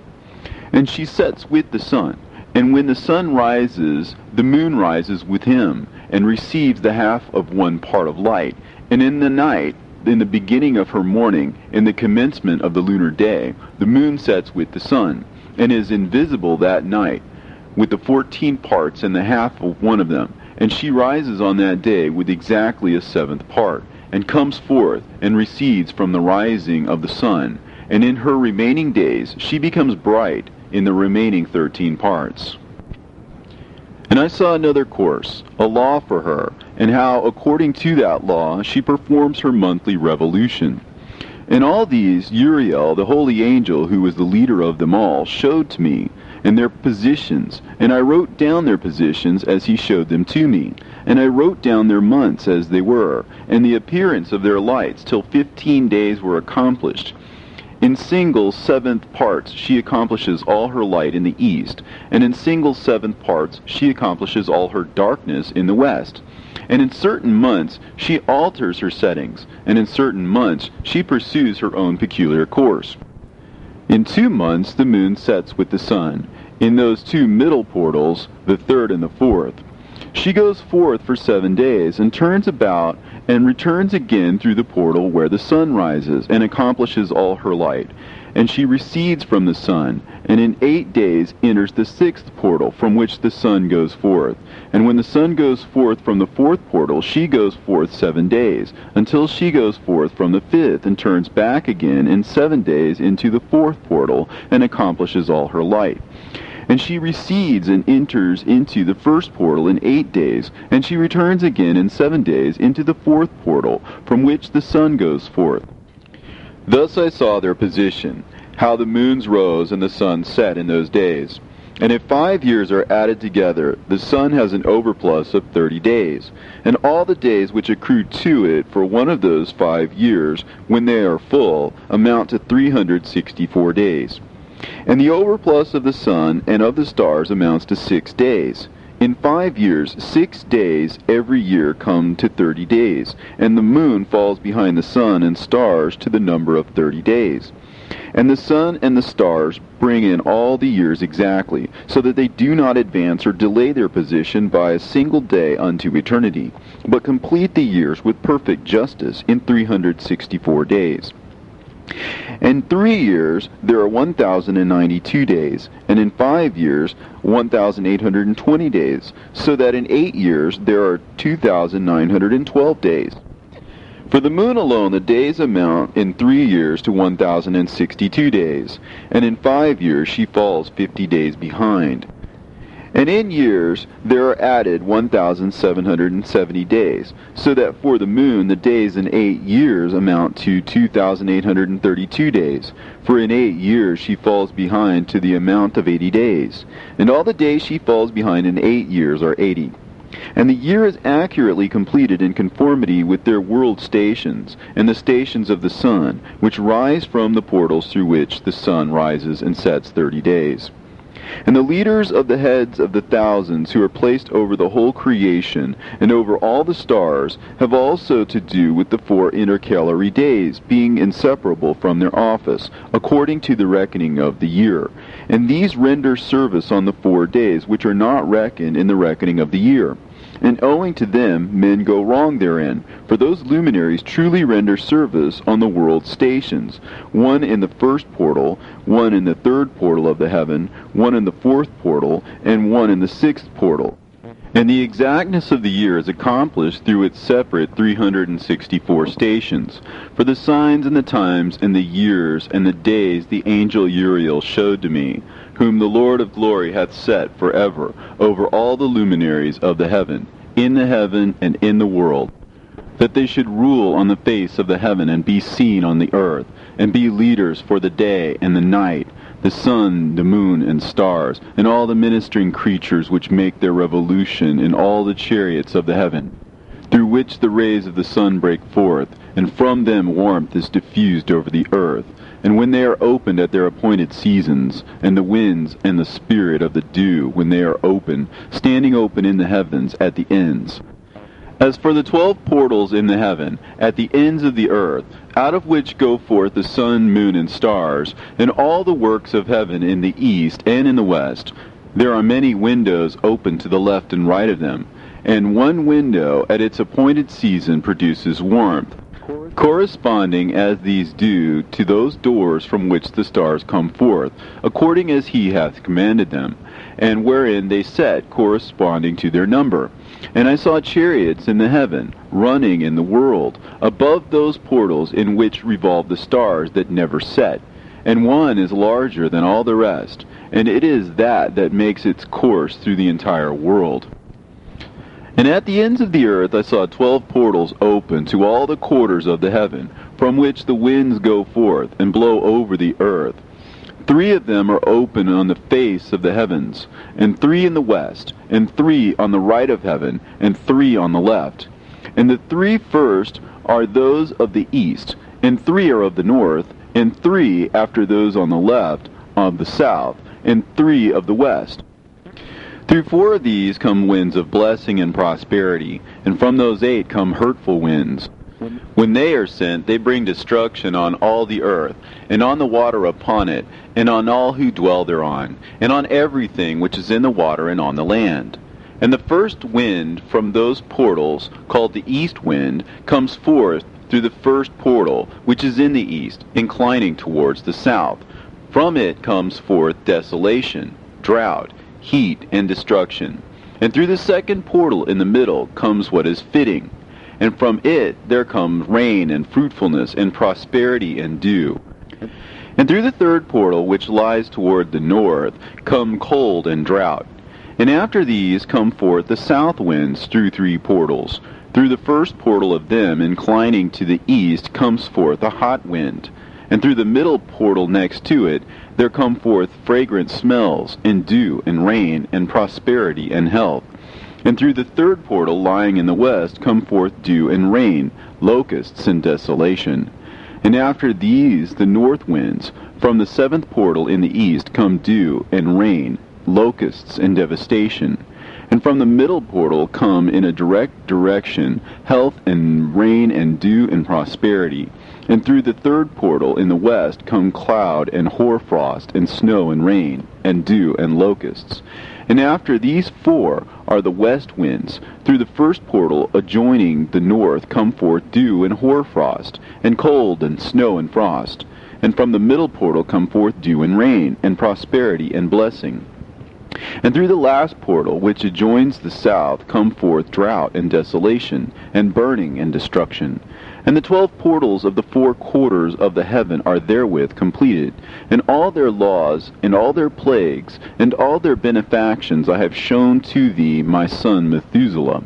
And she sets with the sun, and when the sun rises, the moon rises with him, and receives the half of 1 part of light. And in the night, in the beginning of her morning, in the commencement of the lunar day, the moon sets with the sun, and is invisible that night, with the 14 parts and the half of one of them. And she rises on that day with exactly a 7th part, and comes forth, and recedes from the rising of the sun. And in her remaining days she becomes bright in the remaining 13 parts. And I saw another course, a law for her, and how according to that law she performs her monthly revolution. And all these Uriel, the holy angel who was the leader of them all, showed to me, and their positions, and I wrote down their positions as he showed them to me, and I wrote down their months as they were, and the appearance of their lights, till 15 days were accomplished. In single 7th parts she accomplishes all her light in the east, and in single 7th parts she accomplishes all her darkness in the west. And in certain months she alters her settings, and in certain months she pursues her own peculiar course. In 2 months the moon sets with the sun, in those 2 middle portals, the 3rd and the 4th. She goes forth for 7 days, and turns about, and returns again through the portal where the sun rises, and accomplishes all her light. And she recedes from the sun, and in 8 days enters the 6th portal, from which the sun goes forth. And when the sun goes forth from the 4th portal, she goes forth 7 days, until she goes forth from the 5th, and turns back again in 7 days into the 4th portal, and accomplishes all her light. And she recedes and enters into the 1st portal in 8 days, and she returns again in 7 days into the 4th portal, from which the sun goes forth. Thus I saw their position, how the moons rose and the sun set in those days. And if 5 years are added together, the sun has an overplus of 30 days, and all the days which accrue to it for one of those 5 years, when they are full, amount to 364 days. And the overplus of the sun and of the stars amounts to 6 days. In 5 years, 6 days every year come to 30 days, and the moon falls behind the sun and stars to the number of 30 days. And the sun and the stars bring in all the years exactly, so that they do not advance or delay their position by a single day unto eternity, but complete the years with perfect justice in 364 days. In 3 years there are 1,092 days, and in 5 years 1,820 days, so that in 8 years there are 2,912 days. For the moon alone the days amount in 3 years to 1,062 days, and in 5 years she falls 50 days behind. And in years there are added 1,770 days, so that for the moon the days in 8 years amount to 2,832 days. For in 8 years she falls behind to the amount of 80 days, and all the days she falls behind in 8 years are 80. And the year is accurately completed in conformity with their world stations, and the stations of the sun, which rise from the portals through which the sun rises and sets 30 days. And the leaders of the heads of the thousands who are placed over the whole creation and over all the stars have also to do with the 4 intercalary days, being inseparable from their office, according to the reckoning of the year. And these render service on the 4 days, which are not reckoned in the reckoning of the year. And owing to them men go wrong therein, for those luminaries truly render service on the world stations, one in the 1st portal, one in the 3rd portal of the heaven, one in the 4th portal, and one in the 6th portal. And the exactness of the year is accomplished through its separate 364 stations. For the signs and the times and the years and the days the angel Uriel showed to me, whom the Lord of glory hath set forever over all the luminaries of the heaven, in the heaven and in the world, that they should rule on the face of the heaven and be seen on the earth, and be leaders for the day and the night, the sun, the moon, and stars, and all the ministering creatures which make their revolution in all the chariots of the heaven, through which the rays of the sun break forth, and from them warmth is diffused over the earth. And when they are opened at their appointed seasons, and the winds and the spirit of the dew, when they are open, standing open in the heavens at the ends. As for the 12 portals in the heaven, at the ends of the earth, out of which go forth the sun, moon, and stars, and all the works of heaven in the east and in the west, there are many windows open to the left and right of them, and one window at its appointed season produces warmth, corresponding as these do to those doors from which the stars come forth, according as he hath commanded them, and wherein they set corresponding to their number. And I saw chariots in the heaven, running in the world, above those portals in which revolve the stars that never set. And one is larger than all the rest, and it is that makes its course through the entire world. And at the ends of the earth I saw 12 portals open to all the quarters of the heaven, from which the winds go forth, and blow over the earth. 3 of them are open on the face of the heavens, and 3 in the west, and 3 on the right of heaven, and 3 on the left. And the 3 first are those of the east, and 3 are of the north, and 3 after those on the left of the south, and 3 of the west. Through 4 of these come winds of blessing and prosperity, and from those 8 come hurtful winds. When they are sent, they bring destruction on all the earth, and on the water upon it, and on all who dwell thereon, and on everything which is in the water and on the land. And the first wind from those portals, called the east wind, comes forth through the first portal, which is in the east, inclining towards the south. From it comes forth desolation, drought, heat, and destruction. And through the second portal in the middle comes what is fitting. And from it there comes rain and fruitfulness and prosperity and dew. And through the third portal, which lies toward the north, come cold and drought. And after these come forth the south winds through 3 portals. Through the first portal of them, inclining to the east, comes forth a hot wind. And through the middle portal next to it, there come forth fragrant smells, and dew, and rain, and prosperity, and health. And through the third portal lying in the west come forth dew and rain, locusts and desolation. And after these the north winds, from the 7th portal in the east come dew and rain, locusts and devastation. And from the middle portal come in a direct direction health and rain and dew and prosperity. And through the third portal in the west come cloud and hoarfrost and snow and rain, and dew and locusts. And after these 4 are the west winds. Through the first portal adjoining the north come forth dew and hoarfrost, and cold and snow and frost. And from the middle portal come forth dew and rain, and prosperity and blessing. And through the last portal, which adjoins the south, come forth drought and desolation, and burning and destruction. And the 12 portals of the 4 quarters of the heaven are therewith completed. And all their laws, and all their plagues, and all their benefactions I have shown to thee, my son Methuselah.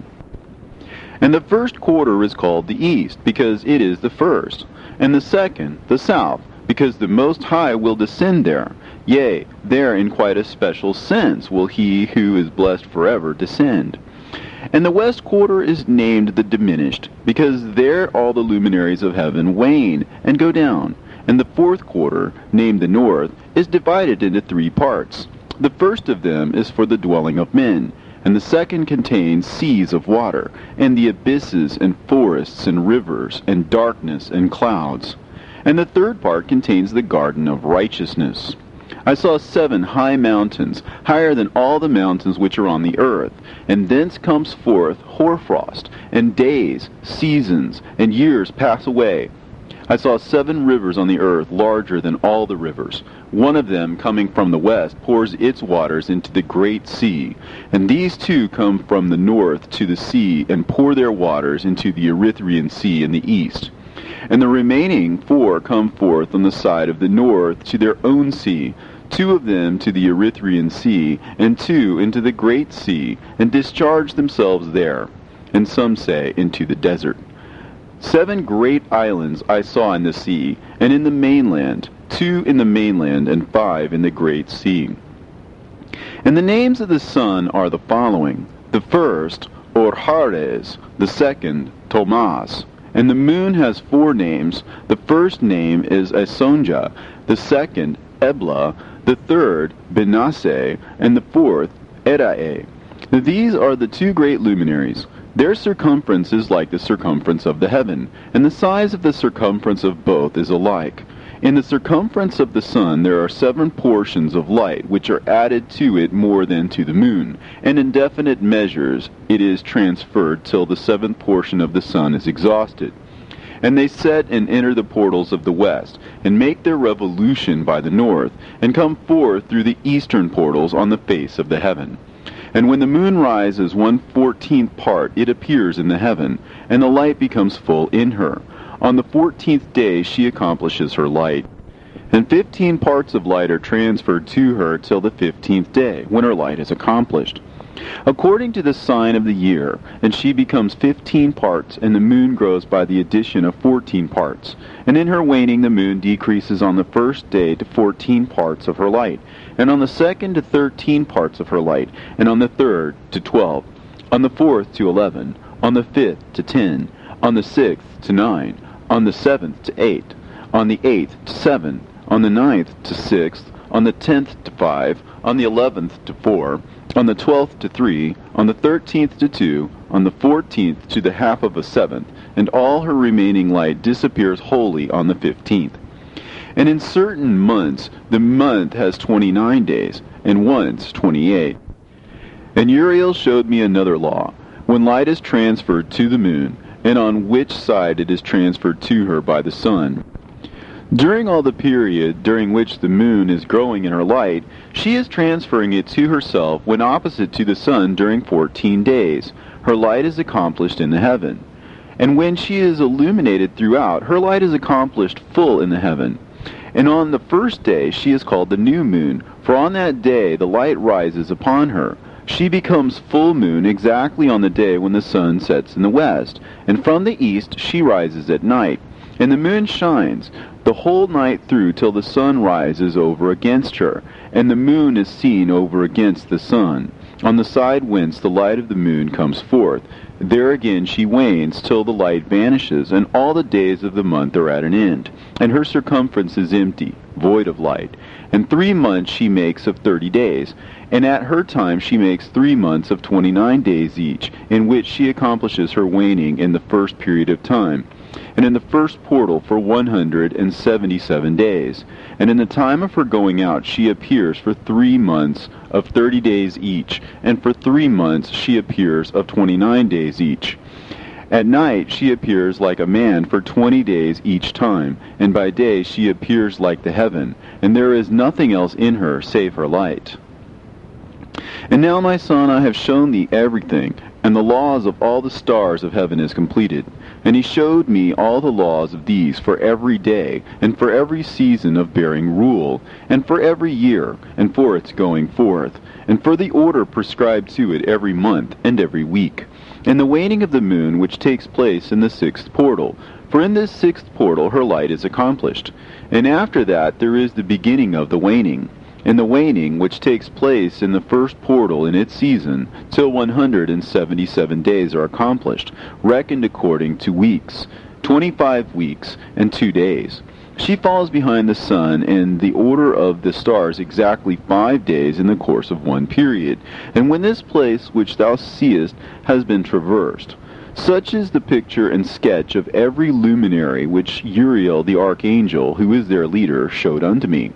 And the first quarter is called the east, because it is the first. And the second, the south, because the Most High will descend there. Yea, there in quite a special sense will he who is blessed forever descend. And the west quarter is named the diminished, because there all the luminaries of heaven wane and go down. And the 4th quarter, named the north, is divided into 3 parts. The first of them is for the dwelling of men, and the second contains seas of water, and the abysses and forests and rivers, and darkness and clouds. And the third part contains the garden of righteousness. I saw 7 high mountains, higher than all the mountains which are on the earth, and thence comes forth hoarfrost, and days, seasons, and years pass away. I saw 7 rivers on the earth, larger than all the rivers. One of them, coming from the west, pours its waters into the great sea. And these 2 come from the north to the sea, and pour their waters into the Erythraean Sea in the east. And the remaining 4 come forth on the side of the north to their own sea, 2 of them to the Erythraean Sea, and 2 into the great sea, and discharge themselves there. And some say, into the desert. 7 great islands I saw in the sea, and in the mainland, 2 in the mainland, and 5 in the great sea. And the names of the sun are the following: the first, Orhares; the second, Tomas. And the moon has 4 names. The first name is Asonja, the second, Ebla, the third, Benasse, and the fourth, Erae. These are the 2 great luminaries. Their circumference is like the circumference of the heaven, and the size of the circumference of both is alike. In the circumference of the sun there are 7 portions of light, which are added to it more than to the moon, and in definite measures it is transferred till the 7th portion of the sun is exhausted. And they set and enter the portals of the west, and make their revolution by the north, and come forth through the eastern portals on the face of the heaven. And when the moon rises 1/14th part, it appears in the heaven, and the light becomes full in her. On the 14th day she accomplishes her light. And 15 parts of light are transferred to her till the 15th day, when her light is accomplished, according to the sign of the year, and she becomes 15 parts, and the moon grows by the addition of 14 parts. And in her waning the moon decreases on the first day to 14 parts of her light, and on the second to 13 parts of her light, and on the third to 12, on the fourth to 11, on the 5th to 10, on the 6th to 9, on the 7th to 8, on the 8th to 7, on the 9th to 6th, on the 10th to 5, on the 11th to 4, on the 12th to 3, on the 13th to 2, on the 14th to the half of a 7th, and all her remaining light disappears wholly on the 15th. And in certain months the month has 29 days, and once 28. And Uriel showed me another law, when light is transferred to the moon, and on which side it is transferred to her by the sun. During all the period during which the moon is growing in her light, she is transferring it to herself when opposite to the sun during 14 days. Her light is accomplished in the heaven. And when she is illuminated throughout, her light is accomplished full in the heaven. And on the first day she is called the new moon, for on that day the light rises upon her. She becomes full moon exactly on the day when the sun sets in the west, and from the east she rises at night. And the moon shines the whole night through till the sun rises over against her, and the moon is seen over against the sun, on the side whence the light of the moon comes forth. There again she wanes till the light vanishes, and all the days of the month are at an end, and her circumference is empty, void of light. And 3 months she makes of 30 days, and at her time she makes 3 months of 29 days each, in which she accomplishes her waning in the first period of time, and in the first portal for 177 days. And in the time of her going out she appears for 3 months of 30 days each, and for 3 months she appears of 29 days each. At night she appears like a man for 20 days each time, and by day she appears like the heaven, and there is nothing else in her save her light. And now, my son, I have shown thee everything, and the laws of all the stars of heaven is completed. And he showed me all the laws of these for every day, and for every season of bearing rule, and for every year, and for its going forth, and for the order prescribed to it every month and every week, and the waning of the moon which takes place in the 6th portal. For in this 6th portal her light is accomplished. And after that there is the beginning of the waning, and the waning which takes place in the first portal in its season, till 177 days are accomplished, reckoned according to weeks, 25 weeks and 2 days. She falls behind the sun in the order of the stars exactly 5 days in the course of one period. And when this place which thou seest has been traversed, such is the picture and sketch of every luminary which Uriel the archangel, who is their leader, showed unto me.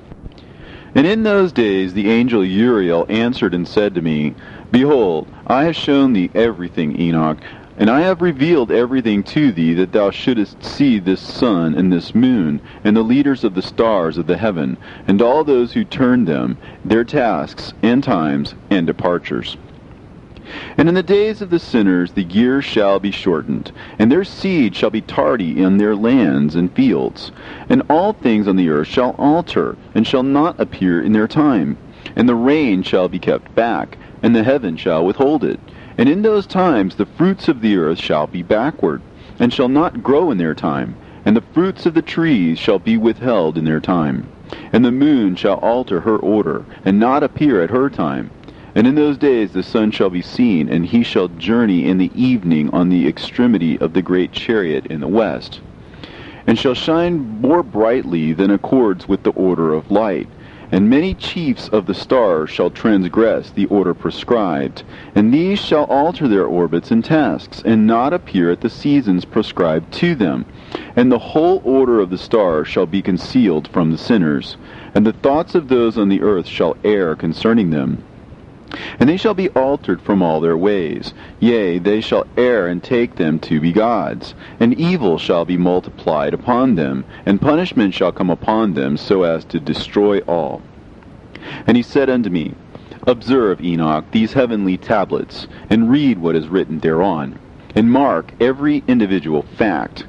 And in those days the angel Uriel answered and said to me, Behold, I have shown thee everything, Enoch. And I have revealed everything to thee, that thou shouldest see this sun and this moon, and the leaders of the stars of the heaven, and all those who turn them, their tasks, and times, and departures. And in the days of the sinners the years shall be shortened, and their seed shall be tardy in their lands and fields. And all things on the earth shall alter, and shall not appear in their time. And the rain shall be kept back, and the heaven shall withhold it. And in those times the fruits of the earth shall be backward, and shall not grow in their time. And the fruits of the trees shall be withheld in their time. And the moon shall alter her order, and not appear at her time. And in those days the sun shall be seen, and he shall journey in the evening on the extremity of the great chariot in the west, and shall shine more brightly than accords with the order of light. And many chiefs of the stars shall transgress the order prescribed, and these shall alter their orbits and tasks, and not appear at the seasons prescribed to them. And the whole order of the stars shall be concealed from the sinners, and the thoughts of those on the earth shall err concerning them. And they shall be altered from all their ways. Yea, they shall err and take them to be gods. And evil shall be multiplied upon them, and punishment shall come upon them, so as to destroy all. And he said unto me, Observe, Enoch, these heavenly tablets, and read what is written thereon, and mark every individual fact.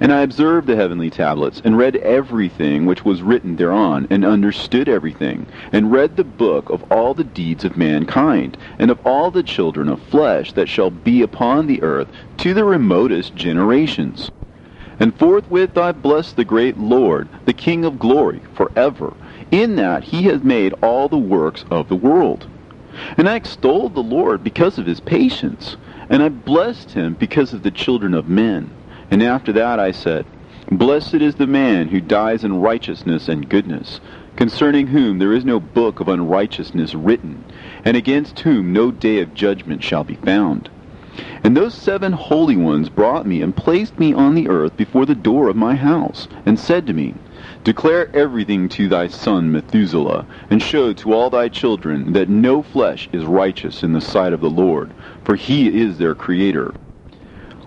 And I observed the heavenly tablets, and read everything which was written thereon, and understood everything, and read the book of all the deeds of mankind, and of all the children of flesh that shall be upon the earth, to the remotest generations. And forthwith I blessed the great Lord, the King of glory, forever, in that he has made all the works of the world. And I extolled the Lord because of his patience, and I blessed him because of the children of men. And after that I said, Blessed is the man who dies in righteousness and goodness, concerning whom there is no book of unrighteousness written, and against whom no day of judgment shall be found. And those 7 holy ones brought me and placed me on the earth before the door of my house, and said to me, Declare everything to thy son Methuselah, and show to all thy children that no flesh is righteous in the sight of the Lord, for he is their Creator.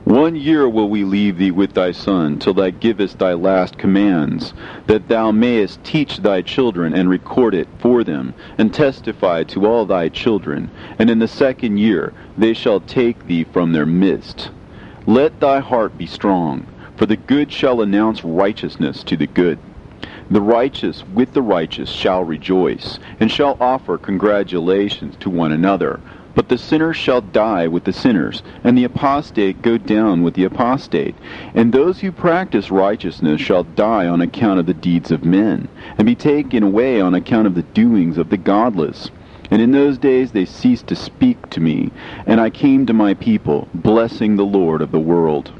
1 year will we leave thee with thy son, till thou givest thy last commands, that thou mayest teach thy children, and record it for them, and testify to all thy children. And in the 2nd year they shall take thee from their midst. Let thy heart be strong, for the good shall announce righteousness to the good. The righteous with the righteous shall rejoice, and shall offer congratulations to one another. But the sinner shall die with the sinners, and the apostate go down with the apostate. And those who practice righteousness shall die on account of the deeds of men, and be taken away on account of the doings of the godless. And in those days they ceased to speak to me, and I came to my people, blessing the Lord of the world.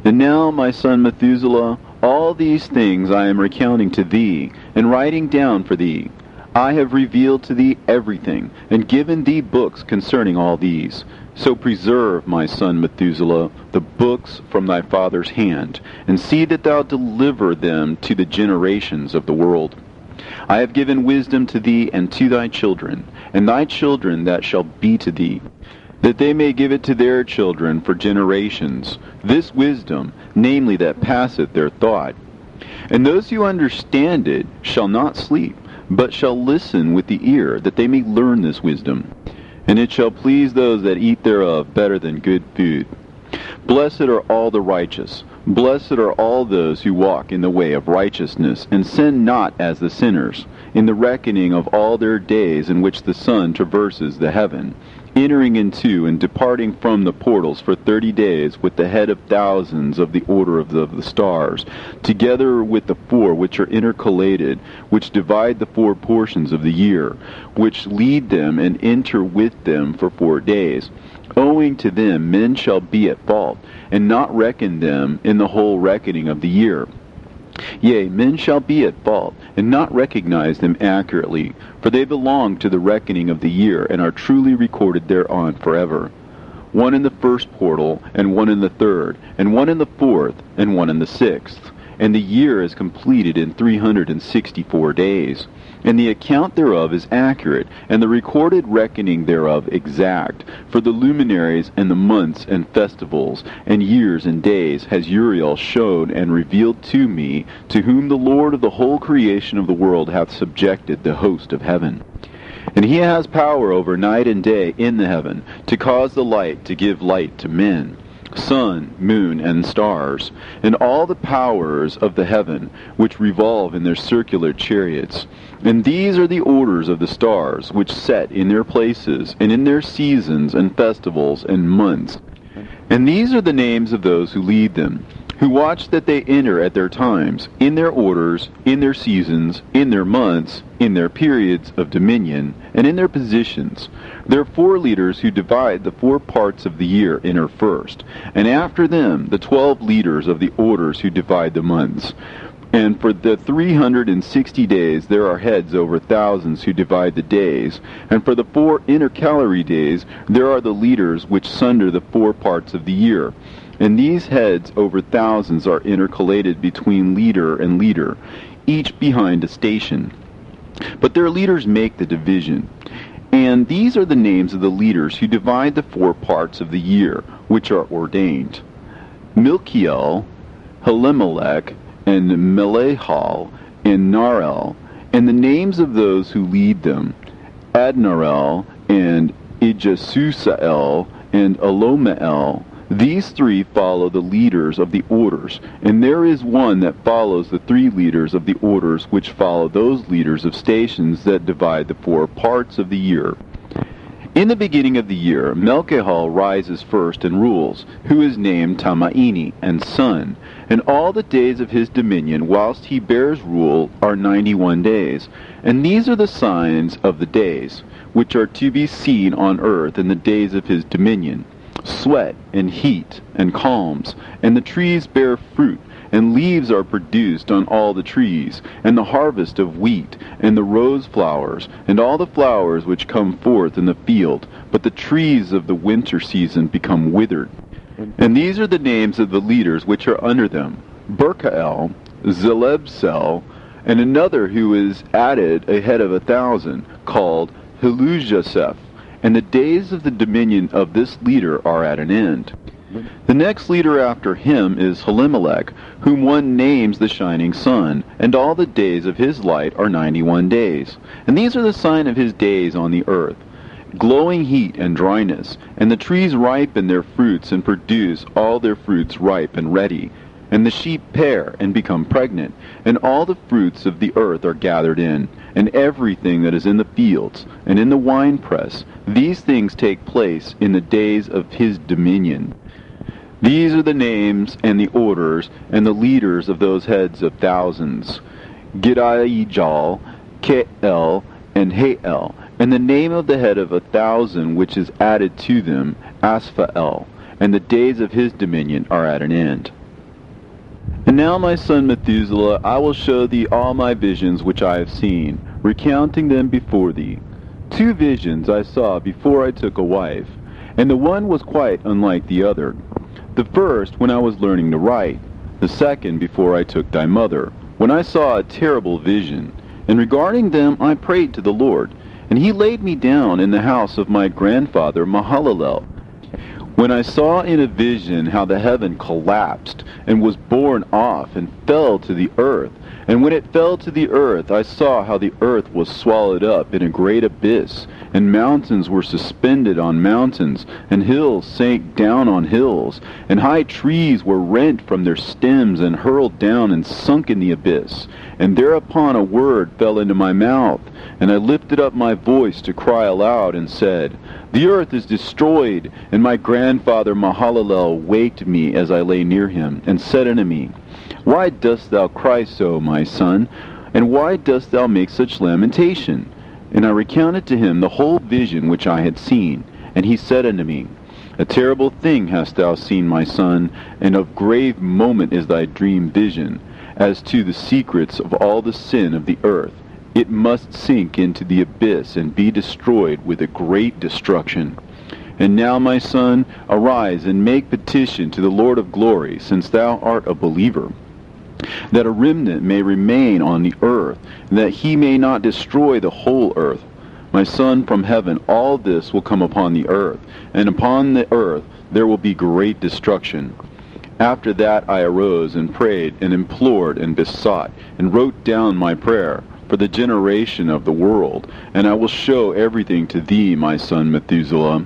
And now, my son Methuselah, all these things I am recounting to thee, and writing down for thee. I have revealed to thee everything, and given thee books concerning all these. So preserve, my son Methuselah, the books from thy father's hand, and see that thou deliver them to the generations of the world. I have given wisdom to thee and to thy children, and thy children that shall be to thee, that they may give it to their children for generations, this wisdom, namely that passeth their thought. And those who understand it shall not sleep, but shall listen with the ear, that they may learn this wisdom. And it shall please those that eat thereof better than good food. Blessed are all the righteous. Blessed are all those who walk in the way of righteousness, and sin not as the sinners, in the reckoning of all their days in which the sun traverses the heaven, entering into and departing from the portals for 30 days with the head of thousands of the order of the stars, together with the 4 which are intercalated, which divide the 4 portions of the year, which lead them and enter with them for 4 days. Owing to them men shall be at fault, and not reckon them in the whole reckoning of the year. Yea, men shall be at fault, and not recognize them accurately, for they belong to the reckoning of the year, and are truly recorded thereon forever. 1 in the 1st portal, and 1 in the 3rd, and 1 in the 4th, and 1 in the 6th. and the year is completed in 364 days. And the account thereof is accurate, and the recorded reckoning thereof exact. For the luminaries and the months and festivals and years and days has Uriel showed and revealed to me, to whom the Lord of the whole creation of the world hath subjected the host of heaven. And he has power over night and day in the heaven, to cause the light to give light to men, sun, moon, and stars, and all the powers of the heaven, which revolve in their circular chariots. And these are the orders of the stars, which set in their places, and in their seasons, and festivals, and months. And these are the names of those who lead them, who watch that they enter at their times, in their orders, in their seasons, in their months, in their periods of dominion, and in their positions. There are 4 leaders who divide the 4 parts of the year enter first, and after them the 12 leaders of the orders who divide the months. And for the 360 days there are heads over thousands who divide the days, and for the 4 intercalary days there are the leaders which sunder the 4 parts of the year. And these heads over thousands are intercalated between leader and leader, each behind a station. But their leaders make the division. And these are the names of the leaders who divide the 4 parts of the year, which are ordained: Milkiel, Helimelech, and Melehal, and Narel, and the names of those who lead them: Adnarel, and Ijasusael, and Elomeel. These 3 follow the leaders of the orders, and there is one that follows the 3 leaders of the orders which follow those leaders of stations that divide the 4 parts of the year. In the beginning of the year, Melchihal rises first and rules, who is named Tamaini, and son, and all the days of his dominion whilst he bears rule are 91 days. And these are the signs of the days, which are to be seen on earth in the days of his dominion: sweat, and heat, and calms, and the trees bear fruit, and leaves are produced on all the trees, and the harvest of wheat, and the rose flowers, and all the flowers which come forth in the field, but the trees of the winter season become withered. And these are the names of the leaders which are under them: Berkael, Zelebsel, and another who is added a head of 1,000, called Helujaseph. And the days of the dominion of this leader are at an end. The next leader after him is Helimelech, whom one names the shining sun, and all the days of his light are 91 days. And these are the sign of his days on the earth: glowing heat and dryness, and the trees ripen their fruits and produce all their fruits ripe and ready. And the sheep pair and become pregnant, and all the fruits of the earth are gathered in, and everything that is in the fields, and in the winepress. These things take place in the days of his dominion. These are the names and the orders and the leaders of those heads of thousands: Gidaijal, Keel, and Hael, and the name of the head of 1,000 which is added to them, Asphael, and the days of his dominion are at an end. And now, my son Methuselah, I will show thee all my visions which I have seen, recounting them before thee. 2 visions I saw before I took a wife, and the one was quite unlike the other. The first when I was learning to write, the second before I took thy mother, when I saw a terrible vision. And regarding them I prayed to the Lord, and he laid me down in the house of my grandfather Mahalalel. When I saw in a vision how the heaven collapsed, and was borne off, and fell to the earth, and when it fell to the earth, I saw how the earth was swallowed up in a great abyss, and mountains were suspended on mountains, and hills sank down on hills, and high trees were rent from their stems, and hurled down and sunk in the abyss. And thereupon a word fell into my mouth, and I lifted up my voice to cry aloud, and said, The earth is destroyed. And my grandfather Mahalalel waked me as I lay near him, and said unto me, Why dost thou cry so, my son? And why dost thou make such lamentation? And I recounted to him the whole vision which I had seen. And he said unto me, A terrible thing hast thou seen, my son, and of grave moment is thy dream vision. As to the secrets of all the sin of the earth, it must sink into the abyss and be destroyed with a great destruction. And now, my son, arise and make petition to the Lord of glory, since thou art a believer. that a remnant may remain on the earth, and that he may not destroy the whole earth. My son, from heaven all this will come upon the earth, and upon the earth there will be great destruction. After that I arose and prayed and implored and besought, and wrote down my prayer for the generation of the world, and I will show everything to thee, my son Methuselah.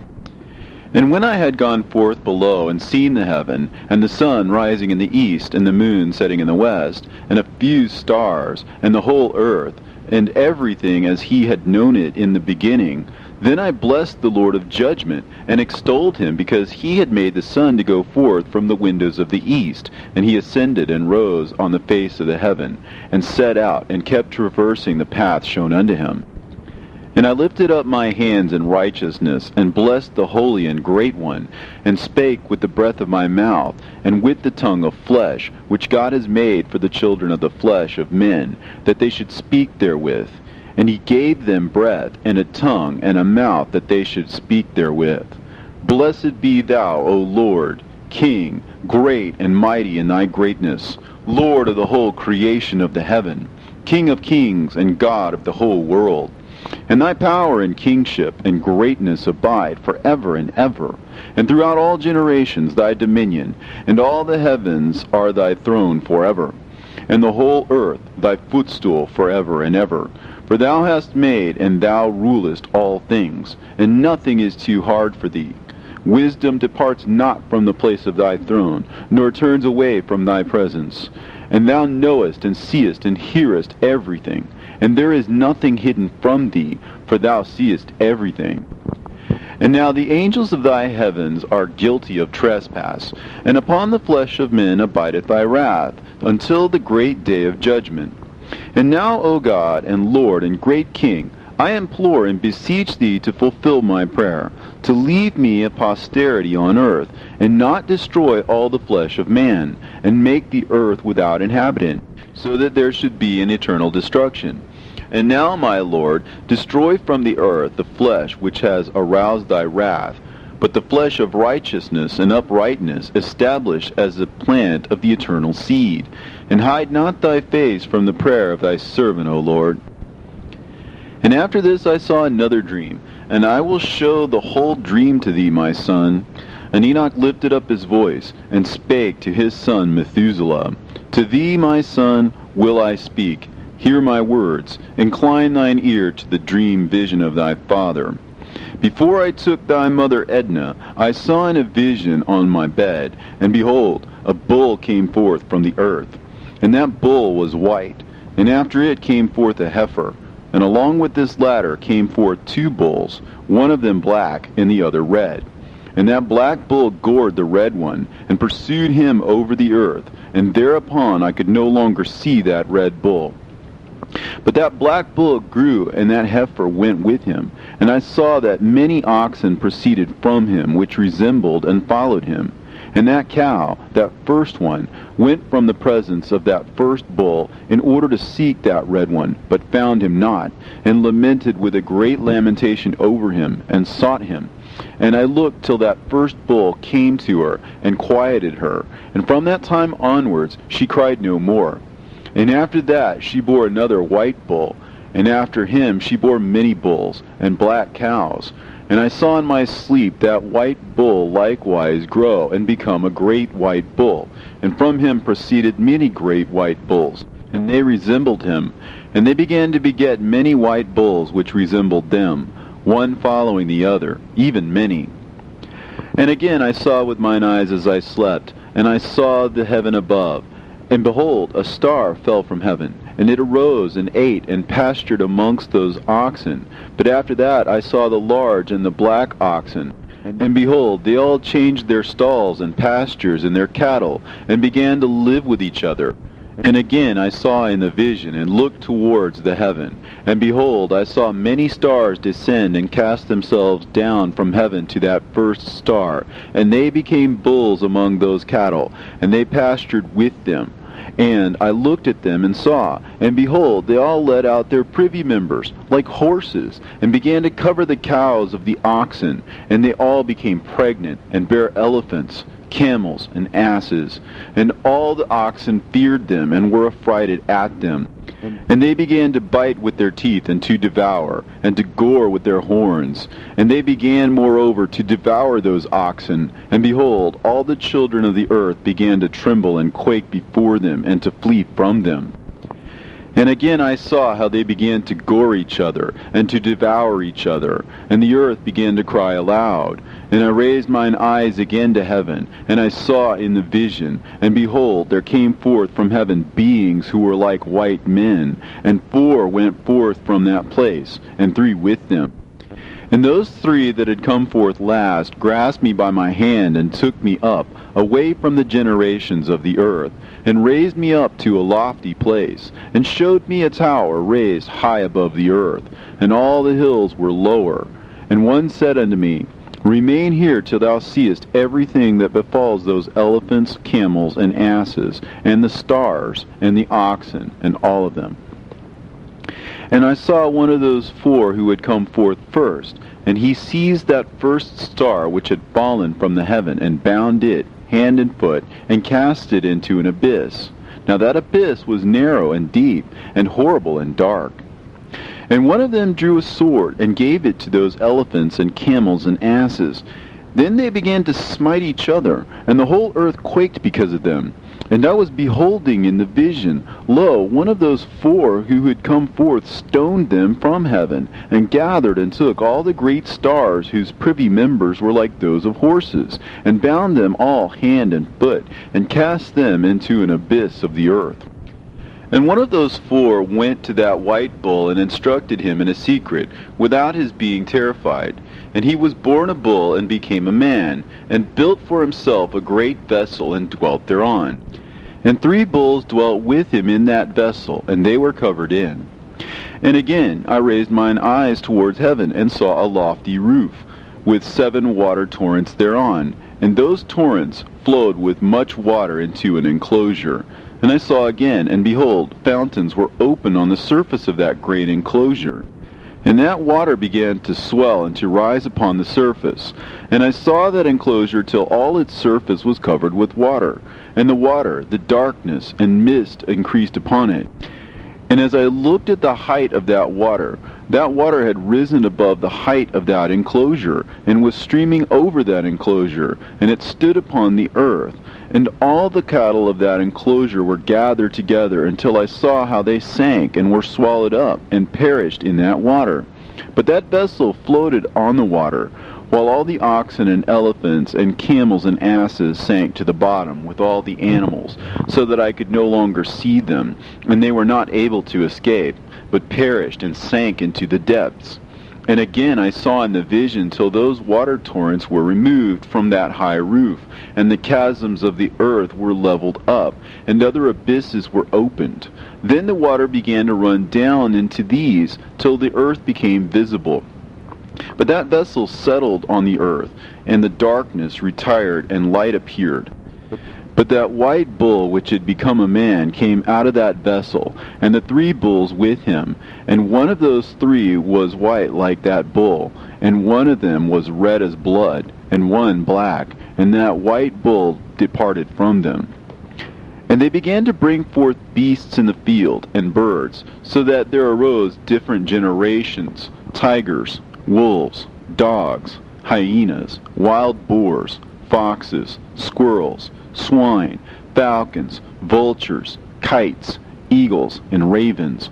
And when I had gone forth below and seen the heaven, and the sun rising in the east, and the moon setting in the west, and a few stars, and the whole earth, and everything as he had known it in the beginning, then I blessed the Lord of judgment, and extolled him, because he had made the sun to go forth from the windows of the east, and he ascended and rose on the face of the heaven, and set out, and kept traversing the path shown unto him. And I lifted up my hands in righteousness, and blessed the Holy and Great One, and spake with the breath of my mouth, and with the tongue of flesh, which God has made for the children of the flesh of men, that they should speak therewith. And he gave them breath, and a tongue, and a mouth, that they should speak therewith. Blessed be thou, O Lord, King, great and mighty in thy greatness, Lord of the whole creation of the heaven, King of kings, and God of the whole world. And thy power and kingship and greatness abide forever and ever. And throughout all generations thy dominion, and all the heavens are thy throne forever. And the whole earth thy footstool forever and ever. For thou hast made, and thou rulest all things, and nothing is too hard for thee. Wisdom departs not from the place of thy throne, nor turns away from thy presence. And thou knowest and seest and hearest everything. And there is nothing hidden from thee, for thou seest everything. And now the angels of thy heavens are guilty of trespass, and upon the flesh of men abideth thy wrath, until the great day of judgment. And now, O God, and Lord, and great King, I implore and beseech thee to fulfill my prayer, to leave me a posterity on earth, and not destroy all the flesh of man, and make the earth without inhabitant, so that there should be an eternal destruction. And now, my Lord, destroy from the earth the flesh which has aroused thy wrath, but the flesh of righteousness and uprightness establish as the plant of the eternal seed. And hide not thy face from the prayer of thy servant, O Lord. And after this I saw another dream, and I will show the whole dream to thee, my son. And Enoch lifted up his voice, and spake to his son Methuselah, To thee, my son, will I speak. Hear my words. Incline thine ear to the dream vision of thy father. Before I took thy mother Edna, I saw in a vision on my bed, and behold, a bull came forth from the earth. And that bull was white, and after it came forth a heifer. And along with this latter came forth two bulls, one of them black, and the other red. And that black bull gored the red one, and pursued him over the earth, and thereupon I could no longer see that red bull. But that black bull grew, and that heifer went with him. And I saw that many oxen proceeded from him, which resembled and followed him. And that cow, that first one, went from the presence of that first bull, in order to seek that red one, but found him not, and lamented with a great lamentation over him, and sought him. And I looked till that first bull came to her, and quieted her. And from that time onwards she cried no more. And after that she bore another white bull, and after him she bore many bulls, and black cows. And I saw in my sleep that white bull likewise grow, and become a great white bull. And from him proceeded many great white bulls, and they resembled him. And they began to beget many white bulls which resembled them, one following the other, even many. And again I saw with mine eyes as I slept, and I saw the heaven above. And behold, a star fell from heaven, and it arose and ate and pastured amongst those oxen. But after that I saw the large and the black oxen. And behold, they all changed their stalls and pastures and their cattle, and began to live with each other. And again I saw in the vision, and looked towards the heaven. And behold, I saw many stars descend and cast themselves down from heaven to that first star. And they became bulls among those cattle, and they pastured with them. And I looked at them and saw, and behold, they all let out their privy members, like horses, and began to cover the cows of the oxen. And they all became pregnant, and bare elephants, camels, and asses. And all the oxen feared them, and were affrighted at them. And they began to bite with their teeth, and to devour, and to gore with their horns. And they began moreover to devour those oxen. And behold, all the children of the earth began to tremble and quake before them, and to flee from them. And again I saw how they began to gore each other, and to devour each other. And the earth began to cry aloud. And I raised mine eyes again to heaven, and I saw in the vision, and behold, there came forth from heaven beings who were like white men, and 4 went forth from that place, and 3 with them. And those 3 that had come forth last grasped me by my hand, and took me up, away from the generations of the earth, and raised me up to a lofty place, and showed me a tower raised high above the earth, and all the hills were lower. And one said unto me, Remain here till thou seest everything that befalls those elephants, camels, and asses, and the stars, and the oxen, and all of them. And I saw one of those 4 who had come forth first, and he seized that first star which had fallen from the heaven, and bound it hand and foot, and cast it into an abyss. Now that abyss was narrow and deep, and horrible and dark. And one of them drew a sword, and gave it to those elephants and camels and asses. Then they began to smite each other, and the whole earth quaked because of them. And I was beholding in the vision, lo, one of those 4 who had come forth stoned them from heaven, and gathered and took all the great stars whose privy members were like those of horses, and bound them all hand and foot, and cast them into an abyss of the earth. And one of those 4 went to that white bull, and instructed him in a secret, without his being terrified. And he was born a bull, and became a man, and built for himself a great vessel, and dwelt thereon. And 3 bulls dwelt with him in that vessel, and they were covered in. And again I raised mine eyes towards heaven, and saw a lofty roof, with 7 water torrents thereon, and those torrents flowed with much water into an enclosure. And I saw again, and behold, fountains were open on the surface of that great enclosure. And that water began to swell and to rise upon the surface. And I saw that enclosure till all its surface was covered with water. And the water, the darkness, and mist increased upon it. And as I looked at the height of that water had risen above the height of that enclosure, and was streaming over that enclosure, and it stood upon the earth. And all the cattle of that enclosure were gathered together, until I saw how they sank, and were swallowed up, and perished in that water. But that vessel floated on the water, while all the oxen and elephants and camels and asses sank to the bottom with all the animals, so that I could no longer see them, and they were not able to escape, but perished and sank into the depths. And again I saw in the vision till those water torrents were removed from that high roof, and the chasms of the earth were leveled up, and other abysses were opened. Then the water began to run down into these, till the earth became visible. But that vessel settled on the earth, and the darkness retired, and light appeared. But that white bull which had become a man came out of that vessel, and the 3 bulls with him. And one of those 3 was white like that bull, and one of them was red as blood, and one black. And that white bull departed from them. And they began to bring forth beasts in the field, and birds, so that there arose different generations, tigers, wolves, dogs, hyenas, wild boars, foxes, squirrels, swine, falcons, vultures, kites, eagles, and ravens.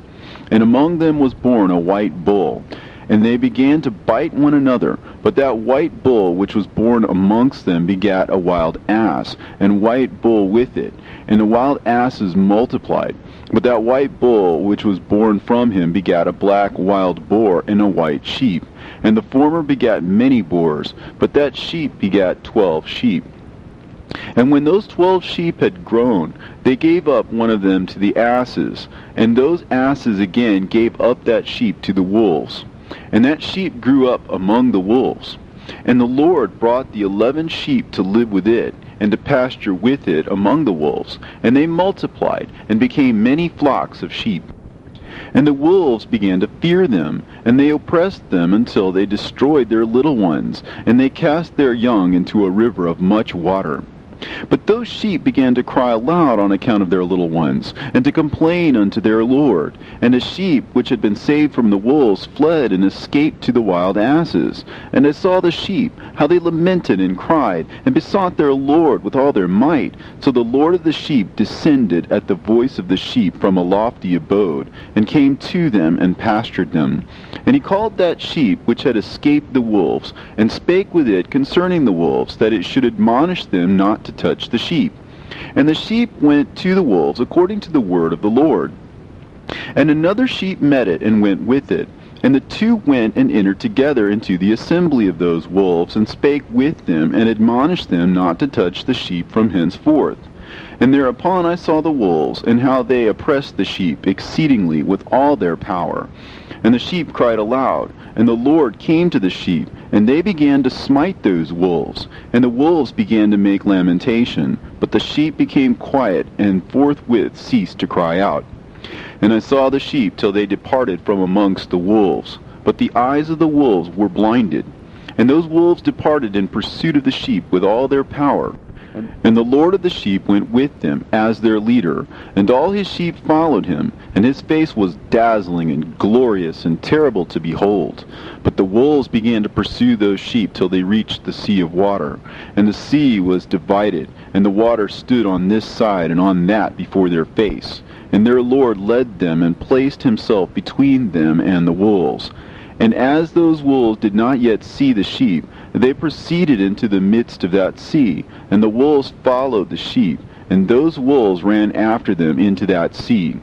And among them was born a white bull. And they began to bite one another. But that white bull which was born amongst them begat a wild ass, and white bull with it. And the wild asses multiplied. But that white bull which was born from him begat a black wild boar and a white sheep. And the former begat many boars, but that sheep begat 12 sheep. And when those 12 sheep had grown, they gave up one of them to the asses, and those asses again gave up that sheep to the wolves. And that sheep grew up among the wolves. And the Lord brought the 11 sheep to live with it, and to pasture with it among the wolves. And they multiplied, and became many flocks of sheep. And the wolves began to fear them, and they oppressed them until they destroyed their little ones, and they cast their young into a river of much water. But those sheep began to cry aloud on account of their little ones, and to complain unto their Lord. And the sheep which had been saved from the wolves fled and escaped to the wild asses. And I saw the sheep, how they lamented and cried, and besought their Lord with all their might. So the Lord of the sheep descended at the voice of the sheep from a lofty abode, and came to them and pastured them. And he called that sheep which had escaped the wolves, and spake with it concerning the wolves, that it should admonish them not to touch the sheep. And the sheep went to the wolves according to the word of the Lord. And another sheep met it, and went with it. And the two went and entered together into the assembly of those wolves, and spake with them, and admonished them not to touch the sheep from henceforth. And thereupon I saw the wolves, and how they oppressed the sheep exceedingly with all their power. And the sheep cried aloud, and the Lord came to the sheep, and they began to smite those wolves. And the wolves began to make lamentation, but the sheep became quiet, and forthwith ceased to cry out. And I saw the sheep till they departed from amongst the wolves. But the eyes of the wolves were blinded. And those wolves departed in pursuit of the sheep with all their power. And the Lord of the sheep went with them as their leader, and all his sheep followed him, and his face was dazzling and glorious and terrible to behold. But the wolves began to pursue those sheep till they reached the sea of water. And the sea was divided, and the water stood on this side and on that before their face. And their Lord led them, and placed himself between them and the wolves. And as those wolves did not yet see the sheep, they proceeded into the midst of that sea, and the wolves followed the sheep, and those wolves ran after them into that sea.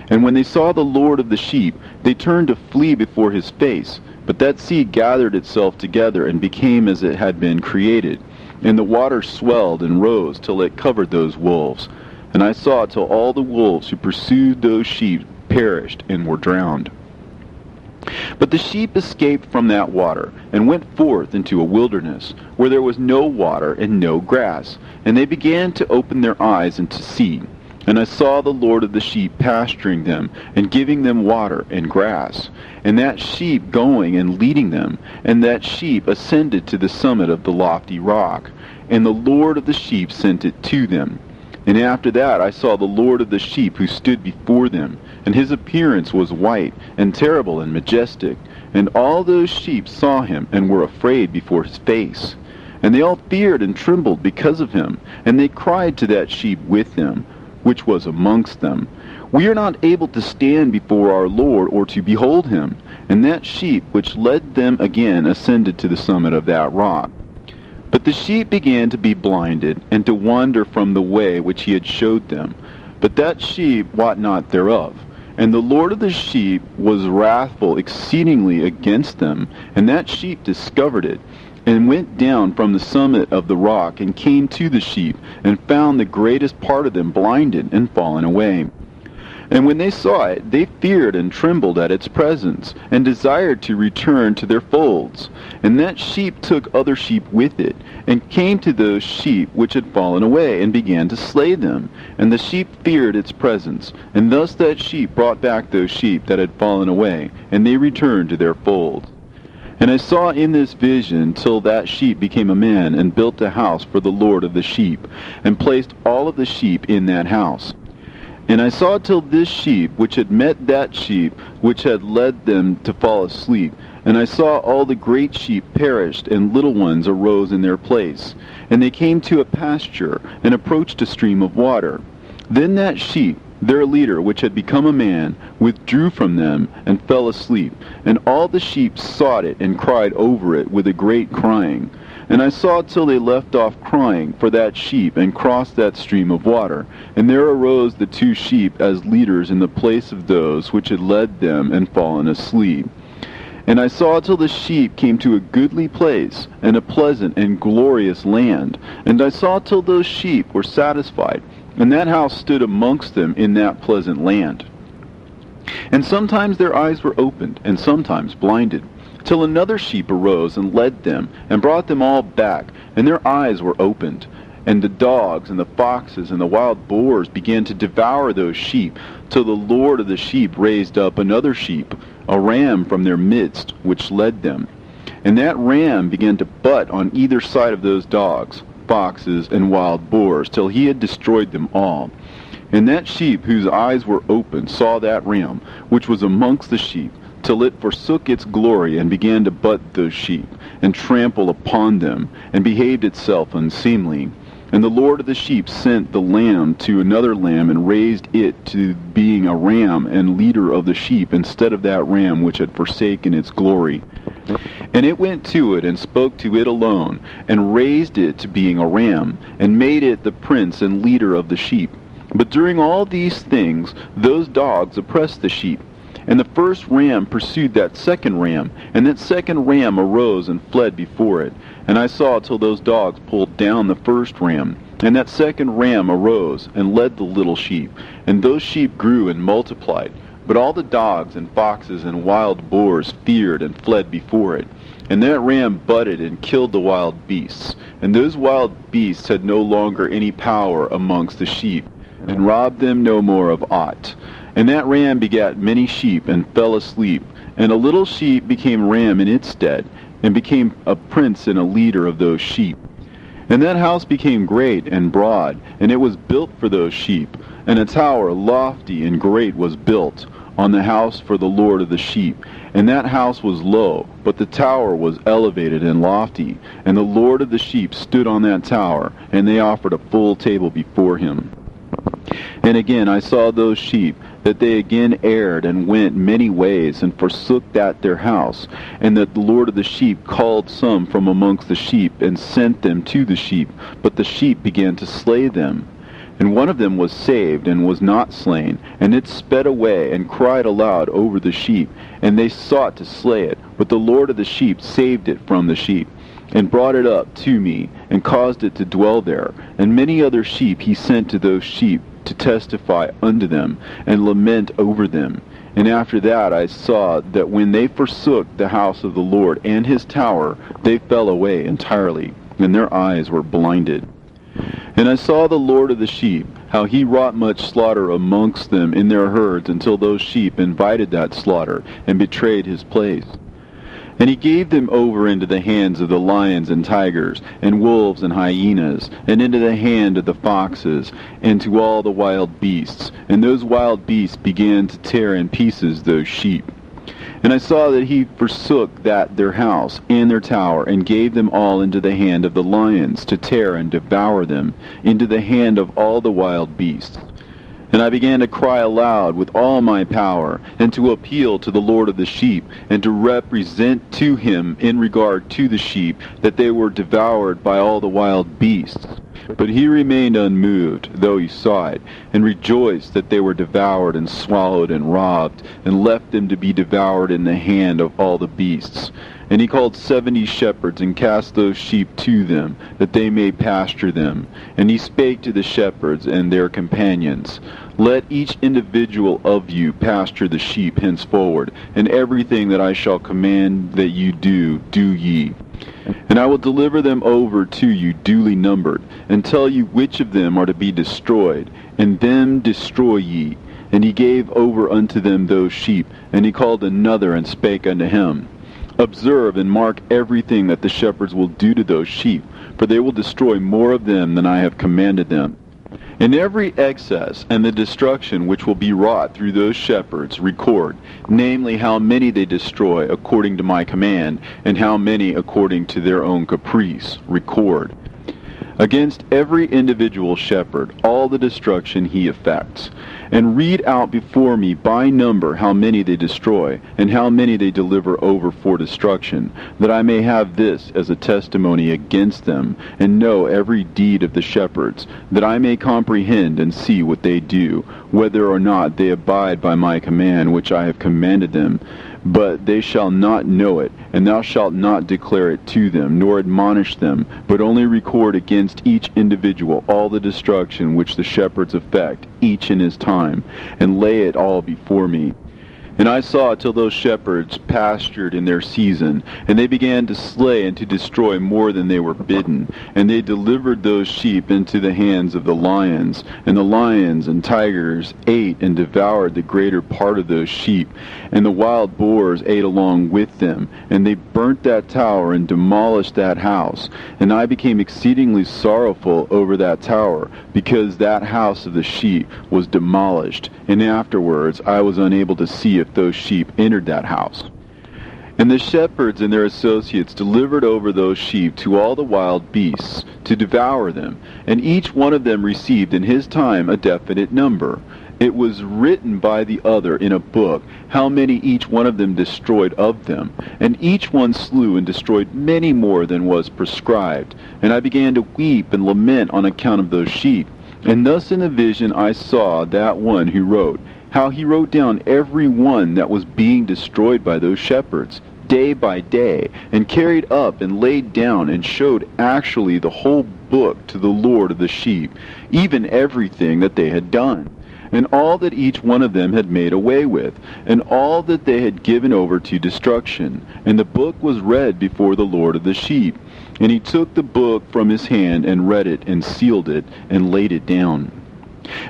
And when they saw the Lord of the sheep, they turned to flee before his face. But that sea gathered itself together, and became as it had been created. And the water swelled and rose till it covered those wolves. And I saw till all the wolves who pursued those sheep perished and were drowned. But the sheep escaped from that water, and went forth into a wilderness, where there was no water and no grass. And they began to open their eyes and to see. And I saw the Lord of the sheep pasturing them, and giving them water and grass. And that sheep going and leading them, and that sheep ascended to the summit of the lofty rock. And the Lord of the sheep sent it to them. And after that I saw the Lord of the sheep who stood before them, and his appearance was white, and terrible, and majestic. And all those sheep saw him, and were afraid before his face. And they all feared and trembled because of him. And they cried to that sheep with them, which was amongst them, We are not able to stand before our Lord, or to behold him. And that sheep which led them again ascended to the summit of that rock. But the sheep began to be blinded, and to wander from the way which he had showed them. But that sheep wot not thereof. And the Lord of the sheep was wrathful exceedingly against them. And that sheep discovered it, and went down from the summit of the rock, and came to the sheep, and found the greatest part of them blinded and fallen away. And when they saw it, they feared and trembled at its presence, and desired to return to their folds. And that sheep took other sheep with it, and came to those sheep which had fallen away, and began to slay them. And the sheep feared its presence. And thus that sheep brought back those sheep that had fallen away, and they returned to their folds. And I saw in this vision till that sheep became a man, and built a house for the Lord of the sheep, and placed all of the sheep in that house. And I saw till this sheep, which had met that sheep, which had led them to fall asleep. And I saw all the great sheep perished, and little ones arose in their place. And they came to a pasture, and approached a stream of water. Then that sheep, their leader, which had become a man, withdrew from them, and fell asleep. And all the sheep sought it, and cried over it with a great crying. And I saw till they left off crying for that sheep, and crossed that stream of water. And there arose the two sheep as leaders in the place of those which had led them and fallen asleep. And I saw till the sheep came to a goodly place, and a pleasant and glorious land. And I saw till those sheep were satisfied, and that house stood amongst them in that pleasant land. And sometimes their eyes were opened, and sometimes blinded, till another sheep arose and led them, and brought them all back, and their eyes were opened. And the dogs and the foxes and the wild boars began to devour those sheep, till the Lord of the sheep raised up another sheep, a ram from their midst, which led them. And that ram began to butt on either side of those dogs, foxes, and wild boars, till he had destroyed them all. And that sheep whose eyes were open saw that ram, which was amongst the sheep, till it forsook its glory, and began to butt those sheep, and trample upon them, and behaved itself unseemly. And the Lord of the sheep sent the lamb to another lamb, and raised it to being a ram and leader of the sheep, instead of that ram which had forsaken its glory. And it went to it, and spoke to it alone, and raised it to being a ram, and made it the prince and leader of the sheep. But during all these things those dogs oppressed the sheep. And the first ram pursued that second ram, and that second ram arose and fled before it. And I saw till those dogs pulled down the first ram. And that second ram arose and led the little sheep, and those sheep grew and multiplied. But all the dogs and foxes and wild boars feared and fled before it. And that ram butted and killed the wild beasts. And those wild beasts had no longer any power amongst the sheep, and robbed them no more of aught. And that ram begat many sheep, and fell asleep. And a little sheep became ram in its stead, and became a prince and a leader of those sheep. And that house became great and broad, and it was built for those sheep. And a tower lofty and great was built on the house for the Lord of the sheep. And that house was low, but the tower was elevated and lofty. And the Lord of the sheep stood on that tower, and they offered a full table before him. And again I saw those sheep, that they again erred and went many ways, and forsook that their house, and that the Lord of the sheep called some from amongst the sheep, and sent them to the sheep, but the sheep began to slay them. And one of them was saved, and was not slain, and it sped away, and cried aloud over the sheep, and they sought to slay it, but the Lord of the sheep saved it from the sheep, and brought it up to me, and caused it to dwell there. And many other sheep he sent to those sheep, to testify unto them, and lament over them. And after that I saw that when they forsook the house of the Lord and his tower, they fell away entirely, and their eyes were blinded. And I saw the Lord of the sheep, how he wrought much slaughter amongst them in their herds, until those sheep invited that slaughter, and betrayed his place. And he gave them over into the hands of the lions and tigers, and wolves and hyenas, and into the hand of the foxes, and to all the wild beasts. And those wild beasts began to tear in pieces those sheep. And I saw that he forsook that their house and their tower, and gave them all into the hand of the lions, to tear and devour them, into the hand of all the wild beasts. And I began to cry aloud with all my power, and to appeal to the Lord of the sheep, and to represent to him in regard to the sheep, that they were devoured by all the wild beasts. But he remained unmoved, though he saw it, and rejoiced that they were devoured and swallowed and robbed, and left them to be devoured in the hand of all the beasts. And he called 70 shepherds, and cast those sheep to them, that they may pasture them. And he spake to the shepherds and their companions, Let each individual of you pasture the sheep henceforward, and everything that I shall command that you do, do ye. And I will deliver them over to you duly numbered, and tell you which of them are to be destroyed, and them destroy ye. And he gave over unto them those sheep, and he called another, and spake unto him, Observe and mark everything that the shepherds will do to those sheep, for they will destroy more of them than I have commanded them. And every excess and the destruction which will be wrought through those shepherds record, namely how many they destroy according to my command, and how many according to their own caprice record. Against every individual shepherd all the destruction he effects. And read out before me by number how many they destroy, and how many they deliver over for destruction, that I may have this as a testimony against them, and know every deed of the shepherds, that I may comprehend and see what they do, whether or not they abide by my command which I have commanded them. But they shall not know it, and thou shalt not declare it to them, nor admonish them, but only record against each individual all the destruction which the shepherds effect, each in his time, and lay it all before me. And I saw till those shepherds pastured in their season, and they began to slay and to destroy more than they were bidden. And they delivered those sheep into the hands of the lions, and the lions and tigers ate and devoured the greater part of those sheep, and the wild boars ate along with them. And they burnt that tower and demolished that house. And I became exceedingly sorrowful over that tower, because that house of the sheep was demolished. And afterwards I was unable to see if those sheep entered that house. And the shepherds and their associates delivered over those sheep to all the wild beasts to devour them, and each one of them received in his time a definite number. It was written by the other in a book how many each one of them destroyed of them, and each one slew and destroyed many more than was prescribed. And I began to weep and lament on account of those sheep. And thus in a vision I saw that one who wrote, how he wrote down every one that was being destroyed by those shepherds, day by day, and carried up and laid down and showed actually the whole book to the Lord of the sheep, even everything that they had done, and all that each one of them had made away with, and all that they had given over to destruction. And the book was read before the Lord of the sheep. And he took the book from his hand and read it and sealed it and laid it down.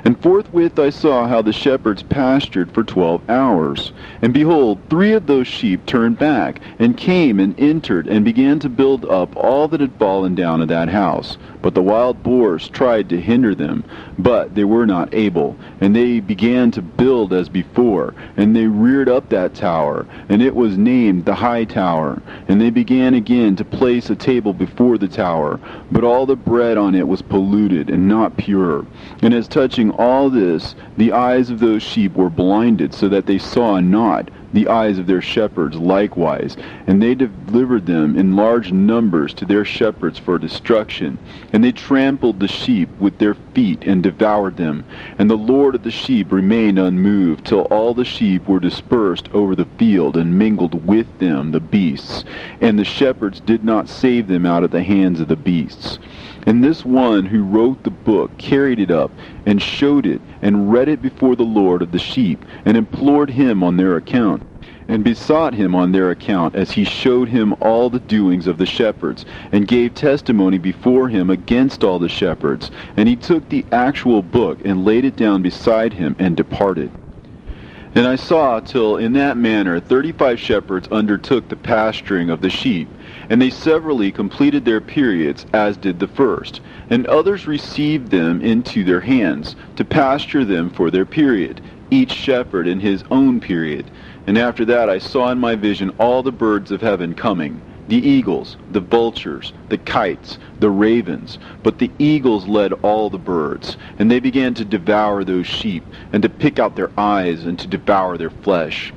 And forthwith I saw how the shepherds pastured for 12 hours. And behold, 3 of those sheep turned back, and came and entered, and began to build up all that had fallen down of that house. But the wild boars tried to hinder them, but they were not able. And they began to build as before, and they reared up that tower, and it was named the High Tower. And they began again to place a table before the tower, but all the bread on it was polluted and not pure. And as touching all this, the eyes of those sheep were blinded, so that they saw not, the eyes of their shepherds likewise. And they delivered them in large numbers to their shepherds for destruction. And they trampled the sheep with their feet and devoured them. And the Lord of the sheep remained unmoved, till all the sheep were dispersed over the field, and mingled with them the beasts. And the shepherds did not save them out of the hands of the beasts. And this one who wrote the book carried it up, and showed it, and read it before the Lord of the sheep, and implored him on their account, and besought him on their account, as he showed him all the doings of the shepherds, and gave testimony before him against all the shepherds. And he took the actual book, and laid it down beside him, and departed. And I saw till in that manner 35 shepherds undertook the pasturing of the sheep, and they severally completed their periods, as did the first. And others received them into their hands, to pasture them for their period, each shepherd in his own period. And after that I saw in my vision all the birds of heaven coming, the eagles, the vultures, the kites, the ravens. But the eagles led all the birds, and they began to devour those sheep, and to pick out their eyes, and to devour their flesh.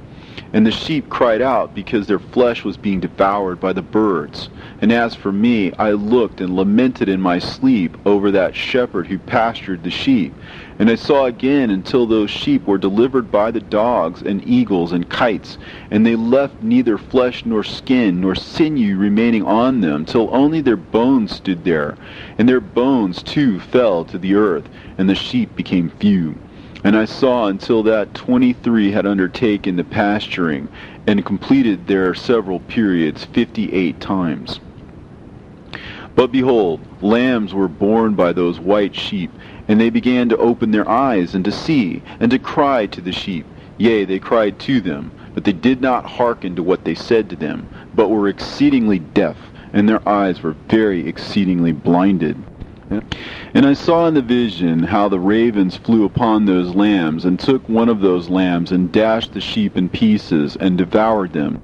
And the sheep cried out, because their flesh was being devoured by the birds. And as for me, I looked and lamented in my sleep over that shepherd who pastured the sheep. And I saw again until those sheep were delivered by the dogs and eagles and kites, and they left neither flesh nor skin nor sinew remaining on them, till only their bones stood there. And their bones too fell to the earth, and the sheep became few. And I saw until that 23 had undertaken the pasturing, and completed their several periods 58 times. But behold, lambs were born by those white sheep, and they began to open their eyes, and to see, and to cry to the sheep. Yea, they cried to them, but they did not hearken to what they said to them, but were exceedingly deaf, and their eyes were very exceedingly blinded. And I saw in the vision how the ravens flew upon those lambs, and took one of those lambs, and dashed the sheep in pieces, and devoured them.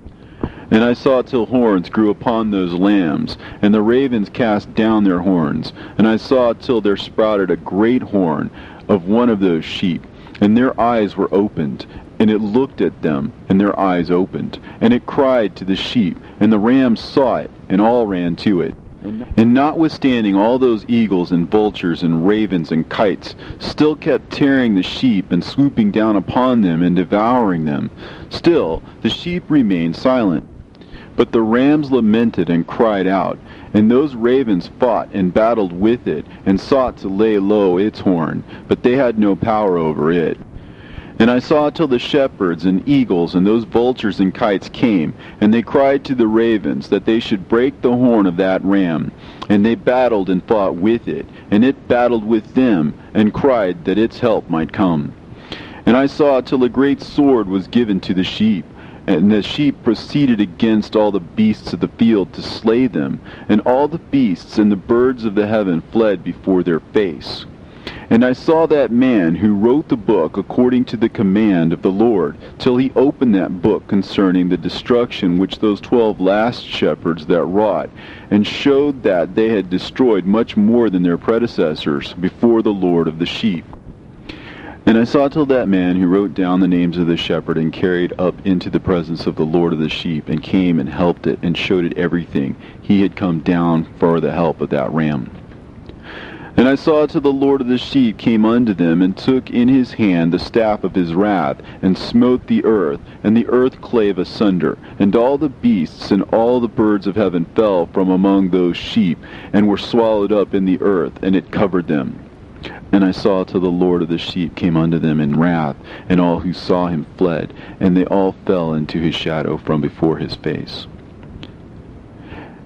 And I saw till horns grew upon those lambs, and the ravens cast down their horns. And I saw till there sprouted a great horn of one of those sheep, and their eyes were opened. And it looked at them, and their eyes opened. And it cried to the sheep, and the rams saw it, and all ran to it. And notwithstanding all those eagles and vultures and ravens and kites still kept tearing the sheep, and swooping down upon them, and devouring them, still the sheep remained silent. But the rams lamented and cried out, and those ravens fought and battled with it, and sought to lay low its horn, but they had no power over it. And I saw till the shepherds and eagles and those vultures and kites came, and they cried to the ravens that they should break the horn of that ram. And they battled and fought with it, and it battled with them, and cried that its help might come. And I saw till a great sword was given to the sheep, and the sheep proceeded against all the beasts of the field to slay them, and all the beasts and the birds of the heaven fled before their face. And I saw that man who wrote the book according to the command of the Lord, till he opened that book concerning the destruction which those 12 last shepherds that wrought, and showed that they had destroyed much more than their predecessors before the Lord of the sheep. And I saw till that man who wrote down the names of the shepherd and carried up into the presence of the Lord of the sheep, and came and helped it, and showed it everything. He had come down for the help of that ram. And I saw till the Lord of the sheep came unto them, and took in his hand the staff of his wrath, and smote the earth, and the earth clave asunder, and all the beasts and all the birds of heaven fell from among those sheep, and were swallowed up in the earth, and it covered them. And I saw till the Lord of the sheep came unto them in wrath, and all who saw him fled, and they all fell into his shadow from before his face.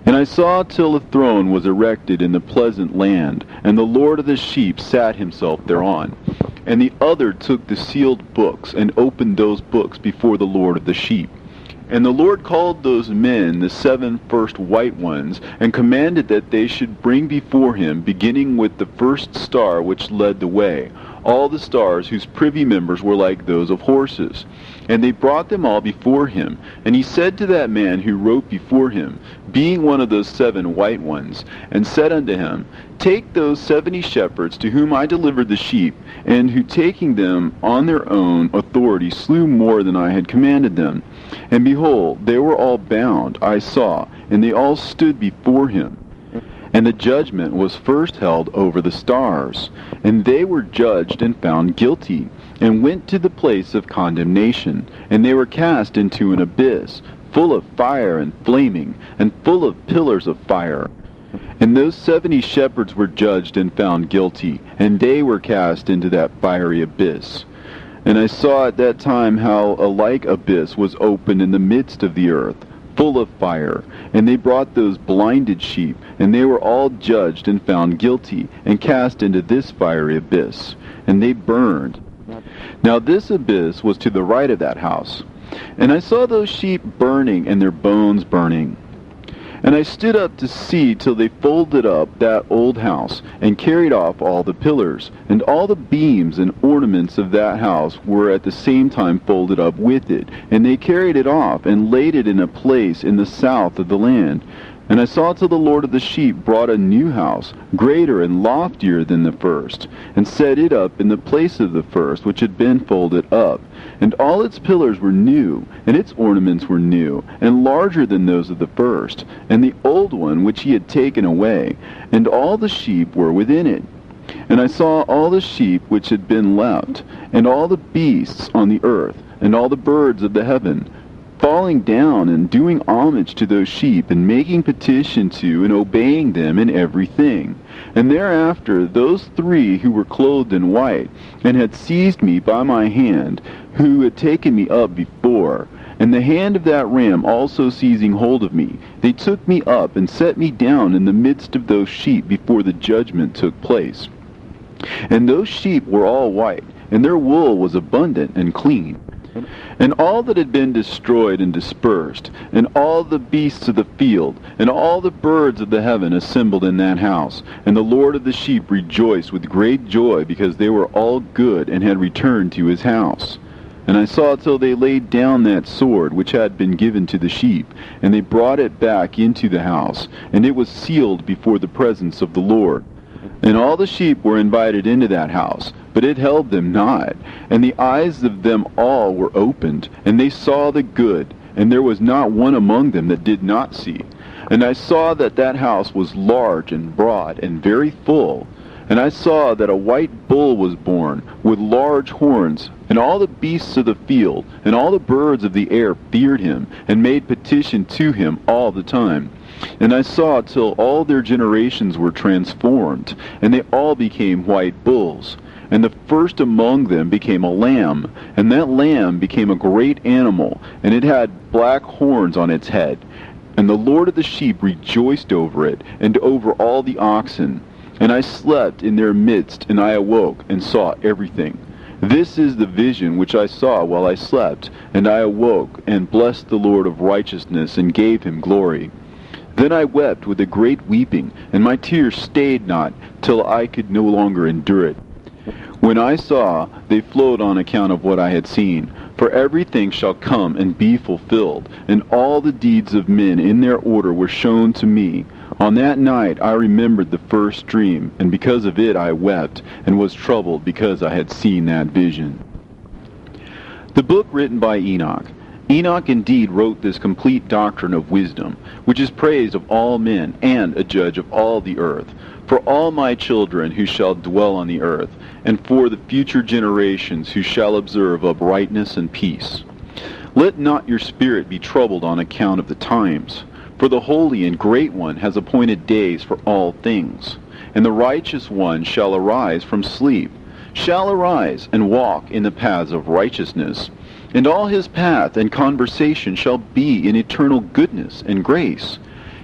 And I saw till a throne was erected in the pleasant land, and the Lord of the sheep sat himself thereon. And the other took the sealed books, and opened those books before the Lord of the sheep. And the Lord called those men the 7 first white ones, and commanded that they should bring before him, beginning with the first star which led the way, all the stars whose privy members were like those of horses. And they brought them all before him. And he said to that man who wrote before him, being one of those 7 white ones, and said unto him, Take those 70 shepherds to whom I delivered the sheep, and who taking them on their own authority slew more than I had commanded them. And behold, they were all bound, I saw, and they all stood before him. And the judgment was first held over the stars. And they were judged and found guilty, and went to the place of condemnation. And they were cast into an abyss, full of fire and flaming, and full of pillars of fire. And those 70 shepherds were judged and found guilty, and they were cast into that fiery abyss. And I saw at that time how a like abyss was opened in the midst of the earth, full of fire. And they brought those blinded sheep, and they were all judged and found guilty, and cast into this fiery abyss. And they burned. Now this abyss was to the right of that house. And I saw those sheep burning, and their bones burning. And I stood up to see till they folded up that old house, and carried off all the pillars, and all the beams and ornaments of that house were at the same time folded up with it. And they carried it off, and laid it in a place in the south of the land. And I saw till the Lord of the sheep brought a new house, greater and loftier than the first, and set it up in the place of the first, which had been folded up. And all its pillars were new, and its ornaments were new, and larger than those of the first, and the old one which he had taken away, and all the sheep were within it. And I saw all the sheep which had been left, and all the beasts on the earth, and all the birds of the heaven, falling down and doing homage to those sheep, and making petition to and obeying them in everything. And thereafter those 3 who were clothed in white, and had seized me by my hand, who had taken me up before, and the hand of that ram also seizing hold of me, they took me up and set me down in the midst of those sheep before the judgment took place. And those sheep were all white, and their wool was abundant and clean. And all that had been destroyed and dispersed, and all the beasts of the field, and all the birds of the heaven assembled in that house. And the Lord of the sheep rejoiced with great joy, because they were all good, and had returned to his house. And I saw till they laid down that sword which had been given to the sheep, and they brought it back into the house, and it was sealed before the presence of the Lord. And all the sheep were invited into that house, but it held them not. And the eyes of them all were opened, and they saw the good, and there was not one among them that did not see. And I saw that that house was large and broad and very full. And I saw that a white bull was born, with large horns, and all the beasts of the field, and all the birds of the air feared him, and made petition to him all the time. And I saw till all their generations were transformed, and they all became white bulls. And the first among them became a lamb, and that lamb became a great animal, and it had black horns on its head. And the Lord of the sheep rejoiced over it, and over all the oxen. And I slept in their midst, and I awoke, and saw everything. This is the vision which I saw while I slept, and I awoke, and blessed the Lord of righteousness, and gave him glory. Then I wept with a great weeping, and my tears stayed not, till I could no longer endure it. When I saw, they flowed on account of what I had seen. For everything shall come and be fulfilled, and all the deeds of men in their order were shown to me. On that night I remembered the first dream, and because of it I wept, and was troubled because I had seen that vision. The book written by Enoch. Enoch indeed wrote this complete doctrine of wisdom, which is praised of all men, and a judge of all the earth, for all my children who shall dwell on the earth, and for the future generations who shall observe uprightness and peace. Let not your spirit be troubled on account of the times, for the Holy and Great One has appointed days for all things, and the righteous one shall arise from sleep, shall arise and walk in the paths of righteousness, and all his path and conversation shall be in eternal goodness and grace.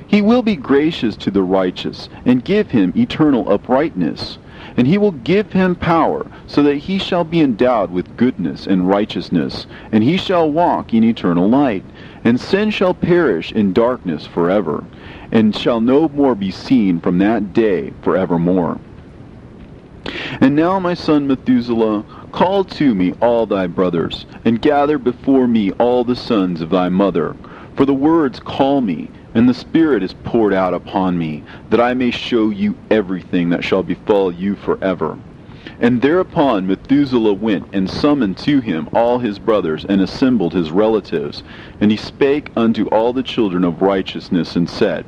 He will be gracious to the righteous, and give him eternal uprightness. And he will give him power, so that he shall be endowed with goodness and righteousness, and he shall walk in eternal light. And sin shall perish in darkness forever, and shall no more be seen from that day forevermore. And now, my son Methuselah, call to me all thy brothers, and gather before me all the sons of thy mother. For the words call me, and the Spirit is poured out upon me, that I may show you everything that shall befall you forever. And thereupon Methuselah went and summoned to him all his brothers, and assembled his relatives. And he spake unto all the children of righteousness, and said,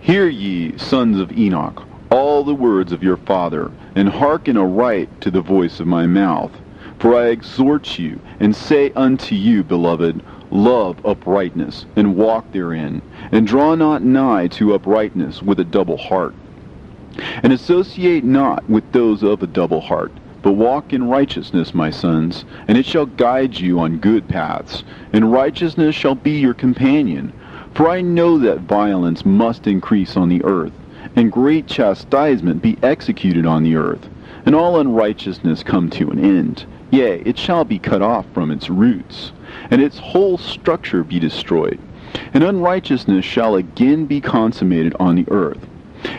Hear ye, sons of Enoch, all the words of your father, and hearken aright to the voice of my mouth. For I exhort you, and say unto you, beloved, love uprightness, and walk therein, and draw not nigh to uprightness with a double heart. And associate not with those of a double heart, but walk in righteousness, my sons, and it shall guide you on good paths, and righteousness shall be your companion. For I know that violence must increase on the earth, and great chastisement be executed on the earth, and all unrighteousness come to an end. Yea, it shall be cut off from its roots, and its whole structure be destroyed. And unrighteousness shall again be consummated on the earth.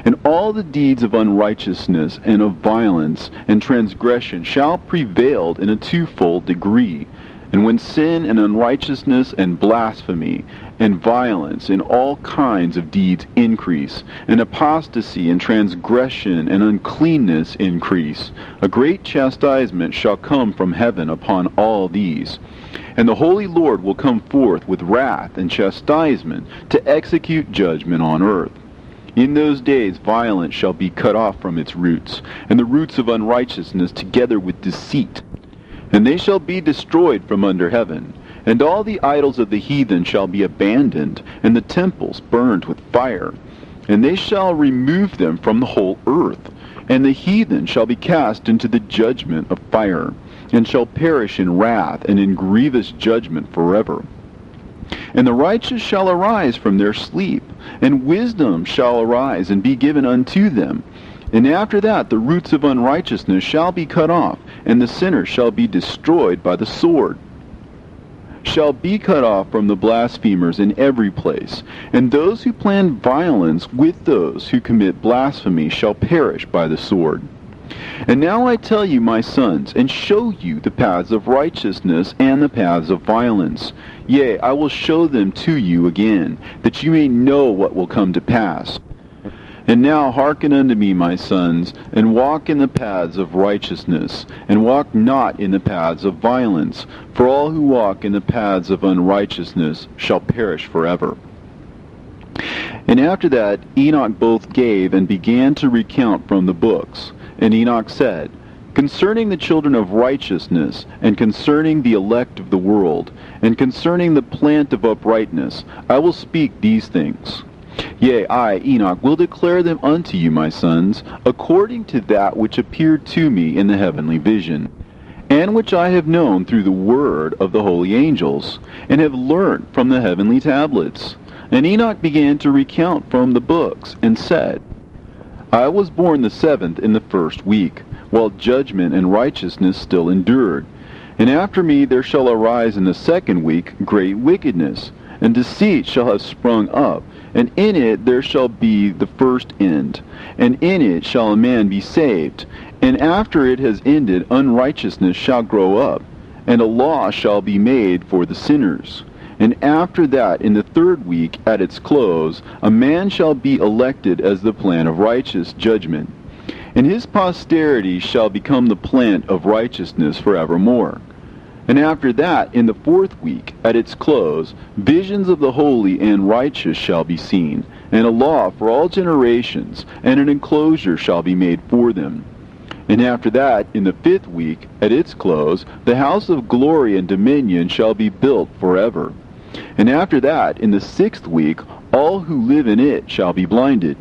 And all the deeds of unrighteousness and of violence and transgression shall prevail in a twofold degree. And when sin and unrighteousness and blasphemy and violence and all kinds of deeds increase, and apostasy and transgression and uncleanness increase, a great chastisement shall come from heaven upon all these. And the Holy Lord will come forth with wrath and chastisement to execute judgment on earth. In those days violence shall be cut off from its roots, and the roots of unrighteousness together with deceit. And they shall be destroyed from under heaven. And all the idols of the heathen shall be abandoned, and the temples burned with fire. And they shall remove them from the whole earth. And the heathen shall be cast into the judgment of fire, and shall perish in wrath and in grievous judgment forever. And the righteous shall arise from their sleep, and wisdom shall arise and be given unto them. And after that the roots of unrighteousness shall be cut off, and the sinner shall be destroyed by the sword. Shall be cut off from the blasphemers in every place, and those who plan violence with those who commit blasphemy shall perish by the sword. And now I tell you, my sons, and show you the paths of righteousness and the paths of violence. Yea, I will show them to you again, that you may know what will come to pass. And now hearken unto me, my sons, and walk in the paths of righteousness, and walk not in the paths of violence, for all who walk in the paths of unrighteousness shall perish forever. And after that Enoch both gave and began to recount from the books. And Enoch said, Concerning the children of righteousness, and concerning the elect of the world, and concerning the plant of uprightness, I will speak these things. Yea, I, Enoch, will declare them unto you, my sons, according to that which appeared to me in the heavenly vision, and which I have known through the word of the holy angels, and have learnt from the heavenly tablets. And Enoch began to recount from the books, and said, I was born the 7th in the 1st week, while judgment and righteousness still endured. And after me there shall arise in the 2nd week great wickedness, and deceit shall have sprung up, and in it there shall be the first end, and in it shall a man be saved. And after it has ended, unrighteousness shall grow up, and a law shall be made for the sinners. And after that, in the 3rd week, at its close, a man shall be elected as the plant of righteous judgment, and his posterity shall become the plant of righteousness forevermore. And after that, in the 4th week, at its close, visions of the holy and righteous shall be seen, and a law for all generations, and an enclosure shall be made for them. And after that, in the 5th week, at its close, the house of glory and dominion shall be built forever. And after that, in the 6th week, all who live in it shall be blinded,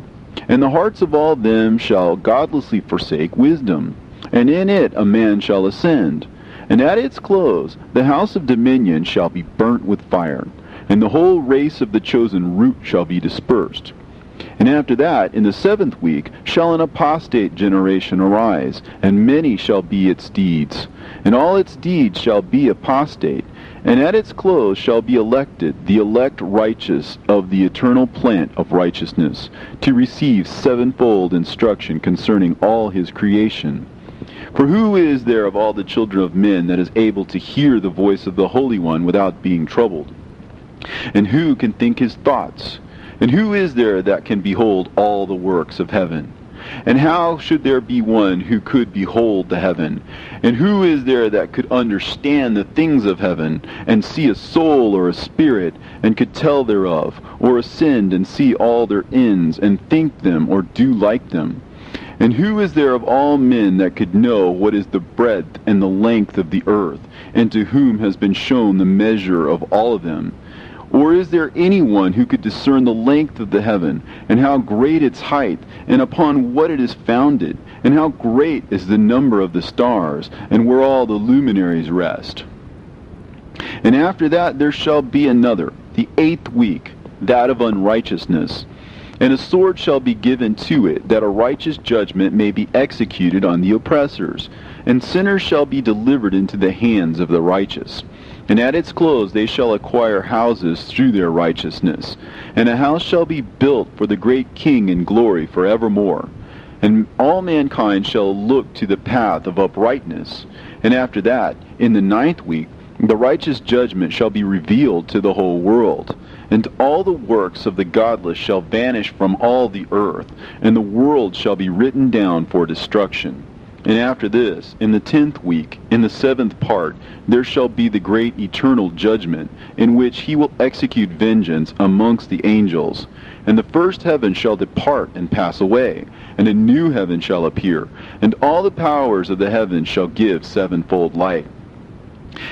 and the hearts of all them shall godlessly forsake wisdom, and in it a man shall ascend. And at its close, the house of dominion shall be burnt with fire, and the whole race of the chosen root shall be dispersed. And after that, in the 7th week, shall an apostate generation arise, and many shall be its deeds. And all its deeds shall be apostate. And at its close shall be elected the elect righteous of the eternal plant of righteousness, to receive sevenfold instruction concerning all his creation. For who is there of all the children of men that is able to hear the voice of the Holy One without being troubled? And who can think his thoughts? And who is there that can behold all the works of heaven? And how should there be one who could behold the heaven? And who is there that could understand the things of heaven, and see a soul or a spirit, and could tell thereof, or ascend and see all their ends, and think them, or do like them? And who is there of all men that could know what is the breadth and the length of the earth, and to whom has been shown the measure of all of them? Or is there anyone who could discern the length of the heaven, and how great its height, and upon what it is founded, and how great is the number of the stars, and where all the luminaries rest? And after that there shall be another, the 8th week, that of unrighteousness. And a sword shall be given to it, that a righteous judgment may be executed on the oppressors, and sinners shall be delivered into the hands of the righteous. And at its close they shall acquire houses through their righteousness, and a house shall be built for the great King in glory forevermore. And all mankind shall look to the path of uprightness. And after that, in the 9th week, the righteous judgment shall be revealed to the whole world. And all the works of the godless shall vanish from all the earth, and the world shall be written down for destruction. And after this, in the 10th week, in the 7th part, there shall be the great eternal judgment, in which he will execute vengeance amongst the angels. And the first heaven shall depart and pass away, and a new heaven shall appear, and all the powers of the heavens shall give sevenfold light.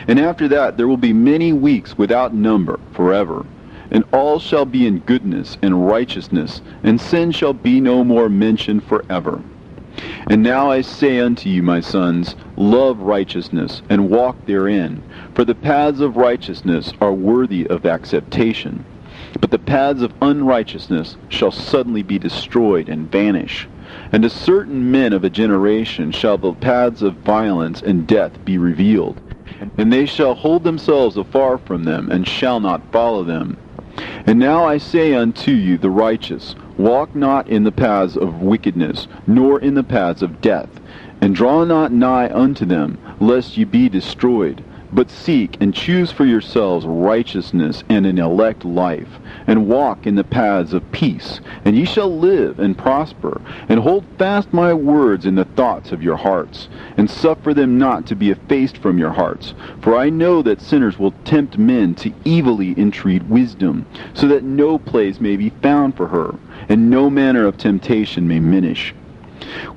And after that there will be many weeks without number forever. And all shall be in goodness and righteousness, and sin shall be no more mentioned forever. And now I say unto you, my sons, love righteousness, and walk therein. For the paths of righteousness are worthy of acceptation. But the paths of unrighteousness shall suddenly be destroyed and vanish. And to certain men of a generation shall the paths of violence and death be revealed. And they shall hold themselves afar from them, and shall not follow them. And now I say unto you, the righteous, walk not in the paths of wickedness, nor in the paths of death, and draw not nigh unto them, lest ye be destroyed. But seek and choose for yourselves righteousness and an elect life, and walk in the paths of peace, and ye shall live and prosper. And hold fast my words in the thoughts of your hearts, and suffer them not to be effaced from your hearts. For I know that sinners will tempt men to evilly entreat wisdom, so that no place may be found for her, and no manner of temptation may minish.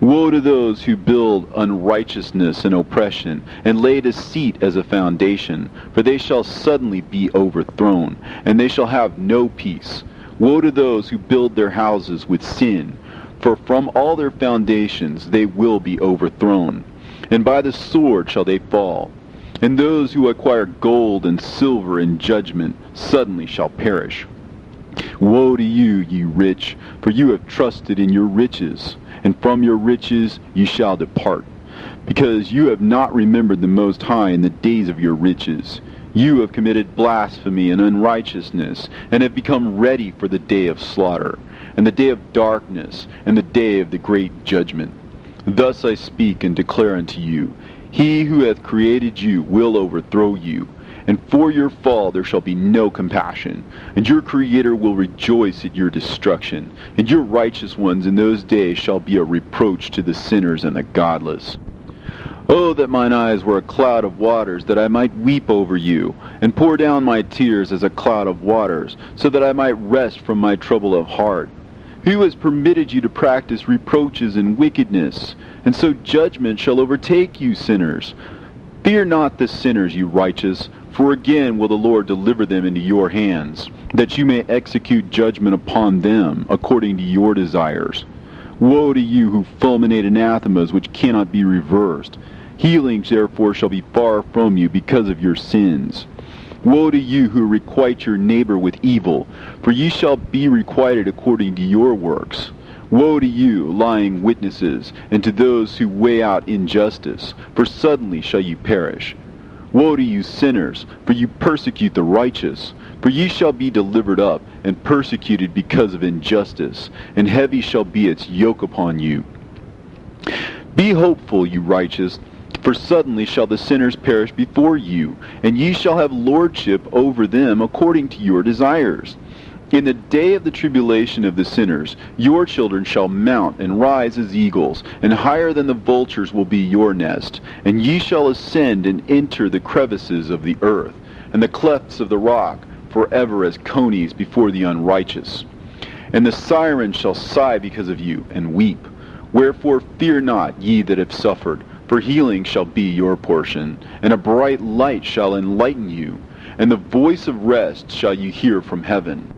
Woe to those who build unrighteousness and oppression, and lay deceit as a foundation, for they shall suddenly be overthrown, and they shall have no peace. Woe to those who build their houses with sin, for from all their foundations they will be overthrown, and by the sword shall they fall. And those who acquire gold and silver in judgment suddenly shall perish. Woe to you, ye rich, for you have trusted in your riches, and from your riches ye shall depart, because you have not remembered the Most High in the days of your riches. You have committed blasphemy and unrighteousness, and have become ready for the day of slaughter, and the day of darkness, and the day of the great judgment. Thus I speak and declare unto you, He who hath created you will overthrow you, and for your fall there shall be no compassion, and your Creator will rejoice at your destruction, and your righteous ones in those days shall be a reproach to the sinners and the godless. Oh, that mine eyes were a cloud of waters, that I might weep over you, and pour down my tears as a cloud of waters, so that I might rest from my trouble of heart. Who has permitted you to practice reproaches and wickedness? And so judgment shall overtake you, sinners. Fear not the sinners, you righteous, for again will the Lord deliver them into your hands, that you may execute judgment upon them according to your desires. Woe to you who fulminate anathemas which cannot be reversed. Healings therefore shall be far from you because of your sins. Woe to you who requite your neighbor with evil, for ye shall be requited according to your works. Woe to you, lying witnesses, and to those who weigh out injustice, for suddenly shall you perish. Woe to you, sinners, for you persecute the righteous, for ye shall be delivered up, and persecuted because of injustice, and heavy shall be its yoke upon you. Be hopeful, you righteous, for suddenly shall the sinners perish before you, and ye shall have lordship over them according to your desires. In the day of the tribulation of the sinners, your children shall mount and rise as eagles, and higher than the vultures will be your nest. And ye shall ascend and enter the crevices of the earth, and the clefts of the rock, forever as conies before the unrighteous. And the sirens shall sigh because of you, and weep. Wherefore fear not, ye that have suffered, for healing shall be your portion, and a bright light shall enlighten you, and the voice of rest shall you hear from heaven.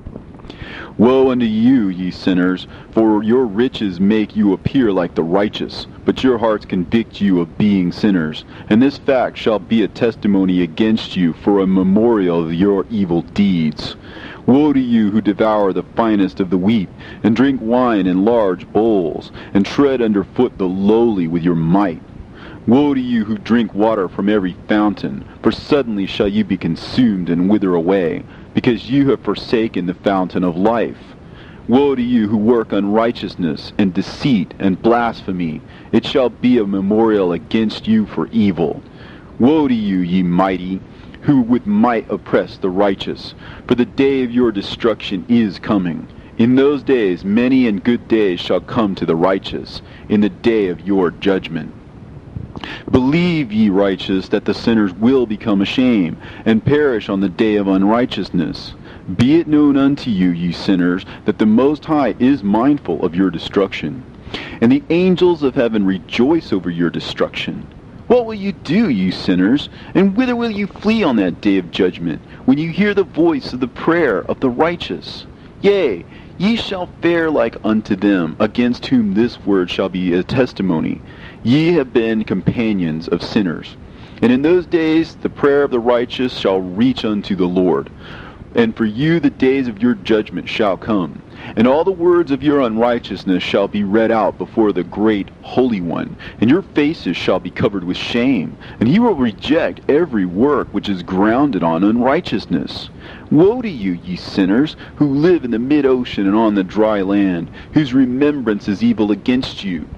Woe unto you, ye sinners, for your riches make you appear like the righteous, but your hearts convict you of being sinners. And this fact shall be a testimony against you for a memorial of your evil deeds. Woe to you who devour the finest of the wheat, and drink wine in large bowls, and tread under foot the lowly with your might. Woe to you who drink water from every fountain, for suddenly shall you be consumed and wither away, because you have forsaken the fountain of life. Woe to you who work unrighteousness and deceit and blasphemy. It shall be a memorial against you for evil. Woe to you, ye mighty, who with might oppress the righteous, for the day of your destruction is coming. In those days many and good days shall come to the righteous, in the day of your judgment. Believe, ye righteous, that the sinners will become ashamed, and perish on the day of unrighteousness. Be it known unto you, ye sinners, that the Most High is mindful of your destruction, and the angels of heaven rejoice over your destruction. What will you do, you sinners, and whither will you flee on that day of judgment, when you hear the voice of the prayer of the righteous? Yea, ye shall fare like unto them, against whom this word shall be a testimony. Ye have been companions of sinners. And in those days the prayer of the righteous shall reach unto the Lord. And for you the days of your judgment shall come, and all the words of your unrighteousness shall be read out before the great Holy One, and your faces shall be covered with shame, and he will reject every work which is grounded on unrighteousness. Woe to you, ye sinners, who live in the mid-ocean and on the dry land, whose remembrance is evil against you.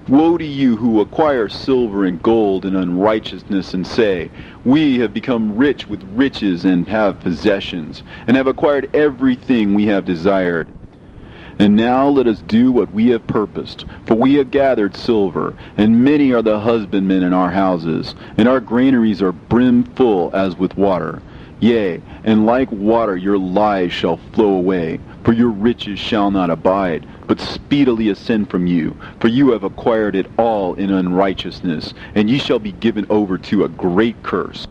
Woe to you who acquire silver and gold in unrighteousness, and say, We have become rich with riches and have possessions, and have acquired everything we have desired. And now let us do what we have purposed, for we have gathered silver, and many are the husbandmen in our houses, and our granaries are brimful as with water. Yea, and like water your lies shall flow away, for your riches shall not abide, but speedily ascend from you, for you have acquired it all in unrighteousness, and ye shall be given over to a great curse.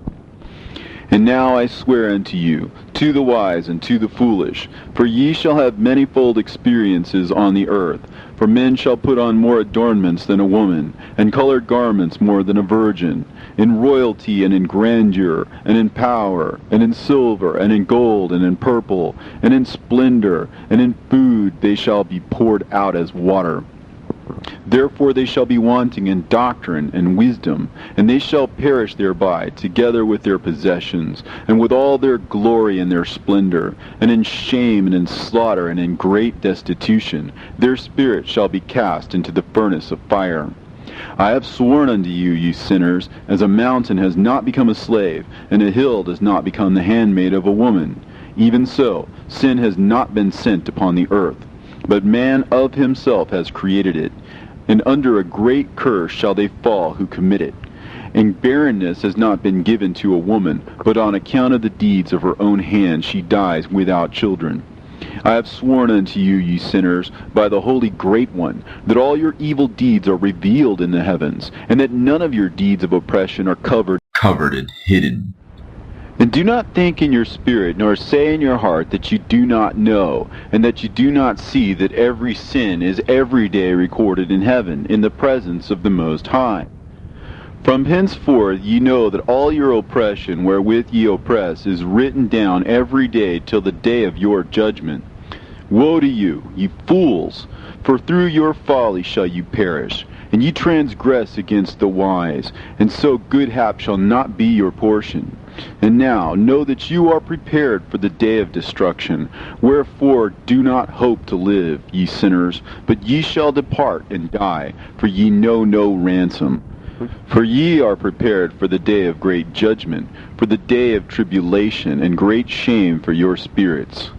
And now I swear unto you, to the wise and to the foolish. For ye shall have manifold experiences on the earth. For men shall put on more adornments than a woman, and colored garments more than a virgin. In royalty and in grandeur, and in power, and in silver, and in gold, and in purple, and in splendor, and in food they shall be poured out as water. Therefore they shall be wanting in doctrine and wisdom, and they shall perish thereby, together with their possessions, and with all their glory and their splendor, and in shame and in slaughter and in great destitution. Their spirit shall be cast into the furnace of fire. I have sworn unto you, ye sinners, as a mountain has not become a slave, and a hill does not become the handmaid of a woman. Even so, sin has not been sent upon the earth, but man of himself has created it. And under a great curse shall they fall who commit it. And barrenness has not been given to a woman, but on account of the deeds of her own hand she dies without children. I have sworn unto you, ye sinners, by the Holy Great One, that all your evil deeds are revealed in the heavens, and that none of your deeds of oppression are covered and hidden. And do not think in your spirit, nor say in your heart that you do not know, and that you do not see that every sin is every day recorded in heaven, in the presence of the Most High. From henceforth ye know that all your oppression wherewith ye oppress is written down every day till the day of your judgment. Woe to you, ye fools! For through your folly shall you perish, and ye transgress against the wise, and so good hap shall not be your portion. And now know that you are prepared for the day of destruction. Wherefore do not hope to live, ye sinners, but ye shall depart and die, for ye know no ransom. For ye are prepared for the day of great judgment, for the day of tribulation and great shame for your spirits.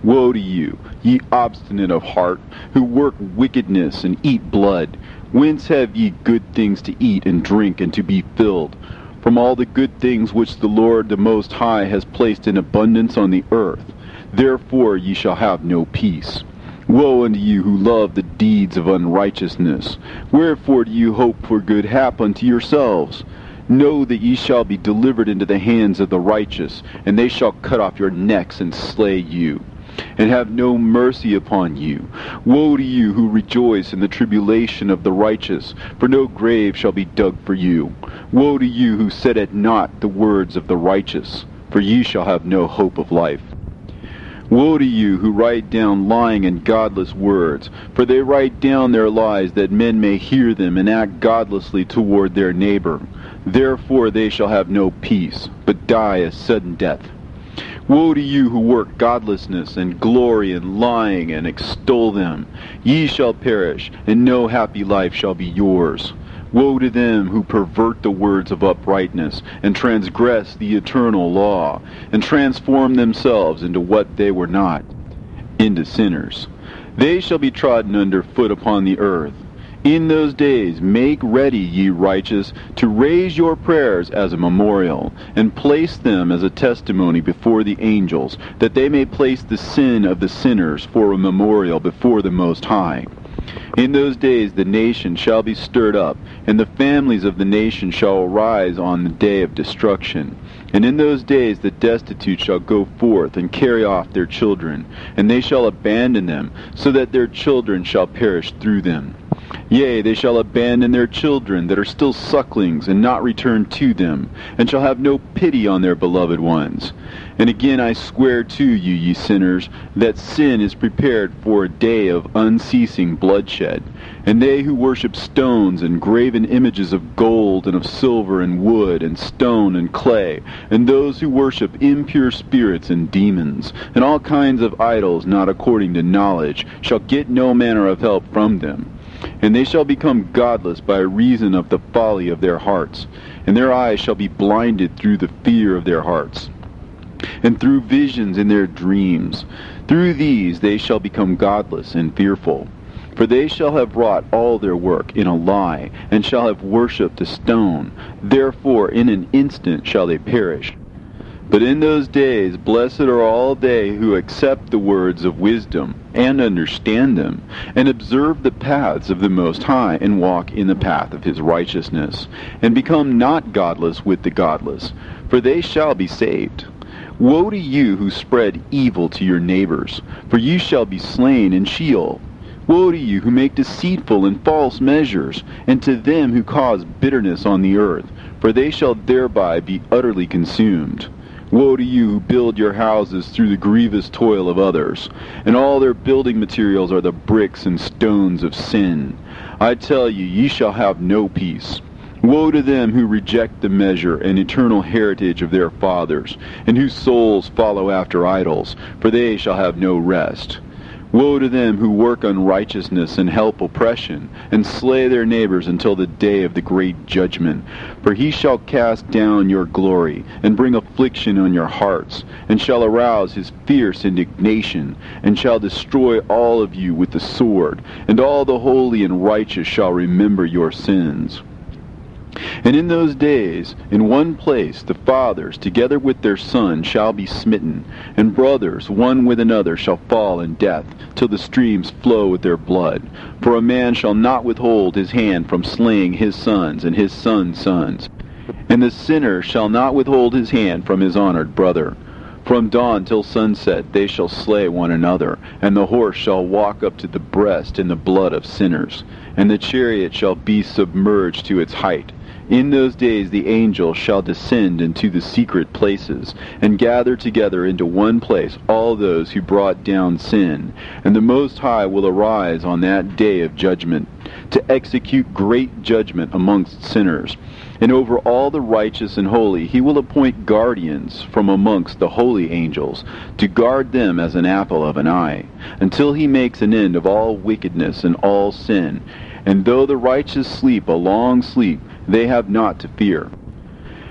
Woe to you, ye obstinate of heart, who work wickedness and eat blood. Whence have ye good things to eat and drink and to be filled? From all the good things which the Lord the Most High has placed in abundance on the earth. Therefore ye shall have no peace. Woe unto you who love the deeds of unrighteousness. Wherefore do you hope for good hap unto yourselves? Know that ye shall be delivered into the hands of the righteous, and they shall cut off your necks and slay you, and have no mercy upon you. Woe to you who rejoice in the tribulation of the righteous, for no grave shall be dug for you. Woe to you who set at naught the words of the righteous, for ye shall have no hope of life. Woe to you who write down lying and godless words, for they write down their lies that men may hear them and act godlessly toward their neighbor. Therefore they shall have no peace, but die a sudden death. Woe to you who work godlessness and glory in lying and extol them. Ye shall perish, and no happy life shall be yours. Woe to them who pervert the words of uprightness, and transgress the eternal law, and transform themselves into what they were not, into sinners. They shall be trodden under foot upon the earth. In those days make ready, ye righteous, to raise your prayers as a memorial, and place them as a testimony before the angels, that they may place the sin of the sinners for a memorial before the Most High. In those days the nation shall be stirred up, and the families of the nation shall arise on the day of destruction. And in those days the destitute shall go forth and carry off their children, and they shall abandon them, so that their children shall perish through them. Yea, they shall abandon their children that are still sucklings, and not return to them, and shall have no pity on their beloved ones. And again I swear to you, ye sinners, that sin is prepared for a day of unceasing bloodshed. And they who worship stones and graven images of gold and of silver and wood and stone and clay, and those who worship impure spirits and demons, and all kinds of idols not according to knowledge, shall get no manner of help from them. And they shall become godless by reason of the folly of their hearts, and their eyes shall be blinded through the fear of their hearts, and through visions in their dreams. Through these they shall become godless and fearful. For they shall have wrought all their work in a lie, and shall have worshipped a stone. Therefore in an instant shall they perish. But in those days blessed are all they who accept the words of wisdom, and understand them, and observe the paths of the Most High, and walk in the path of his righteousness, and become not godless with the godless, for they shall be saved. Woe to you who spread evil to your neighbors, for you shall be slain in Sheol. Woe to you who make deceitful and false measures, and to them who cause bitterness on the earth, for they shall thereby be utterly consumed. Woe to you who build your houses through the grievous toil of others, and all their building materials are the bricks and stones of sin. I tell you, ye shall have no peace. Woe to them who reject the measure and eternal heritage of their fathers, and whose souls follow after idols, for they shall have no rest. Woe to them who work unrighteousness and help oppression, and slay their neighbors until the day of the great judgment. For he shall cast down your glory, and bring affliction on your hearts, and shall arouse his fierce indignation, and shall destroy all of you with the sword, and all the holy and righteous shall remember your sins. And in those days, in one place, the fathers, together with their sons, shall be smitten, and brothers, one with another, shall fall in death, till the streams flow with their blood. For a man shall not withhold his hand from slaying his sons and his sons' sons, and the sinner shall not withhold his hand from his honored brother. From dawn till sunset they shall slay one another, and the horse shall walk up to the breast in the blood of sinners, and the chariot shall be submerged to its height. In those days the angels shall descend into the secret places, and gather together into one place all those who brought down sin. And the Most High will arise on that day of judgment, to execute great judgment amongst sinners. And over all the righteous and holy he will appoint guardians from amongst the holy angels, to guard them as an apple of an eye, until he makes an end of all wickedness and all sin. And though the righteous sleep a long sleep, they have not to fear.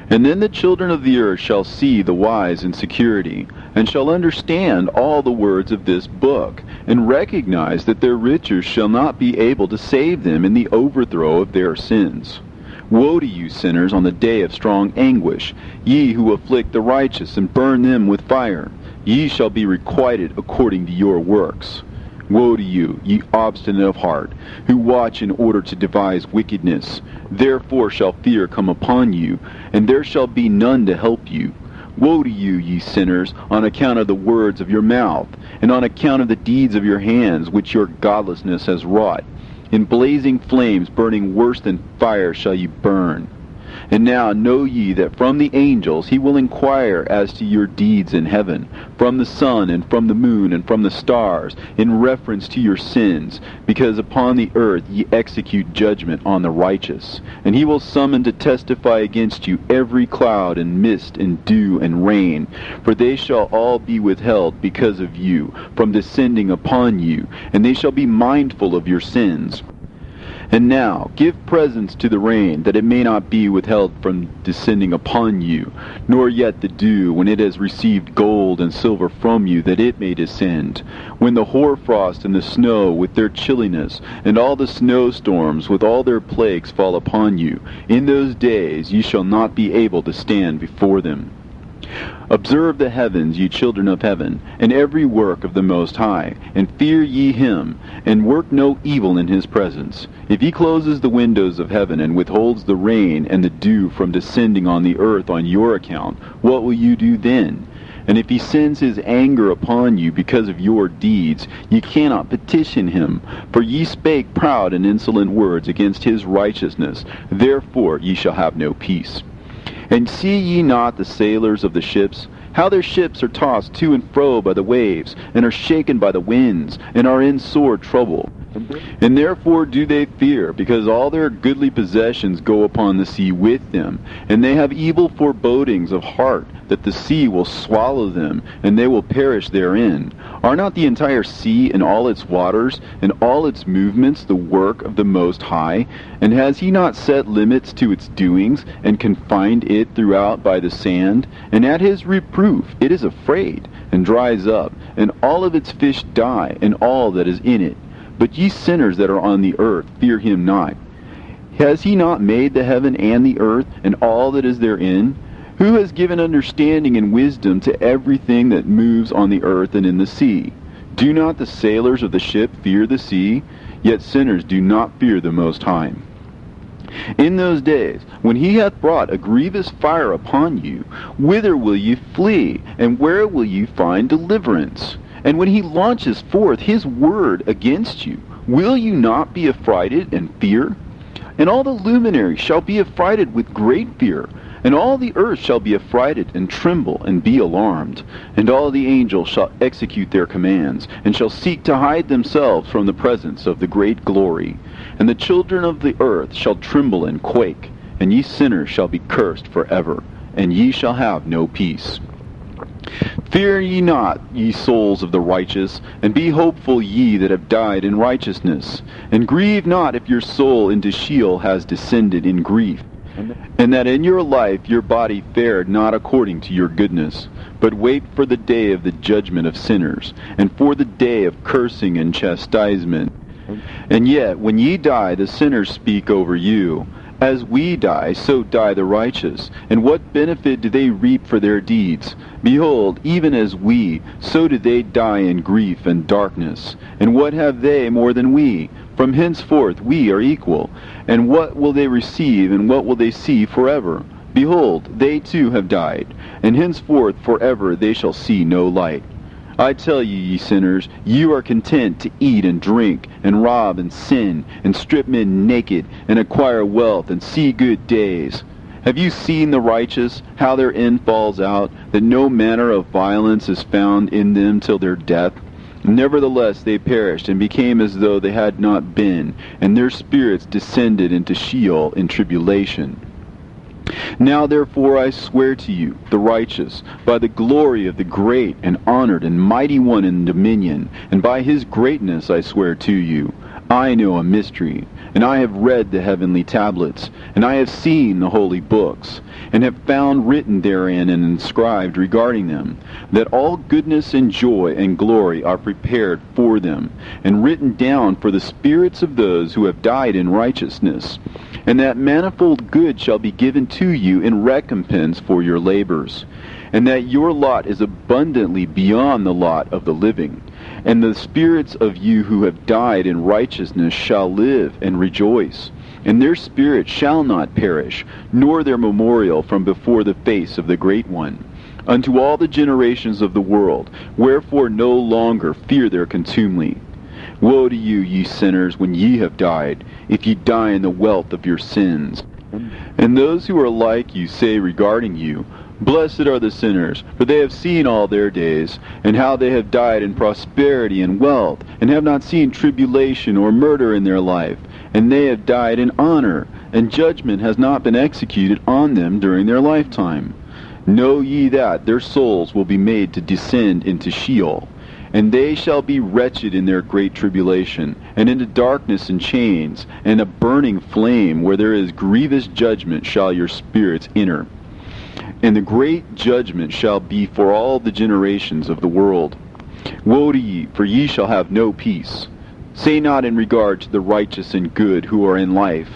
And then the children of the earth shall see the wise in security, and shall understand all the words of this book, and recognize that their riches shall not be able to save them in the overthrow of their sins. Woe to you, sinners, on the day of strong anguish, ye who afflict the righteous and burn them with fire. Ye shall be requited according to your works. Woe to you, ye obstinate of heart, who watch in order to devise wickedness. Therefore shall fear come upon you, and there shall be none to help you. Woe to you, ye sinners, on account of the words of your mouth, and on account of the deeds of your hands, which your godlessness has wrought. In blazing flames, burning worse than fire, shall you burn. And now know ye that from the angels he will inquire as to your deeds in heaven, from the sun and from the moon and from the stars, in reference to your sins, because upon the earth ye execute judgment on the righteous. And he will summon to testify against you every cloud and mist and dew and rain, for they shall all be withheld because of you, from descending upon you, and they shall be mindful of your sins. And now give presents to the rain, that it may not be withheld from descending upon you, nor yet the dew, when it has received gold and silver from you, that it may descend. When the hoarfrost and the snow with their chilliness, and all the snowstorms with all their plagues fall upon you, in those days ye shall not be able to stand before them. Observe the heavens, ye children of heaven, and every work of the Most High, and fear ye him, and work no evil in his presence. If he closes the windows of heaven, and withholds the rain and the dew from descending on the earth on your account, what will you do then? And if he sends his anger upon you because of your deeds, ye cannot petition him, for ye spake proud and insolent words against his righteousness. Therefore ye shall have no peace. And see ye not the sailors of the ships, how their ships are tossed to and fro by the waves, and are shaken by the winds, and are in sore trouble? And therefore do they fear, because all their goodly possessions go upon the sea with them, and they have evil forebodings of heart, that the sea will swallow them, and they will perish therein. Are not the entire sea and all its waters, and all its movements, the work of the Most High? And has he not set limits to its doings, and confined it throughout by the sand? And at his reproof it is afraid, and dries up, and all of its fish die, and all that is in it. But ye sinners that are on the earth, fear him not. Has he not made the heaven and the earth, and all that is therein? Who has given understanding and wisdom to everything that moves on the earth and in the sea? Do not the sailors of the ship fear the sea? Yet sinners do not fear the Most High. In those days, when he hath brought a grievous fire upon you, whither will ye flee, and where will ye find deliverance? And when he launches forth his word against you, will you not be affrighted and fear? And all the luminaries shall be affrighted with great fear, and all the earth shall be affrighted and tremble and be alarmed. And all the angels shall execute their commands, and shall seek to hide themselves from the presence of the great glory. And the children of the earth shall tremble and quake, and ye sinners shall be cursed forever, and ye shall have no peace. Fear ye not, ye souls of the righteous, and be hopeful ye that have died in righteousness. And grieve not if your soul into Sheol has descended in grief, and that in your life your body fared not according to your goodness. But wait for the day of the judgment of sinners, and for the day of cursing and chastisement. And yet, when ye die, the sinners speak over you. As we die, so die the righteous. And what benefit do they reap for their deeds? Behold, even as we, so do they die in grief and darkness. And what have they more than we? From henceforth we are equal. And what will they receive, and what will they see forever? Behold, they too have died, and henceforth forever they shall see no light. I tell you, ye sinners, you are content to eat and drink, and rob and sin, and strip men naked, and acquire wealth, and see good days. Have you seen the righteous, how their end falls out, that no manner of violence is found in them till their death? Nevertheless they perished, and became as though they had not been, and their spirits descended into Sheol in tribulation. Now therefore I swear to you, the righteous, by the glory of the great and honored and mighty one in dominion, and by his greatness I swear to you, I know a mystery, and I have read the heavenly tablets, and I have seen the holy books, and have found written therein and inscribed regarding them, that all goodness and joy and glory are prepared for them, and written down for the spirits of those who have died in righteousness, and that manifold good shall be given to you in recompense for your labors, and that your lot is abundantly beyond the lot of the living. And the spirits of you who have died in righteousness shall live and rejoice, and their spirit shall not perish, nor their memorial from before the face of the Great One, unto all the generations of the world, wherefore no longer fear their contumely. Woe to you, ye sinners, when ye have died, if ye die in the wealth of your sins. And those who are like you say regarding you, Blessed are the sinners, for they have seen all their days, and how they have died in prosperity and wealth, and have not seen tribulation or murder in their life, and they have died in honor, and judgment has not been executed on them during their lifetime. Know ye that their souls will be made to descend into Sheol, and they shall be wretched in their great tribulation, and into darkness and chains, and a burning flame, where there is grievous judgment shall your spirits enter. And the great judgment shall be for all the generations of the world. Woe to ye, for ye shall have no peace. Say not in regard to the righteous and good who are in life,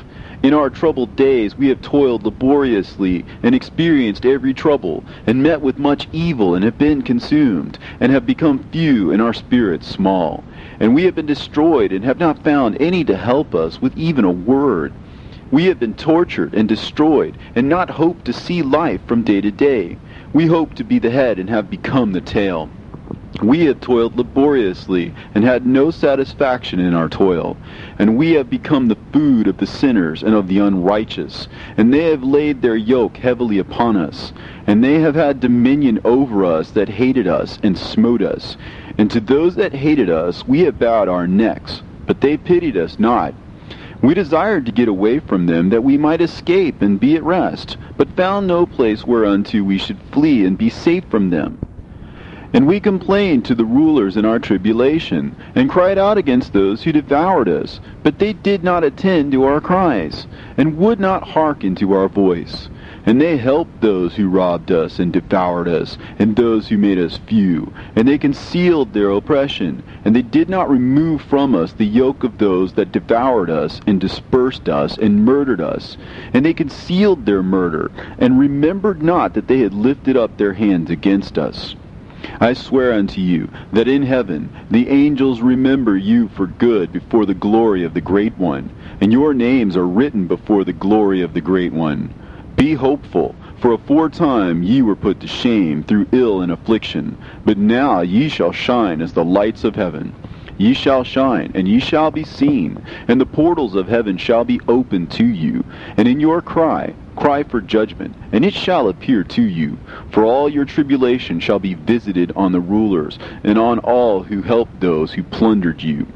In our troubled days we have toiled laboriously, and experienced every trouble, and met with much evil, and have been consumed, and have become few, and our spirits small. And we have been destroyed, and have not found any to help us with even a word. We have been tortured and destroyed, and not hoped to see life from day to day. We hope to be the head, and have become the tail. We have toiled laboriously, and had no satisfaction in our toil. And we have become the food of the sinners and of the unrighteous. And they have laid their yoke heavily upon us. And they have had dominion over us that hated us and smote us. And to those that hated us we have bowed our necks, but they pitied us not. We desired to get away from them, that we might escape and be at rest, but found no place whereunto we should flee and be safe from them. And we complained to the rulers in our tribulation, and cried out against those who devoured us, but they did not attend to our cries, and would not hearken to our voice. And they helped those who robbed us and devoured us, and those who made us few, and they concealed their oppression, and they did not remove from us the yoke of those that devoured us, and dispersed us, and murdered us. And they concealed their murder, and remembered not that they had lifted up their hands against us. I swear unto you, that in heaven the angels remember you for good before the glory of the Great One. and your names are written before the glory of the Great One. Be hopeful, for aforetime ye were put to shame through ill and affliction, but now ye shall shine as the lights of heaven. Ye shall shine, and ye shall be seen, and the portals of heaven shall be opened to you. And in your cry for judgment, and it shall appear to you. For all your tribulation shall be visited on the rulers, and on all who helped those who plundered you.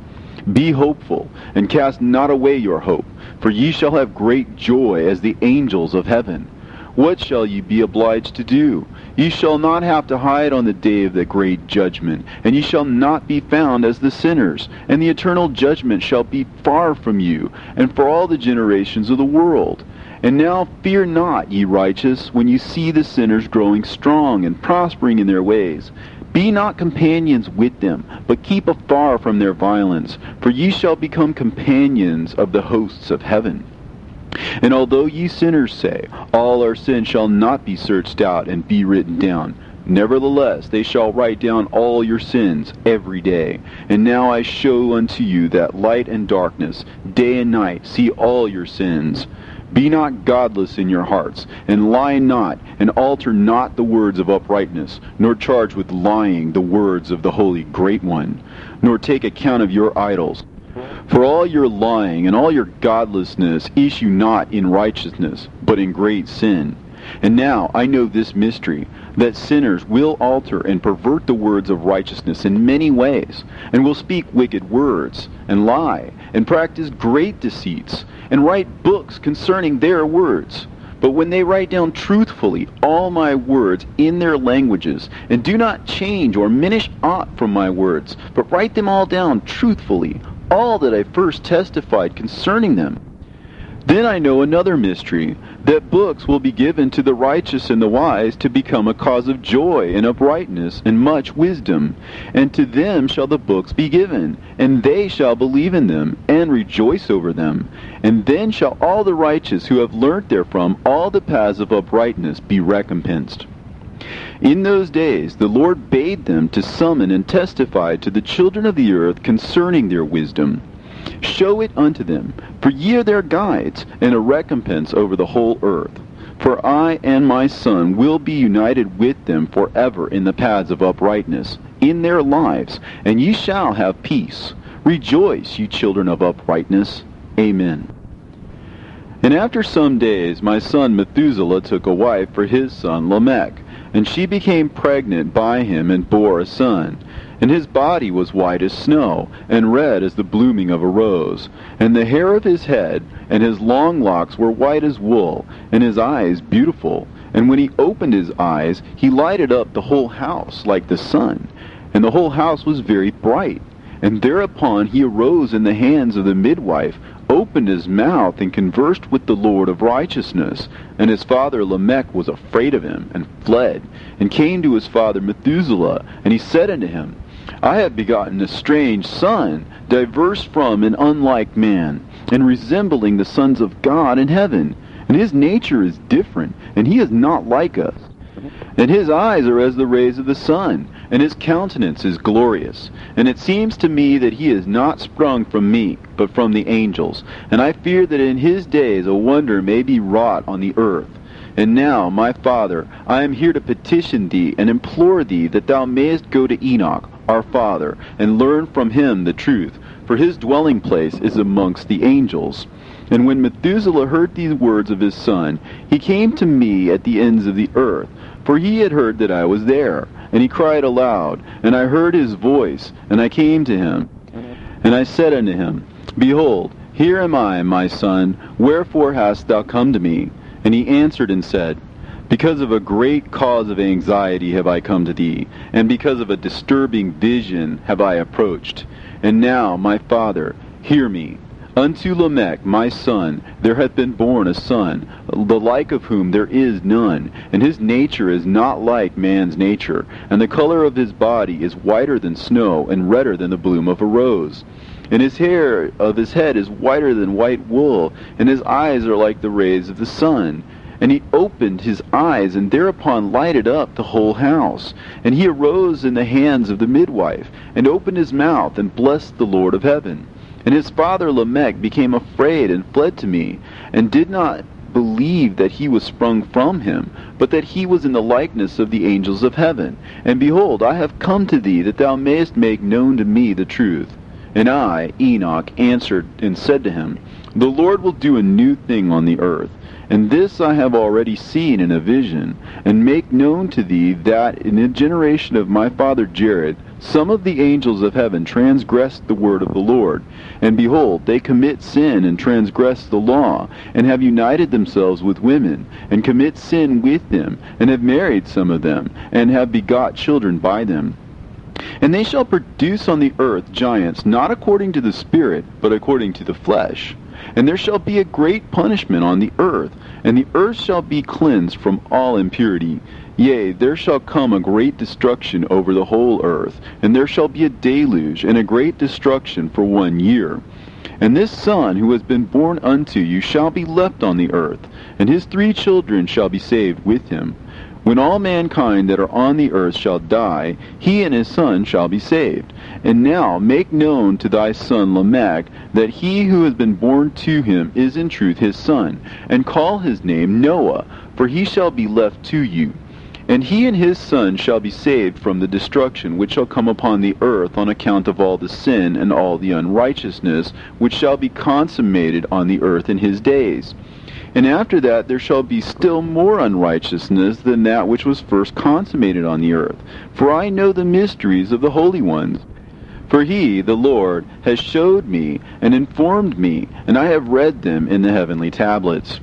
Be hopeful, and cast not away your hope, for ye shall have great joy as the angels of heaven. What shall ye be obliged to do? Ye shall not have to hide on the day of the great judgment, and ye shall not be found as the sinners, and the eternal judgment shall be far from you, and for all the generations of the world. And now fear not, ye righteous, when ye see the sinners growing strong and prospering in their ways. Be not companions with them, but keep afar from their violence, for ye shall become companions of the hosts of heaven. And although ye sinners say, all our sins shall not be searched out and be written down, nevertheless they shall write down all your sins every day. And now I show unto you that light and darkness, day and night, see all your sins. Be not godless in your hearts, and lie not, and alter not the words of uprightness, nor charge with lying the words of the Holy Great One, nor take account of your idols. For all your lying and all your godlessness issue not in righteousness, but in great sin. And now I know this mystery, that sinners will alter and pervert the words of righteousness in many ways, and will speak wicked words, and lie, and practice great deceits, and write books concerning their words. But when they write down truthfully all my words in their languages, and do not change or minish aught from my words, but write them all down truthfully, all that I first testified concerning them, then I know another mystery, that books will be given to the righteous and the wise to become a cause of joy and uprightness and much wisdom. And to them shall the books be given, and they shall believe in them, and rejoice over them. And then shall all the righteous who have learnt therefrom all the paths of uprightness be recompensed. In those days the Lord bade them to summon and testify to the children of the earth concerning their wisdom. Show it unto them, for ye are their guides, and a recompense over the whole earth. For I and my Son will be united with them forever in the paths of uprightness, in their lives, and ye shall have peace. Rejoice, ye children of uprightness. Amen. And after some days my son Methuselah took a wife for his son Lamech, and she became pregnant by him and bore a son. And his body was white as snow, and red as the blooming of a rose. And the hair of his head and his long locks were white as wool, and his eyes beautiful. And when he opened his eyes, he lighted up the whole house like the sun. And the whole house was very bright. And thereupon he arose in the hands of the midwife, opened his mouth, and conversed with the Lord of righteousness. And his father Lamech was afraid of him, and fled, and came to his father Methuselah. And he said unto him, I have begotten a strange son, diverse from and unlike man, and resembling the sons of God in heaven. And his nature is different, and he is not like us. And his eyes are as the rays of the sun, and his countenance is glorious. And it seems to me that he is not sprung from me, but from the angels. And I fear that in his days a wonder may be wrought on the earth. And now, my father, I am here to petition thee and implore thee that thou mayest go to Enoch, our father, and learn from him the truth, for his dwelling place is amongst the angels. And when Methuselah heard these words of his son, he came to me at the ends of the earth, for he had heard that I was there. And he cried aloud, and I heard his voice, and I came to him. And I said unto him, Behold, here am I, my son, wherefore hast thou come to me? And he answered and said, Because of a great cause of anxiety have I come to thee, and because of a disturbing vision have I approached. And now, my father, hear me. Unto Lamech, my son, there hath been born a son, the like of whom there is none, and his nature is not like man's nature, and the color of his body is whiter than snow, and redder than the bloom of a rose. And his hair of his head is whiter than white wool, and his eyes are like the rays of the sun. And he opened his eyes, and thereupon lighted up the whole house. And he arose in the hands of the midwife, and opened his mouth, and blessed the Lord of heaven. And his father Lamech became afraid and fled to me, and did not believe that he was sprung from him, but that he was in the likeness of the angels of heaven. And behold, I have come to thee, that thou mayest make known to me the truth. And I, Enoch, answered and said to him, The Lord will do a new thing on the earth. And this I have already seen in a vision, and make known to thee that in the generation of my father Jared, some of the angels of heaven transgressed the word of the Lord. And behold, they commit sin and transgress the law, and have united themselves with women, and commit sin with them, and have married some of them, and have begot children by them. And they shall produce on the earth giants, not according to the Spirit, but according to the flesh. And there shall be a great punishment on the earth, and the earth shall be cleansed from all impurity. Yea, there shall come a great destruction over the whole earth, and there shall be a deluge, and a great destruction for 1 year. And this son who has been born unto you shall be left on the earth, and his 3 children shall be saved with him. When all mankind that are on the earth shall die, he and his son shall be saved. And now make known to thy son Lamech that he who has been born to him is in truth his son, and call his name Noah, for he shall be left to you. And he and his son shall be saved from the destruction which shall come upon the earth on account of all the sin and all the unrighteousness which shall be consummated on the earth in his days. And after that there shall be still more unrighteousness than that which was first consummated on the earth. For I know the mysteries of the holy ones. For he, the Lord, has showed me and informed me, and I have read them in the heavenly tablets.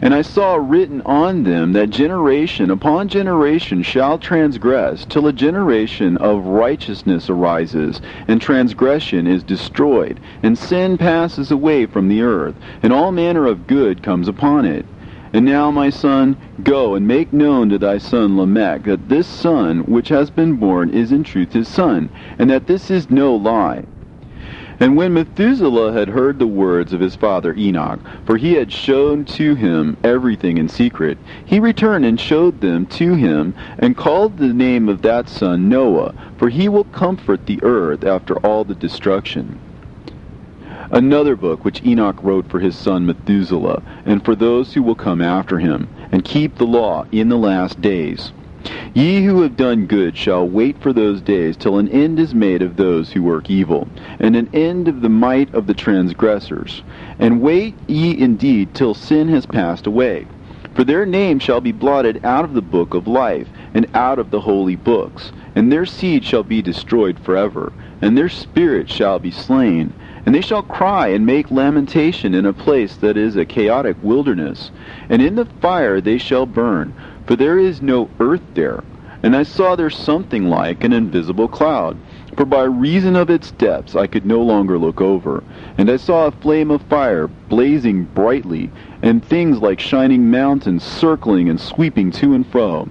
And I saw written on them that generation upon generation shall transgress, till a generation of righteousness arises, and transgression is destroyed, and sin passes away from the earth, and all manner of good comes upon it. And now, my son, go and make known to thy son Lamech that this son which has been born is in truth his son, and that this is no lie. And when Methuselah had heard the words of his father Enoch, for he had shown to him everything in secret, he returned and showed them to him, and called the name of that son Noah, for he will comfort the earth after all the destruction. Another book which Enoch wrote for his son Methuselah, and for those who will come after him, and keep the law in the last days. Ye who have done good shall wait for those days till an end is made of those who work evil, and an end of the might of the transgressors. And wait ye indeed till sin has passed away. For their name shall be blotted out of the book of life, and out of the holy books. And their seed shall be destroyed forever, and their spirit shall be slain. And they shall cry and make lamentation in a place that is a chaotic wilderness. And in the fire they shall burn, for there is no earth there. And I saw there something like an invisible cloud, for by reason of its depths I could no longer look over. And I saw a flame of fire blazing brightly, and things like shining mountains circling and sweeping to and fro.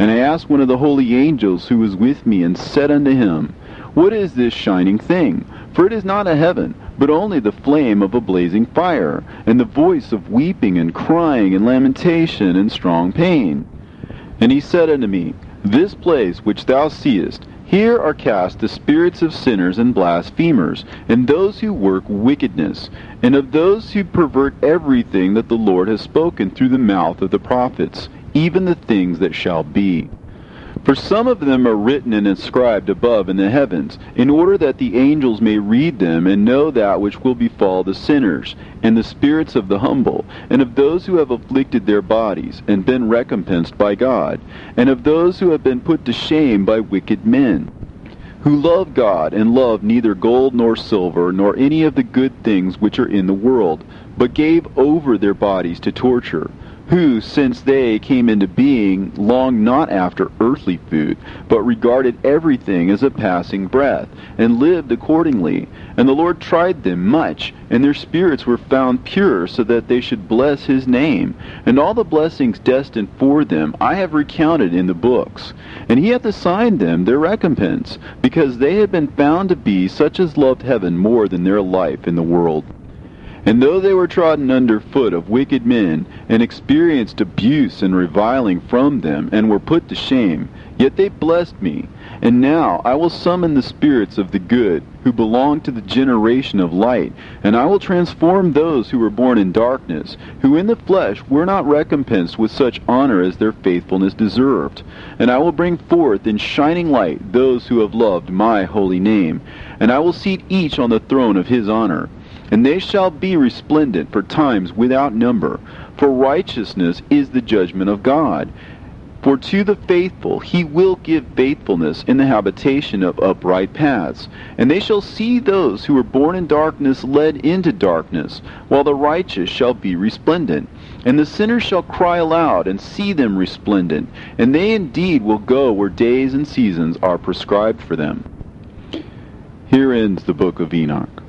And I asked one of the holy angels who was with me, and said unto him, What is this shining thing? For it is not a heaven, but only the flame of a blazing fire, and the voice of weeping and crying and lamentation and strong pain. And he said unto me, This place which thou seest, here are cast the spirits of sinners and blasphemers, and those who work wickedness, and of those who pervert everything that the Lord has spoken through the mouth of the prophets, even the things that shall be. For some of them are written and inscribed above in the heavens, in order that the angels may read them and know that which will befall the sinners, and the spirits of the humble, and of those who have afflicted their bodies, and been recompensed by God, and of those who have been put to shame by wicked men, who love God, and love neither gold nor silver, nor any of the good things which are in the world, but gave over their bodies to torture, who, since they came into being, longed not after earthly food, but regarded everything as a passing breath, and lived accordingly. And the Lord tried them much, and their spirits were found pure, so that they should bless his name. And all the blessings destined for them I have recounted in the books. And he hath assigned them their recompense, because they had been found to be such as loved heaven more than their life in the world. And though they were trodden under foot of wicked men, and experienced abuse and reviling from them, and were put to shame, yet they blessed me, And now I will summon the spirits of the good, who belong to the generation of light, and I will transform those who were born in darkness, who in the flesh were not recompensed with such honor as their faithfulness deserved. And I will bring forth in shining light those who have loved my holy name, and I will seat each on the throne of his honor. And they shall be resplendent for times without number, for righteousness is the judgment of God. For to the faithful he will give faithfulness in the habitation of upright paths. And they shall see those who were born in darkness led into darkness, while the righteous shall be resplendent. And the sinners shall cry aloud and see them resplendent, and they indeed will go where days and seasons are prescribed for them. Here ends the book of Enoch.